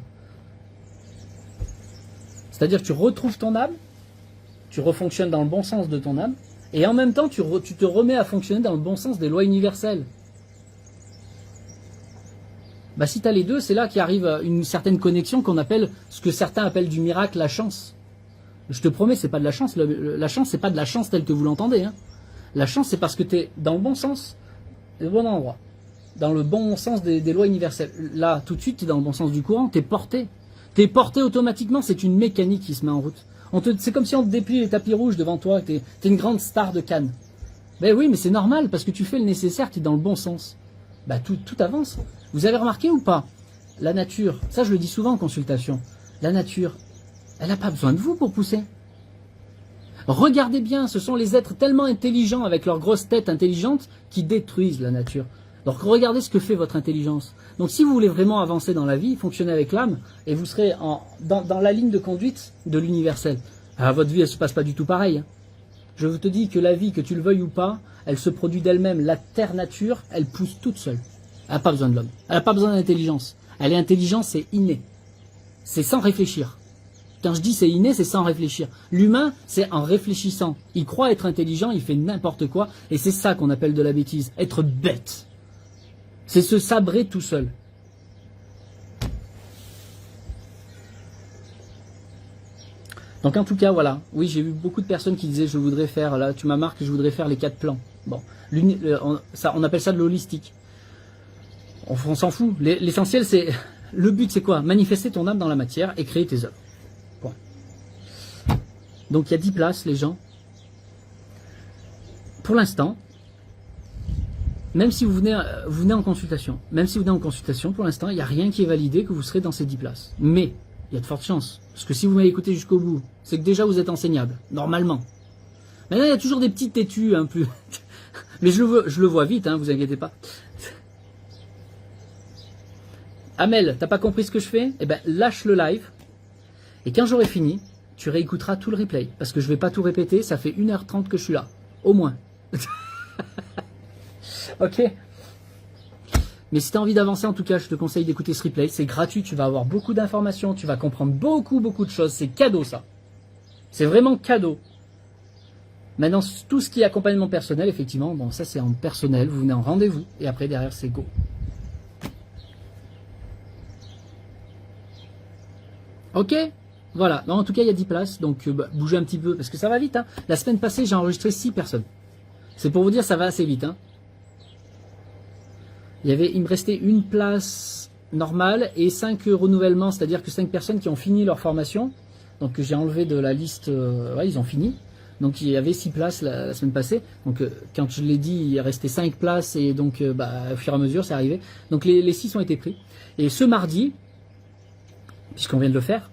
C'est-à-dire que tu retrouves ton âme, tu refonctionnes dans le bon sens de ton âme, et en même temps, tu te remets à fonctionner dans le bon sens des lois universelles. Bah, si tu as les deux, c'est là qu'arrive une certaine connexion qu'on appelle, ce que certains appellent du miracle, la chance. Je te promets, c'est pas de la chance. La chance, c'est pas de la chance telle que vous l'entendez. Hein. La chance, c'est parce que tu es dans le bon sens, au bon endroit, dans le bon sens des lois universelles. Là, tout de suite, tu es dans le bon sens du courant, tu es porté. Tu es porté automatiquement, c'est une mécanique qui se met en route. C'est comme si on te déplie les tapis rouges devant toi, tu es une grande star de Cannes. Ben oui, mais c'est normal, parce que tu fais le nécessaire, tu es dans le bon sens. Ben tout avance. Vous avez remarqué ou pas? La nature, ça je le dis souvent en consultation, la nature, elle n'a pas besoin de vous pour pousser. Regardez bien, ce sont les êtres tellement intelligents avec leur grosse tête intelligente qui détruisent la nature. Donc regardez ce que fait votre intelligence. Donc si vous voulez vraiment avancer dans la vie, fonctionner avec l'âme, et vous serez dans la ligne de conduite de l'universel. Alors votre vie, elle se passe pas du tout pareil. Hein. Je vous te dis que la vie, que tu le veuilles ou pas, elle se produit d'elle-même. La terre nature, elle pousse toute seule. Elle n'a pas besoin de l'homme. Elle n'a pas besoin d'intelligence. Elle est intelligente, c'est inné. C'est sans réfléchir. Quand je dis c'est inné, c'est sans réfléchir. L'humain, c'est en réfléchissant. Il croit être intelligent, il fait n'importe quoi, et c'est ça qu'on appelle de la bêtise. Être bête. C'est se sabrer tout seul. Donc en tout cas, voilà. Oui, j'ai vu beaucoup de personnes qui disaient, je voudrais faire, là, tu m'as marqué, je voudrais faire les 4 plans. Bon, on appelle ça de l'holistique. On s'en fout. L'essentiel, c'est, le but, c'est quoi? Manifester ton âme dans la matière et créer tes œuvres. Bon. Donc il y a 10 places, les gens. Pour l'instant, même si vous venez en consultation, pour l'instant, il n'y a rien qui est validé que vous serez dans ces 10 places. Mais, il y a de fortes chances. Parce que si vous m'avez écouté jusqu'au bout, c'est que déjà vous êtes enseignable. Normalement. Maintenant, il y a toujours des petits têtus, un peu. Mais je le vois vite, hein, vous inquiétez pas. Amel, t'as pas compris ce que je fais? Eh ben, lâche le live. Et quand j'aurai fini, tu réécouteras tout le replay. Parce que je vais pas tout répéter, ça fait 1h30 que je suis là. Au moins. Ok. Mais si tu as envie d'avancer, en tout cas, je te conseille d'écouter ce replay. C'est gratuit, tu vas avoir beaucoup d'informations, tu vas comprendre beaucoup de choses. C'est cadeau, ça. C'est vraiment cadeau. Maintenant, tout ce qui est accompagnement personnel, effectivement, bon, ça c'est en personnel, vous venez en rendez-vous, et après, derrière, c'est go. Ok. Voilà. En tout cas, il y a 10 places, donc bougez un petit peu, parce que ça va vite. Hein. La semaine passée, j'ai enregistré 6 personnes. C'est pour vous dire, ça va assez vite. Hein. Il me restait une place normale et 5 renouvellements, c'est-à-dire que 5 personnes qui ont fini leur formation, donc que j'ai enlevé de la liste, ouais, ils ont fini. Donc il y avait 6 places la semaine passée, donc quand je l'ai dit, il restait 5 places et donc au fur et à mesure, c'est arrivé. Donc les 6 ont été pris. Et ce mardi, puisqu'on vient de le faire,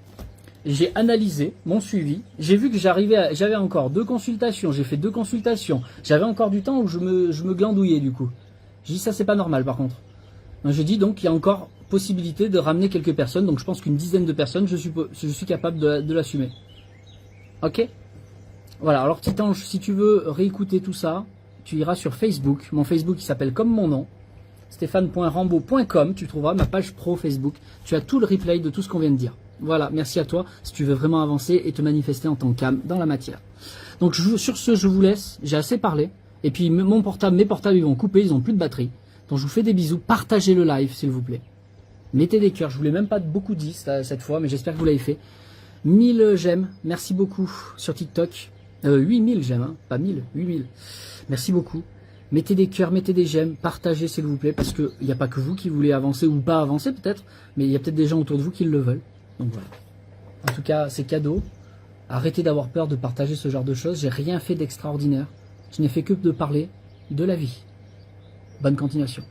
j'ai analysé mon suivi, j'ai vu que j'avais encore 2 consultations, j'ai fait 2 consultations, j'avais encore du temps où je me glandouillais du coup. J'ai dit ça c'est pas normal par contre. Donc, j'ai dit donc il y a encore possibilité de ramener quelques personnes, donc je pense qu'une dizaine de personnes, je suis capable de l'assumer. Ok. Voilà, alors petit ange, si tu veux réécouter tout ça, tu iras sur Facebook, mon Facebook qui s'appelle comme mon nom, stéphane.rambaud.com, tu trouveras ma page pro Facebook, tu as tout le replay de tout ce qu'on vient de dire. Voilà, merci à toi si tu veux vraiment avancer et te manifester en tant qu'âme dans la matière. Donc sur ce, je vous laisse, j'ai assez parlé. Et puis mes portables ils vont couper, ils n'ont plus de batterie. Donc je vous fais des bisous, partagez le live s'il vous plaît. Mettez des cœurs, je voulais même pas beaucoup dit cette fois, mais j'espère que vous l'avez fait. 1000 j'aime, merci beaucoup sur TikTok. 8000 j'aime, hein, pas 1000, 8000. Merci beaucoup. Mettez des cœurs, mettez des j'aime, partagez s'il vous plaît, parce qu'il n'y a pas que vous qui voulez avancer ou pas avancer peut-être, mais il y a peut-être des gens autour de vous qui le veulent. Donc voilà. En tout cas, c'est cadeau. Arrêtez d'avoir peur de partager ce genre de choses, j'ai rien fait d'extraordinaire. Je n'ai fait que de parler de la vie. Bonne continuation.